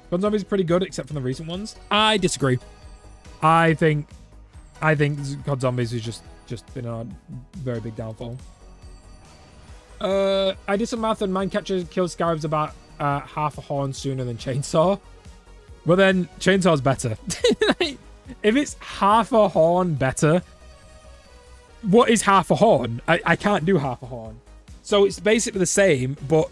Gun Zombies is pretty good, except for the recent ones. I disagree. I think COD Zombies has just been a very big downfall. I did some math and Mindcatcher kills Scarabs about half a horn sooner than Chainsaw. Well, then Chainsaw's better. If it's half a horn better, what is half a horn? I can't do half a horn. So it's basically the same, but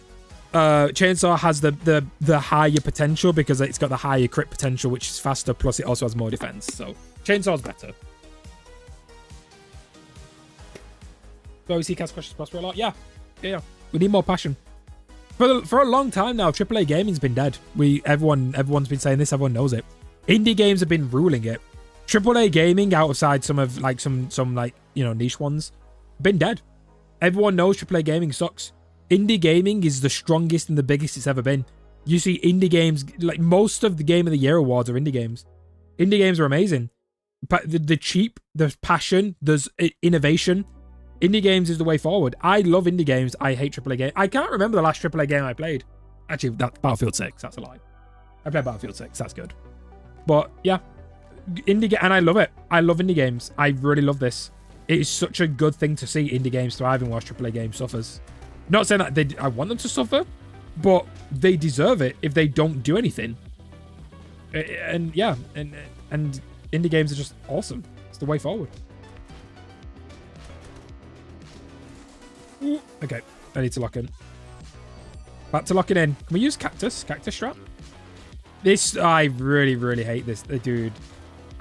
Chainsaw has the higher potential because it's got the higher crit potential, which is faster, plus it also has more defense. So Chainsaw's better. Do we see Cast Crushes prosper a lot? Yeah. We need more passion. For a long time now, AAA gaming's been dead. Everyone's been saying this. Everyone knows it. Indie games have been ruling it. AAA gaming, outside some of like some like, you know, niche ones, been dead. Everyone knows AAA gaming sucks. Indie gaming is the strongest and the biggest it's ever been. You see indie games, like most of the Game of the Year awards are indie games. Indie games are amazing. But the cheap, there's passion, there's innovation. Indie games is the way forward. I love indie games. I hate AAA games. I can't remember the last AAA game I played. Actually, that's Battlefield 6. That's a lie. I played Battlefield 6. That's good. But yeah, and I love it. I love indie games. I really love this. It is such a good thing to see indie games thriving whilst AAA games suffers. Not saying that I want them to suffer, but they deserve it if they don't do anything. And yeah, and indie games are just awesome. It's the way forward. Okay, I need to lock in. Back to locking in. Can we use cactus? Cactus strap? This, I really, really hate this, dude.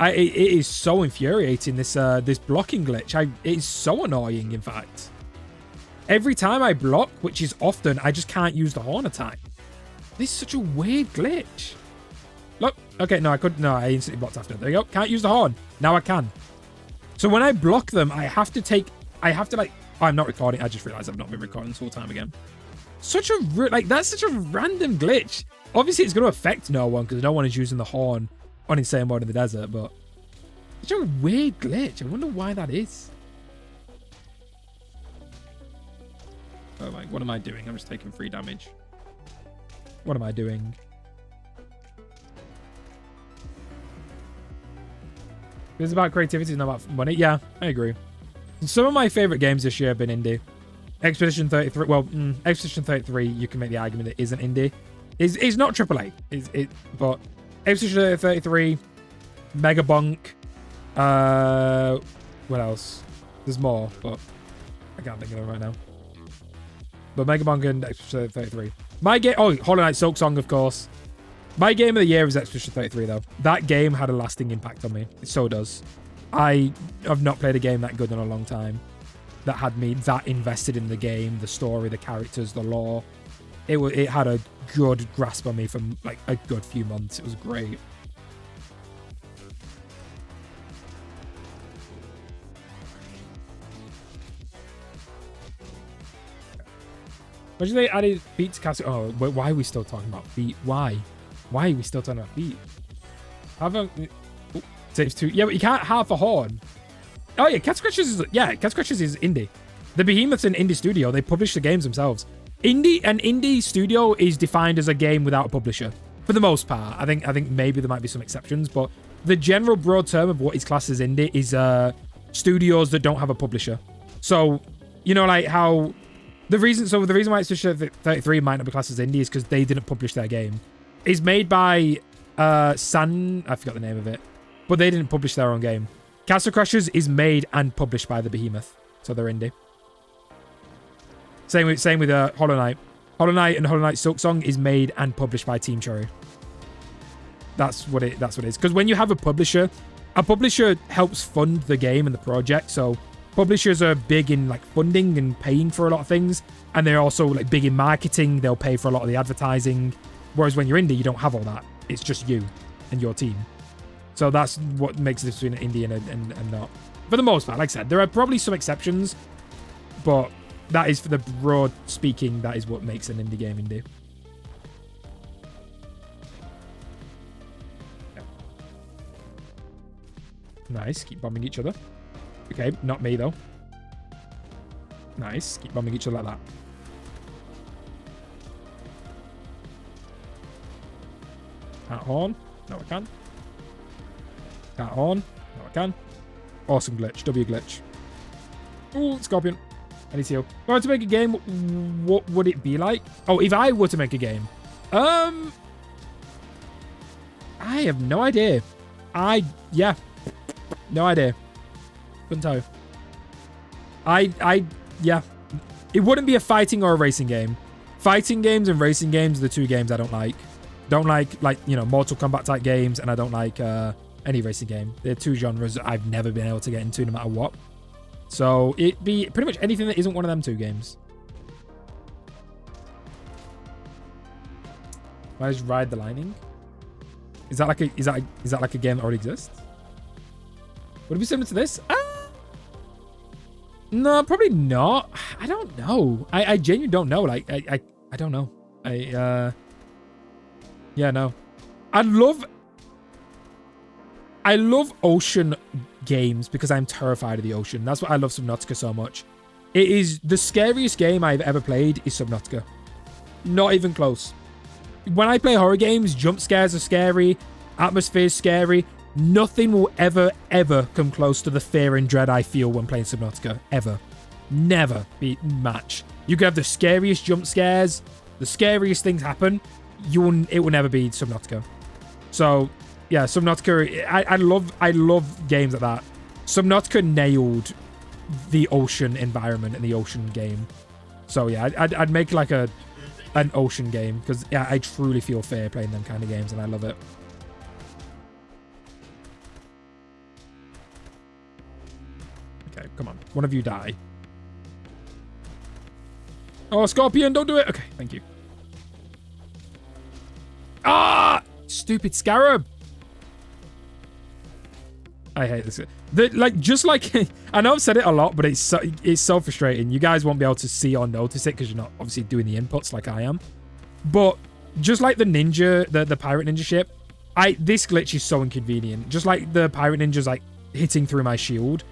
It is so infuriating, this this blocking glitch. It is so annoying, in fact. Every time I block, which is often, I just can't use the horn attack. This is such a weird glitch. Look, okay, no, I instantly blocked after. There you go. Can't use the horn. Now I can. So when I block them, I have to like, oh, I'm not recording. I just realized I've not been recording this whole time again. That's such a random glitch. Obviously, it's going to affect no one because no one is using the horn on Insane Mode in the desert, but such a weird glitch. I wonder why that is. Oh my, what am I doing? I'm just taking 3 damage. What am I doing? It's about creativity, not about money. Yeah, I agree. Some of my favorite games this year have been indie. Expedition 33. Well, Expedition 33, you can make the argument it isn't indie. It's not AAA. But Expedition 33, Megabunk. What else? There's more, but I can't think of them right now. But Megabunk and Expedition 33. My game. Oh, Hollow Knight Silksong, of course. My game of the year is Expedition 33, though. That game had a lasting impact on me. It so does. I have not played a game that good in a long time that had me that invested in the game, the story, the characters, the lore. It had a good grasp on me for like a good few months. It was great. Imagine they added feet to cast. Oh, why are we still talking about feet? Why? Why are we still talking about feet? Saves 2. Yeah, but you can't have a horn. Oh yeah, Cat Scratchers is indie. The Behemoth's an indie studio. They publish the games themselves. An indie studio is defined as a game without a publisher for the most part. I think maybe there might be some exceptions, but the general broad term of what is classed as indie is studios that don't have a publisher. So, you know, like how the reason why it's 33 might not be classed as indie is because they didn't publish their game. It's made by I forgot the name of it, but they didn't publish their own game. Castle Crashers is made and published by the Behemoth, so they're indie. Same with Hollow Knight. Hollow Knight and Hollow Knight Silksong is made and published by Team Cherry. That's what it is. Because when you have a publisher helps fund the game and the project. So publishers are big in like funding and paying for a lot of things, and they're also like big in marketing. They'll pay for a lot of the advertising. Whereas when you're indie, you don't have all that. It's just you and your team. So that's what makes it between an indie and not. For the most part, like I said, there are probably some exceptions, but that is, for the broad speaking, that is what makes an indie game indie. Yeah. Nice. Keep bombing each other. Okay, not me though. Nice. Keep bombing each other like that. Can't horn. No, I can. Can't horn. No, I can. Awesome glitch. W glitch. Ooh, Scorpion. I need to heal. If I were to make a game, what would it be like? Oh, if I were to make a game. I have no idea. Yeah. No idea. Couldn't tell you. Yeah. It wouldn't be a fighting or a racing game. Fighting games and racing games are the two games I don't like. Don't like, you know, Mortal Kombat type games, and I don't like any racing game. They're two genres that I've never been able to get into no matter what. So it'd be pretty much anything that isn't one of them two games. Why just Ride the Lightning? Is that like a game that already exists? Would it be similar to this? No, probably not. I don't know. I genuinely don't know. Like I don't know. Yeah, no. I love ocean games because I'm terrified of the ocean. That's why I love Subnautica so much. It is the scariest game I've ever played is Subnautica. Not even close. When I play horror games, jump scares are scary, atmosphere is scary. Nothing will ever come close to the fear and dread I feel when playing Subnautica. Ever. Never be match. You can have the scariest jump scares, the scariest things happen. It will never be Subnautica. So yeah, Subnautica. I love games like that. Subnautica nailed the ocean environment and the ocean game. So yeah, I'd make like an ocean game because yeah, I truly feel fair playing them kind of games and I love it. Okay, come on, one of you die. Oh, Scorpion, don't do it. Okay, thank you. Ah, stupid scarab. I hate this. I know I've said it a lot, but it's so frustrating. You guys won't be able to see or notice it because you're not obviously doing the inputs like I am. But just like the ninja, the pirate ninja ship, this glitch is so inconvenient. Just like the pirate ninja's like hitting through my shield,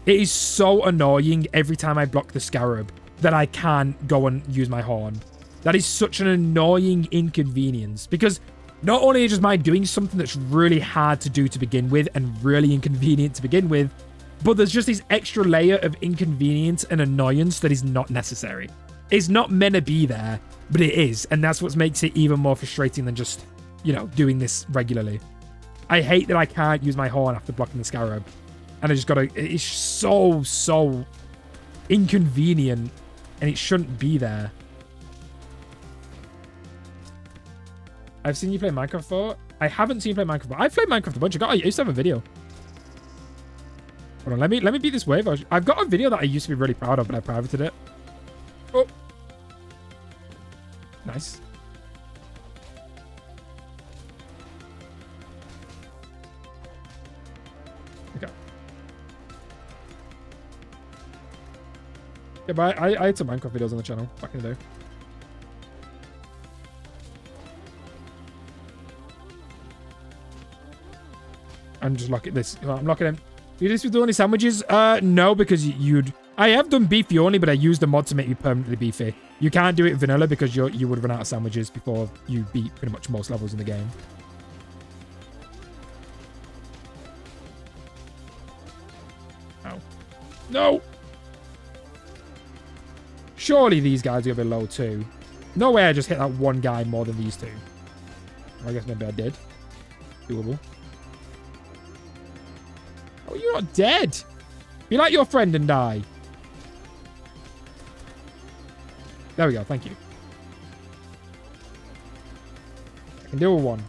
it is so annoying every time I block the scarab that I can't go and use my horn. That is such an annoying inconvenience because not only is my doing something that's really hard to do to begin with and really inconvenient to begin with, but there's just this extra layer of inconvenience and annoyance that is not necessary. It's not meant to be there, but it is. And that's what makes it even more frustrating than just, you know, doing this regularly. I hate that I can't use my horn after blocking the scarab. And I just gotta, it's so inconvenient and it shouldn't be there. I've seen you play Minecraft before. I haven't seen you play Minecraft before. I've played Minecraft a bunch. I used to have a video. Hold on, let me beat this wave. I've got a video that I used to be really proud of, but I privated it. Oh. Nice. Okay. Yeah, but I had some Minecraft videos on the channel back in the day. I'm just locking this. I'm locking in. You just do any sandwiches? No, because I have done beefy only, but I used the mod to make me permanently beefy. You can't do it vanilla because you would run out of sandwiches before you beat pretty much most levels in the game. Oh. No! Surely these guys are going to be low too. No way I just hit that one guy more than these two. I guess maybe I did. Doable. Oh, you're not dead. Be like your friend and die. There we go. Thank you. I can deal with one.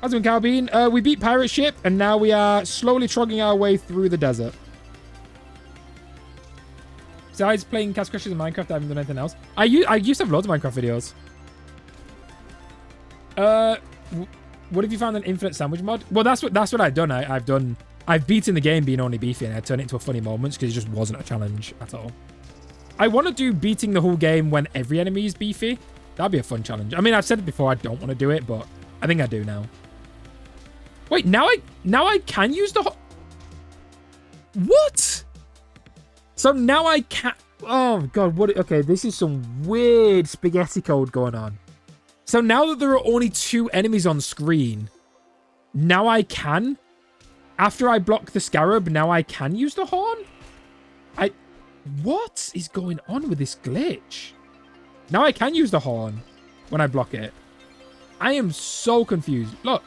How's it going, Calbean? We beat Pirate Ship, and now we are slowly trogging our way through the desert. Besides playing Cast Crashers and Minecraft, I haven't done anything else. I used to have loads of Minecraft videos. What have you found an infinite sandwich mod? Well, that's what I've done. I've beaten the game being only beefy, and I turned it into a funny moments because it just wasn't a challenge at all. I want to do beating the whole game when every enemy is beefy. That'd be a fun challenge. I mean, I've said it before. I don't want to do it, but I think I do now. Wait, now I can use the... What? So now I can... Oh, God. What? Okay, this is some weird spaghetti code going on. So now that there are only 2 enemies on screen, now I can? After I block the scarab, now I can use the horn? What is going on with this glitch? Now I can use the horn when I block it. I am so confused. Look.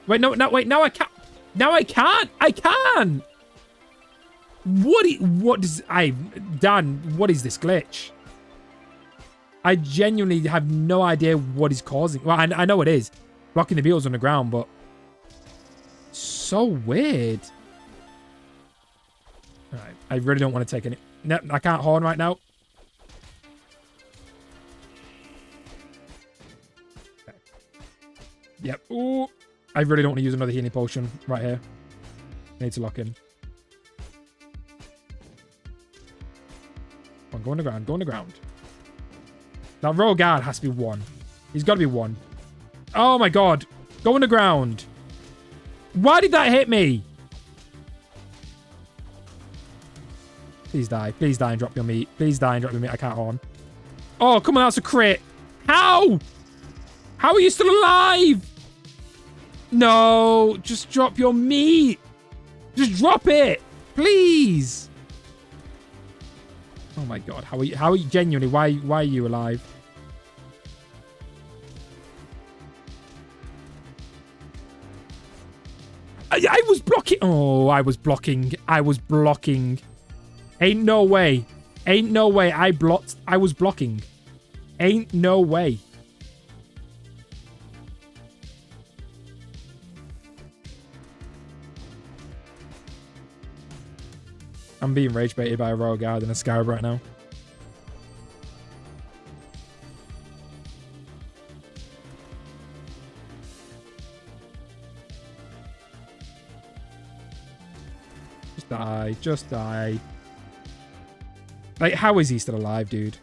Wait, no, wait, now I can't. Now I can't. I can. Dan, what is this glitch? I genuinely have no idea what is causing. Well, I know it is. Blocking the beetles on the ground, but so weird. All right, I really don't want to take any. No, I can't horn right now. Okay. Yep. Ooh. I really don't want to use another healing potion right here. I need to lock in. Come on, go on the ground. Go on the ground. That royal guard has to be 1. He's got to be 1. Oh my god. Go on the ground. Why did that hit me? Please die. Please die and drop your meat. Please die and drop your meat. I can't horn. Oh, come on. That's a crit. How? How are you still alive? No. Just drop your meat. Just drop it. Please. Oh my god. How are you genuinely? Why are you alive? I was blocking. Oh, I was blocking. I was blocking. Ain't no way. Ain't no way. I was blocking. Ain't no way. I'm being rage baited by a Royal Guard and a Scarab right now. Just die. Just die. Like, how is he still alive, dude?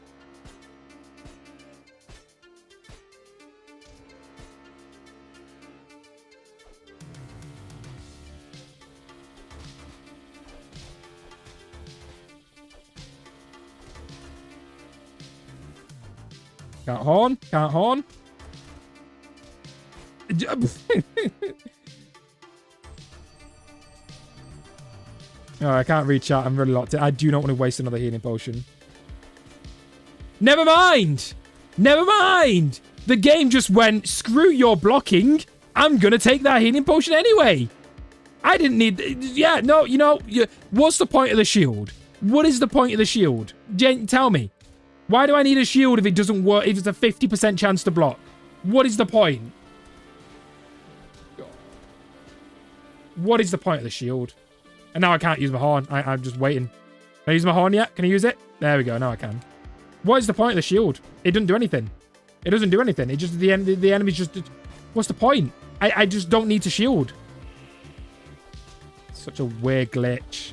Can't horn. Can't horn. Oh, I can't reach out. I'm really locked in. I do not want to waste another healing potion. Never mind. Never mind. The game just went, screw your blocking. I'm going to take that healing potion anyway. I didn't need... Yeah, no, you know, what's the point of the shield? What is the point of the shield? Jen, tell me. Why do I need a shield if it doesn't work, if it's a 50% chance to block? What is the point? What is the point of the shield? And now I can't use my horn. I'm just waiting. Can I use my horn yet? Can I use it? There we go. Now I can. What is the point of the shield? It doesn't do anything. It doesn't do anything. It just, the enemy's just... What's the point? I just don't need to shield. Such a weird glitch.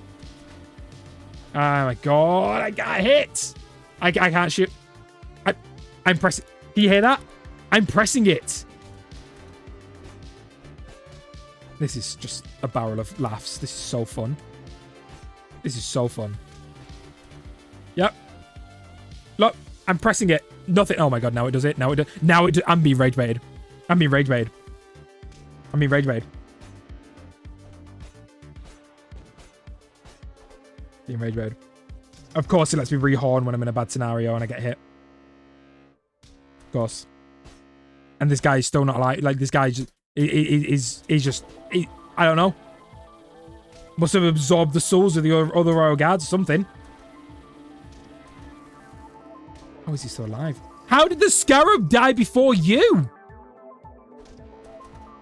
Oh my god. I got hit. I can't shoot. I'm pressing. Do you hear that? I'm pressing it. This is just a barrel of laughs. This is so fun. This is so fun. Yep. Look, I'm pressing it. Nothing. Oh my god, now it does it. Now it does. Now it. I'm being rage baited. I'm being rage baited. I'm being rage baited. Being rage baited. Of course, it lets me rehorn when I'm in a bad scenario and I get hit. Of course. And this guy is still not alive. Like, this guy just, is just... I don't know. Must have absorbed the souls of the other Royal Guards or something. How is he still alive? How did the Scarab die before you?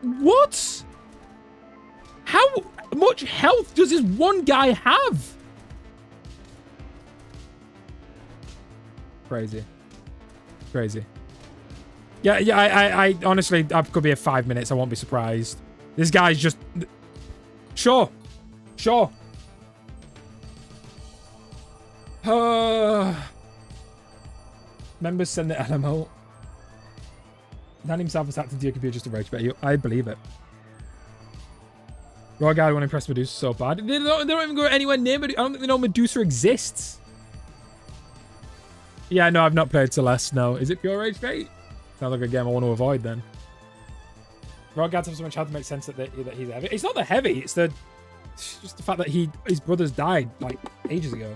What? How much health does this one guy have? Crazy. Crazy. Yeah, I honestly, I could be here 5 minutes. I won't be surprised. This guy's just... Sure. Sure. Members send the LMO. Dan himself is acting to your computer just to rage bait you. I believe it. Royal Guard won't impress Medusa so bad. They don't even go anywhere near Medusa. I don't think they know Medusa exists. Yeah, no, I've not played Celeste, no. Is it pure rage bait? Sounds like a game I want to avoid then. Royal Guards have so much how to make sense that he's heavy. It's not the heavy, it's just the fact that his brothers died like ages ago.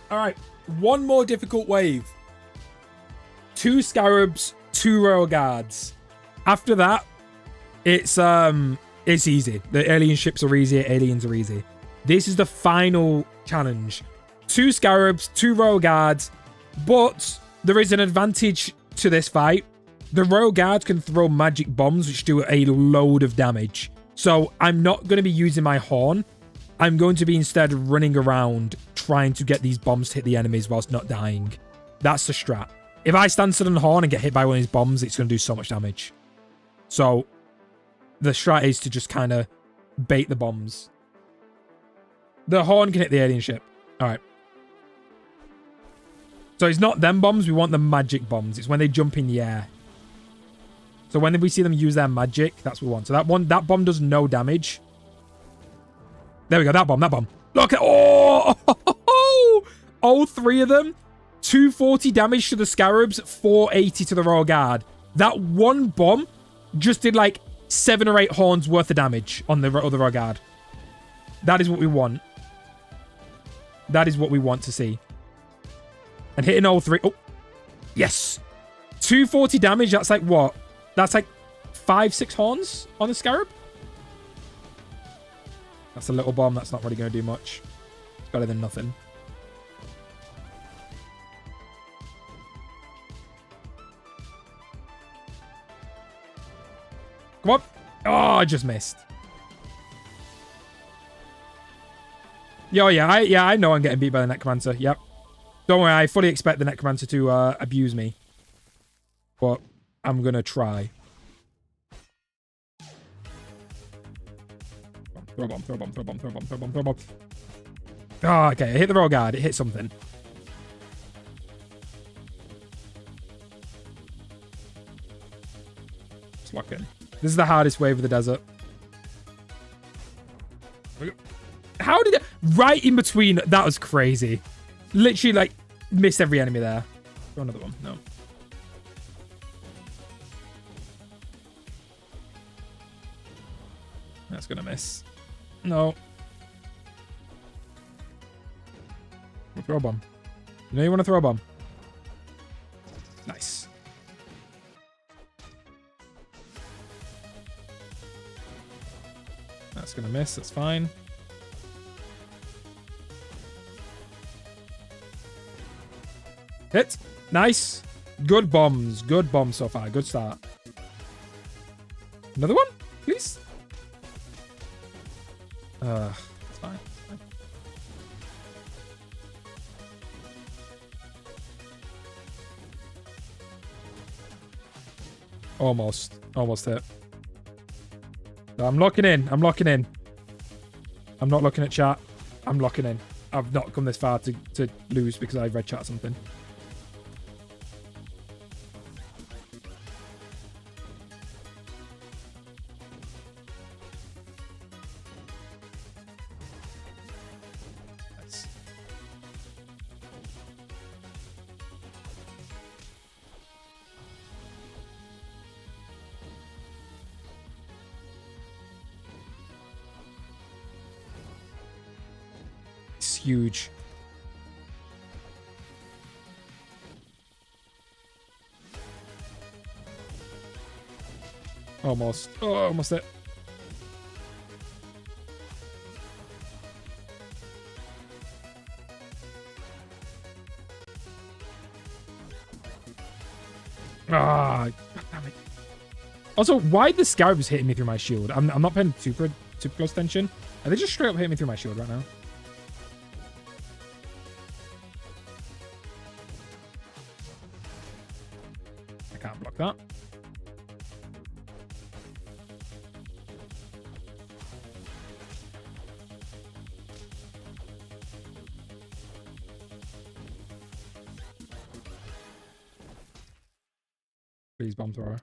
Alright, one more difficult wave. 2 Scarabs, 2 Royal Guards. After that, it's easy. The alien ships are easy, aliens are easy. This is the final challenge. 2 Scarabs, 2 Royal Guards, but there is an advantage to this fight. The Royal Guards can throw magic bombs, which do a load of damage. So I'm not going to be using my horn. I'm going to be instead running around trying to get these bombs to hit the enemies whilst not dying. That's the strat. If I stand still on the horn and get hit by one of these bombs, it's going to do so much damage. So the strat is to just kind of bait the bombs. The horn can hit the alien ship. All right. So it's not them bombs. We want the magic bombs. It's when they jump in the air. So when we see them use their magic, that's what we want. So that bomb does no damage. There we go. That bomb. Look at... Oh! All 3 of them. 240 damage to the Scarabs. 480 to the Royal Guard. That one bomb just did like 7 or 8 horns worth of damage on the other Royal Guard. That is what we want. That is what we want to see. And hitting all three. Oh, yes. 240 damage. That's like what? That's like 5-6 horns on the Scarab. That's a little bomb. That's not really going to do much. It's better than nothing. Come on. Oh, I just missed. Yeah, I know I'm getting beat by the Necromancer. Yep. Don't worry, I fully expect the Necromancer to abuse me. But I'm going to try. Throw a bomb, throw a bomb, throw a bomb, throw a bomb, throw a bomb, throw a bomb. Oh, okay, it hit the royal guard. It hit something. Let's lock in. This is the hardest wave of the desert. How did it... Right in between. That was crazy. Literally, like, missed every enemy there. Throw another one. No. That's going to miss. No. Throw a bomb. You know you want to throw a bomb. Nice. That's going to miss. That's fine. Hit. Nice. Good bombs. Good bombs so far. Good start. Another one, please. It's fine. It's fine. Almost. Almost hit. No, I'm locking in. I'm locking in. I'm not looking at chat. I'm locking in. I've not come this far to lose because I read chat something. Nice. It's huge. Almost. Oh, almost it. Ah, damn it. Also, why the Scarabs hitting me through my shield? I'm not paying super close attention. Are they just straight up hitting me through my shield right now? I can't block that. Please, bomb thrower.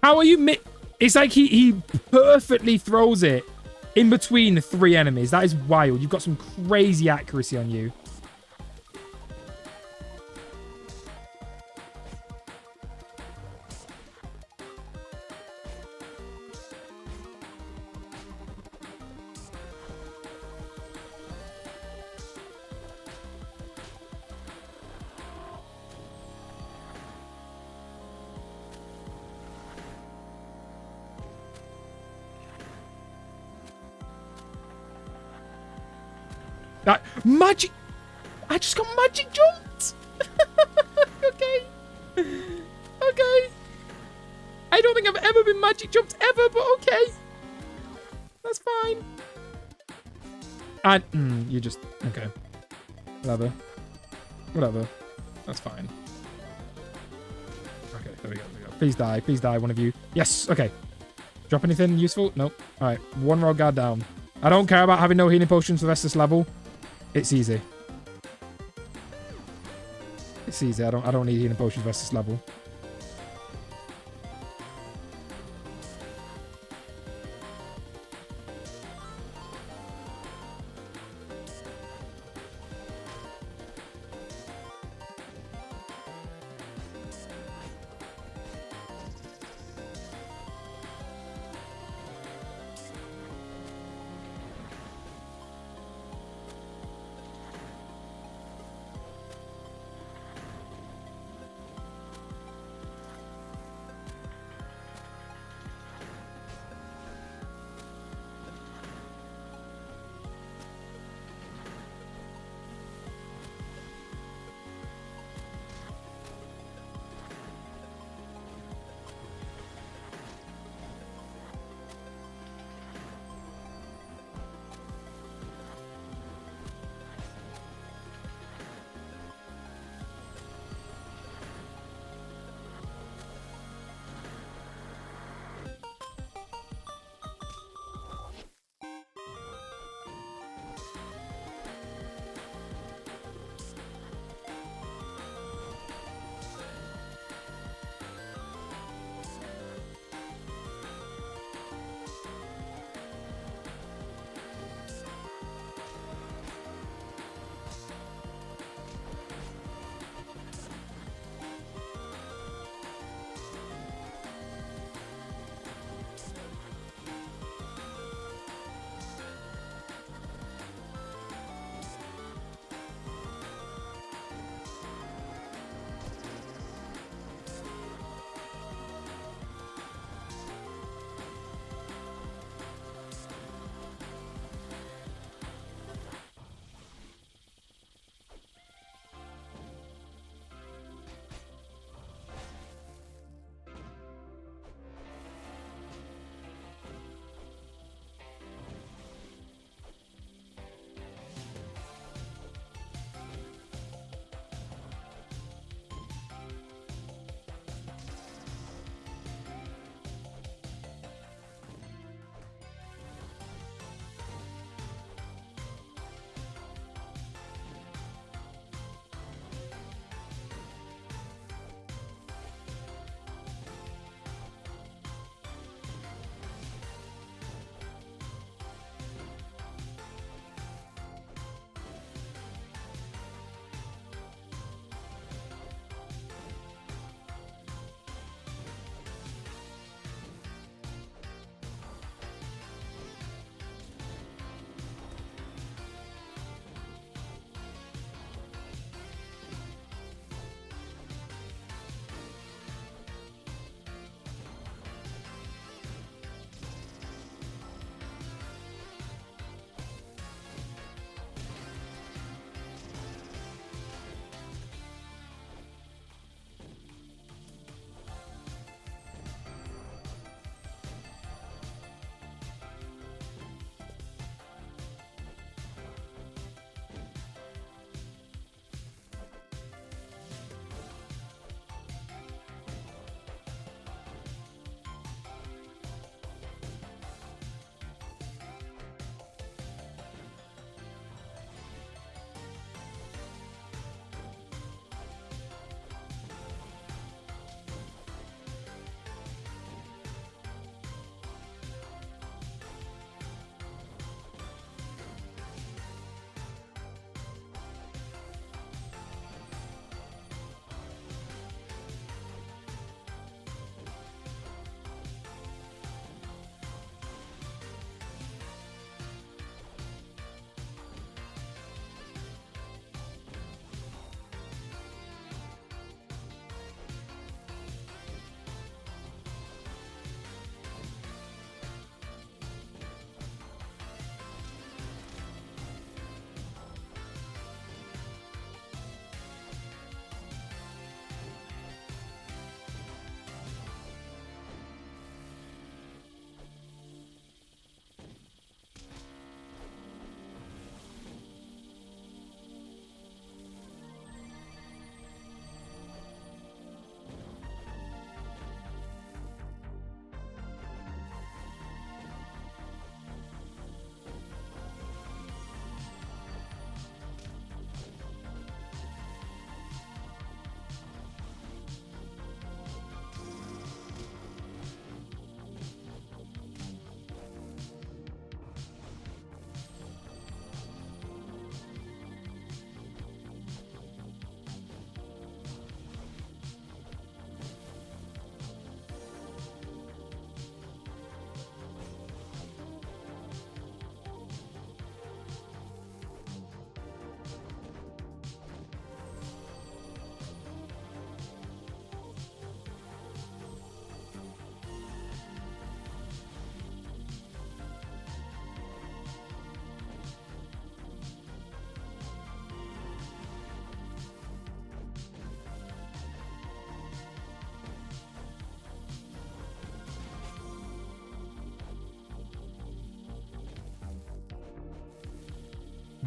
How are you It's like he perfectly throws it in between 3 enemies. That is wild. You've got some crazy accuracy on you. That magic... I just got magic jumped. Okay. Okay. I don't think I've ever been magic jumped ever, but okay. That's fine. And you just... Okay. Whatever. Whatever. That's fine. Okay, there we go. There we go. Please die. Please die, one of you. Yes. Okay. Drop anything useful? Nope. All right. 1 rogue guard down. I don't care about having no healing potions for the rest of this level. It's easy. It's easy. I don't need healing potions versus level.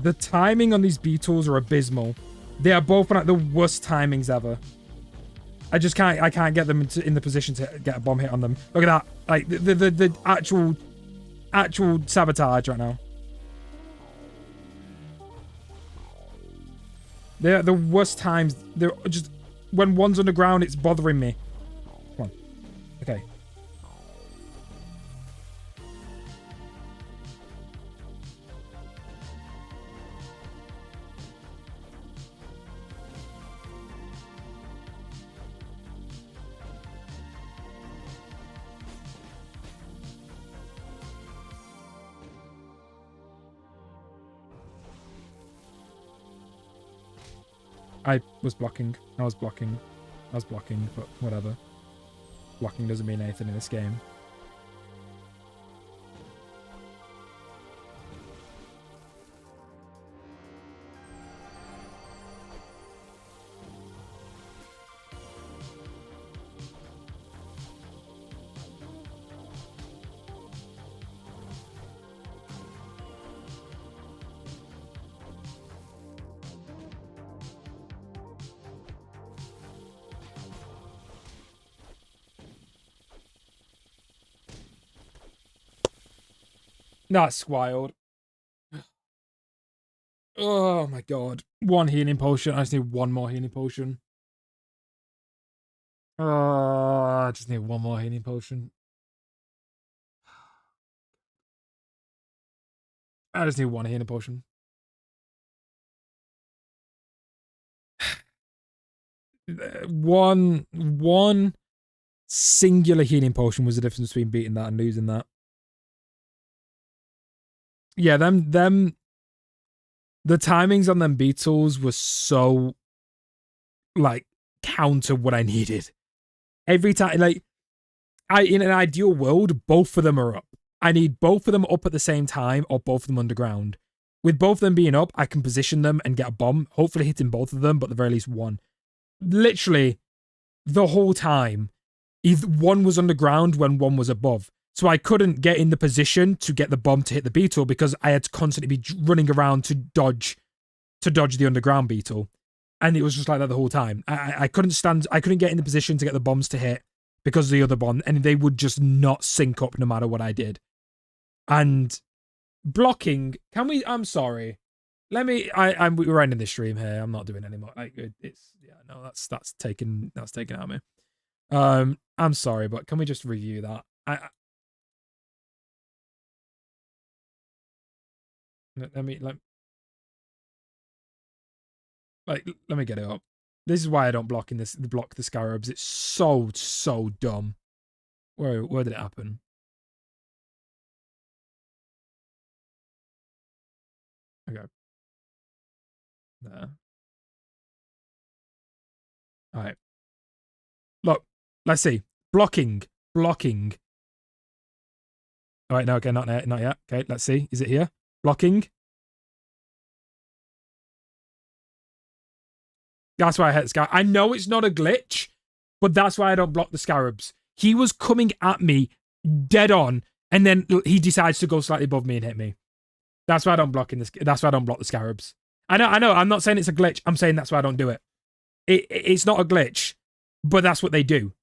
The timing on these beetles are abysmal. They are both on like the worst timings ever. I can't get them in the position to get a bomb hit on them. Look at that. Like the actual sabotage right now. They're the worst times. They're just, when one's underground, it's bothering me. Come on. Okay. I was blocking, but whatever. Blocking doesn't mean anything in this game. That's wild. Oh my god. One healing potion. I just need one more healing potion. I just need one more healing potion. I just need one healing potion. One singular healing potion was the difference between beating that and losing that. Yeah, the timings on them beetles were so, like, counter what I needed. Every time, like, in an ideal world, both of them are up. I need both of them up at the same time or both of them underground. With both of them being up, I can position them and get a bomb, hopefully hitting both of them, but at the very least one. Literally, the whole time, either one was underground when one was above. So I couldn't get in the position to get the bomb to hit the beetle because I had to constantly be running around to dodge the underground beetle. And it was just like that the whole time. I couldn't get in the position to get the bombs to hit because of the other bomb, and they would just not sync up no matter what I did. And blocking, I'm sorry. We're ending this stream here. I'm not doing anymore. That's taken out of me. I'm sorry, but can we just review that? Let me get it up. This is why I don't block the scarabs. It's so dumb. Where did it happen? Okay. There. All right. Look, let's see. Blocking. All right, no, okay, not yet. Okay, let's see. Is it here? Blocking. That's why I hit the scarab. I know it's not a glitch, but that's why I don't block the scarabs. He was coming at me dead on, and then he decides to go slightly above me and hit me. That's why I don't block the scarabs. I know. I'm not saying it's a glitch. I'm saying that's why I don't do it. It's not a glitch, but that's what they do.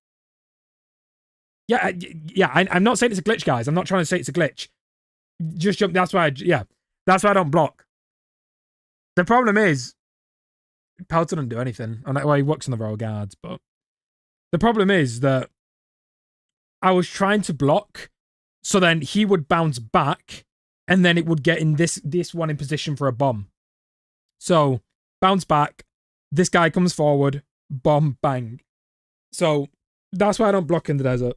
Yeah. I'm not saying it's a glitch, guys. I'm not trying to say it's a glitch. Just jump. That's why I don't block. The problem is, Pelter doesn't do anything. Well, he works on the royal guards, but the problem is that I was trying to block, so then he would bounce back, and then it would get in this one in position for a bomb. So bounce back, this guy comes forward, bomb, bang. So that's why I don't block in the desert.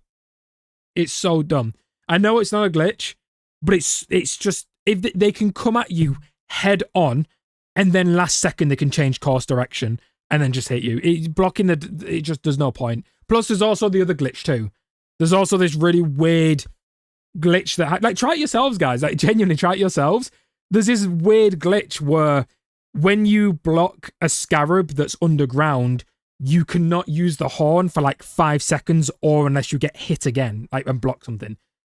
It's so dumb. I know it's not a glitch, but it's just, if they can come at you head on, and then last second they can change course direction and then just hit you. It just, there's no point. Plus, there's also the other glitch too. There's also this really weird glitch that, like, try it yourselves, guys. Like, genuinely try it yourselves. There's this weird glitch where when you block a scarab that's underground, you cannot use the horn for like 5 seconds, or unless you get hit again, like, and block something.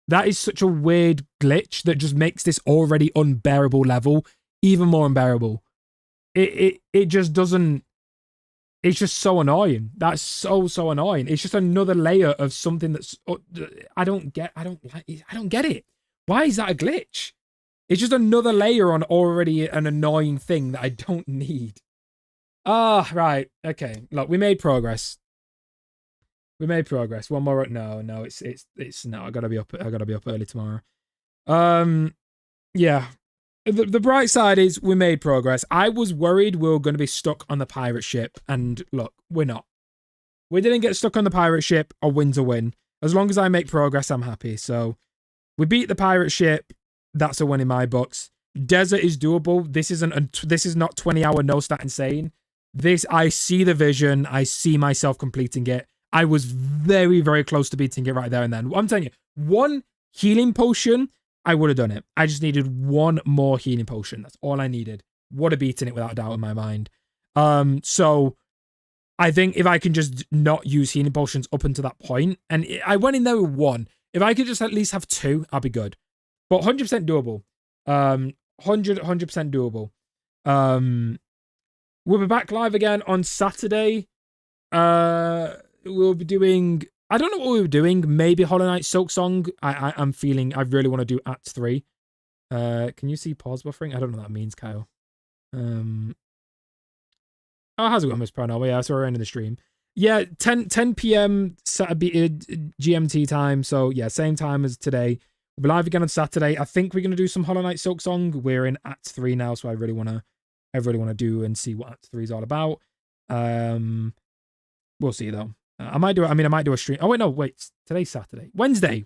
That is such a weird glitch that just makes this already unbearable level even more unbearable. It just doesn't. It's just so annoying. That's so annoying. It's just another layer of something that's I don't get it. Why is that a glitch? It's just another layer on already an annoying thing that I don't need. Ah, right. Okay. Look, we made progress. We made progress. One more. No. It's no. I gotta be up early tomorrow. Yeah. The bright side is we made progress. I was worried we were going to be stuck on the pirate ship, and look, we're not. We didn't get stuck on the pirate ship. A win's a win. As long as I make progress, I'm happy. So we beat the pirate ship. That's a win in my books. Desert is doable. This is not 20-hour no stat insane. This, I see the vision. I see myself completing it. I was very, very close to beating it right there and then. I'm telling you, one healing potion, I would have done it. I just needed one more healing potion. That's all I needed. Would have beaten it without a doubt in my mind. So I think if I can just not use healing potions up until that point, and I went in there with one. If I could just at least have two, I'll be good. But 100% doable. 100% doable. We'll be back live again on Saturday. We'll be doing, I don't know what we were doing. Maybe Hollow Knight Silk Song. I'm feeling I really want to do Act 3. Can you see pause buffering? I don't know what that means, Kyle. Oh, how's it going, Miss Prono? Yeah, so we're ending the stream. Yeah, 10 p.m. GMT time. So yeah, same time as today. We'll be live again on Saturday. I think we're gonna do some Hollow Knight Silk Song. We're in Act 3 now, so I really wanna do and see what Act 3 is all about. We'll see though. I might do a stream. Oh wait, today's Saturday. Wednesday.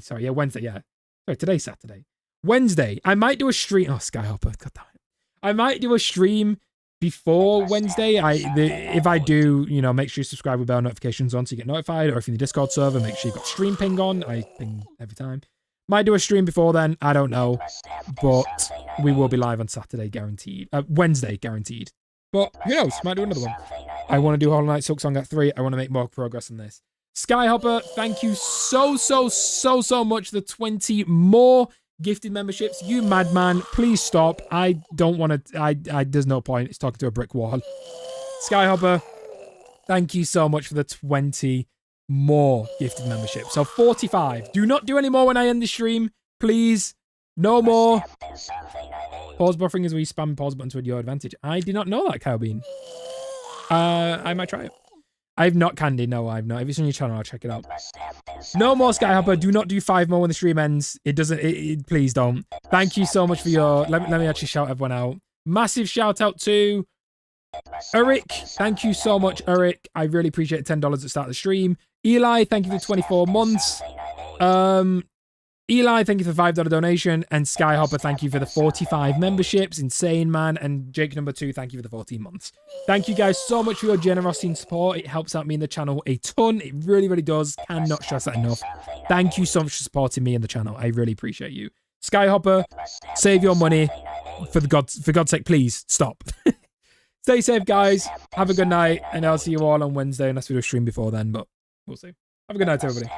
Sorry, yeah, Wednesday, yeah. Sorry, today's Saturday. Wednesday. I might do a stream. Oh, Skyhopper, god damn it. I might do a stream before Wednesday. If I do, make sure you subscribe with bell notifications on so you get notified, or if you're in the Discord server, make sure you've got stream ping on. I ping every time. Might do a stream before then, I don't know. But we will be live on Saturday, guaranteed. Wednesday, guaranteed. But who knows, might do another one. I want to do Hollow Knight Silk Song at 3. I want to make more progress on this. Skyhopper, thank you so much for the 20 more gifted memberships. You madman, please stop. I don't want to, there's no point. It's talking to a brick wall. Skyhopper, thank you so much for the 20 more gifted memberships. So 45. Do not do any more when I end the stream, please. No more. Pause buffering is where you spam pause button to your advantage. I did not know that, Kyle Bean. I might try it. I've not candy. No, I've not. If it's on your channel, I'll check it out. No more Skyhopper. Do not do 5 more when the stream ends. It doesn't. Please don't. Thank you so much for your. Let me actually shout everyone out. Massive shout out to Eric. Thank you so much, Eric. I really appreciate $10 at the start of the stream. Eli, thank you for 24 months. Eli, thank you for the $5 donation. And Skyhopper, thank you for the 45 memberships. Insane, man. And Jake number 2, thank you for the 14 months. Thank you guys so much for your generosity and support. It helps out me and the channel a ton. It really, really does. Cannot stress that enough. Thank you so much for supporting me and the channel. I really appreciate you. Skyhopper, save your money. For God's sake, please stop. Stay safe, guys. Have a good night. And I'll see you all on Wednesday unless we do a stream before then. But we'll see. Have a good night, everybody.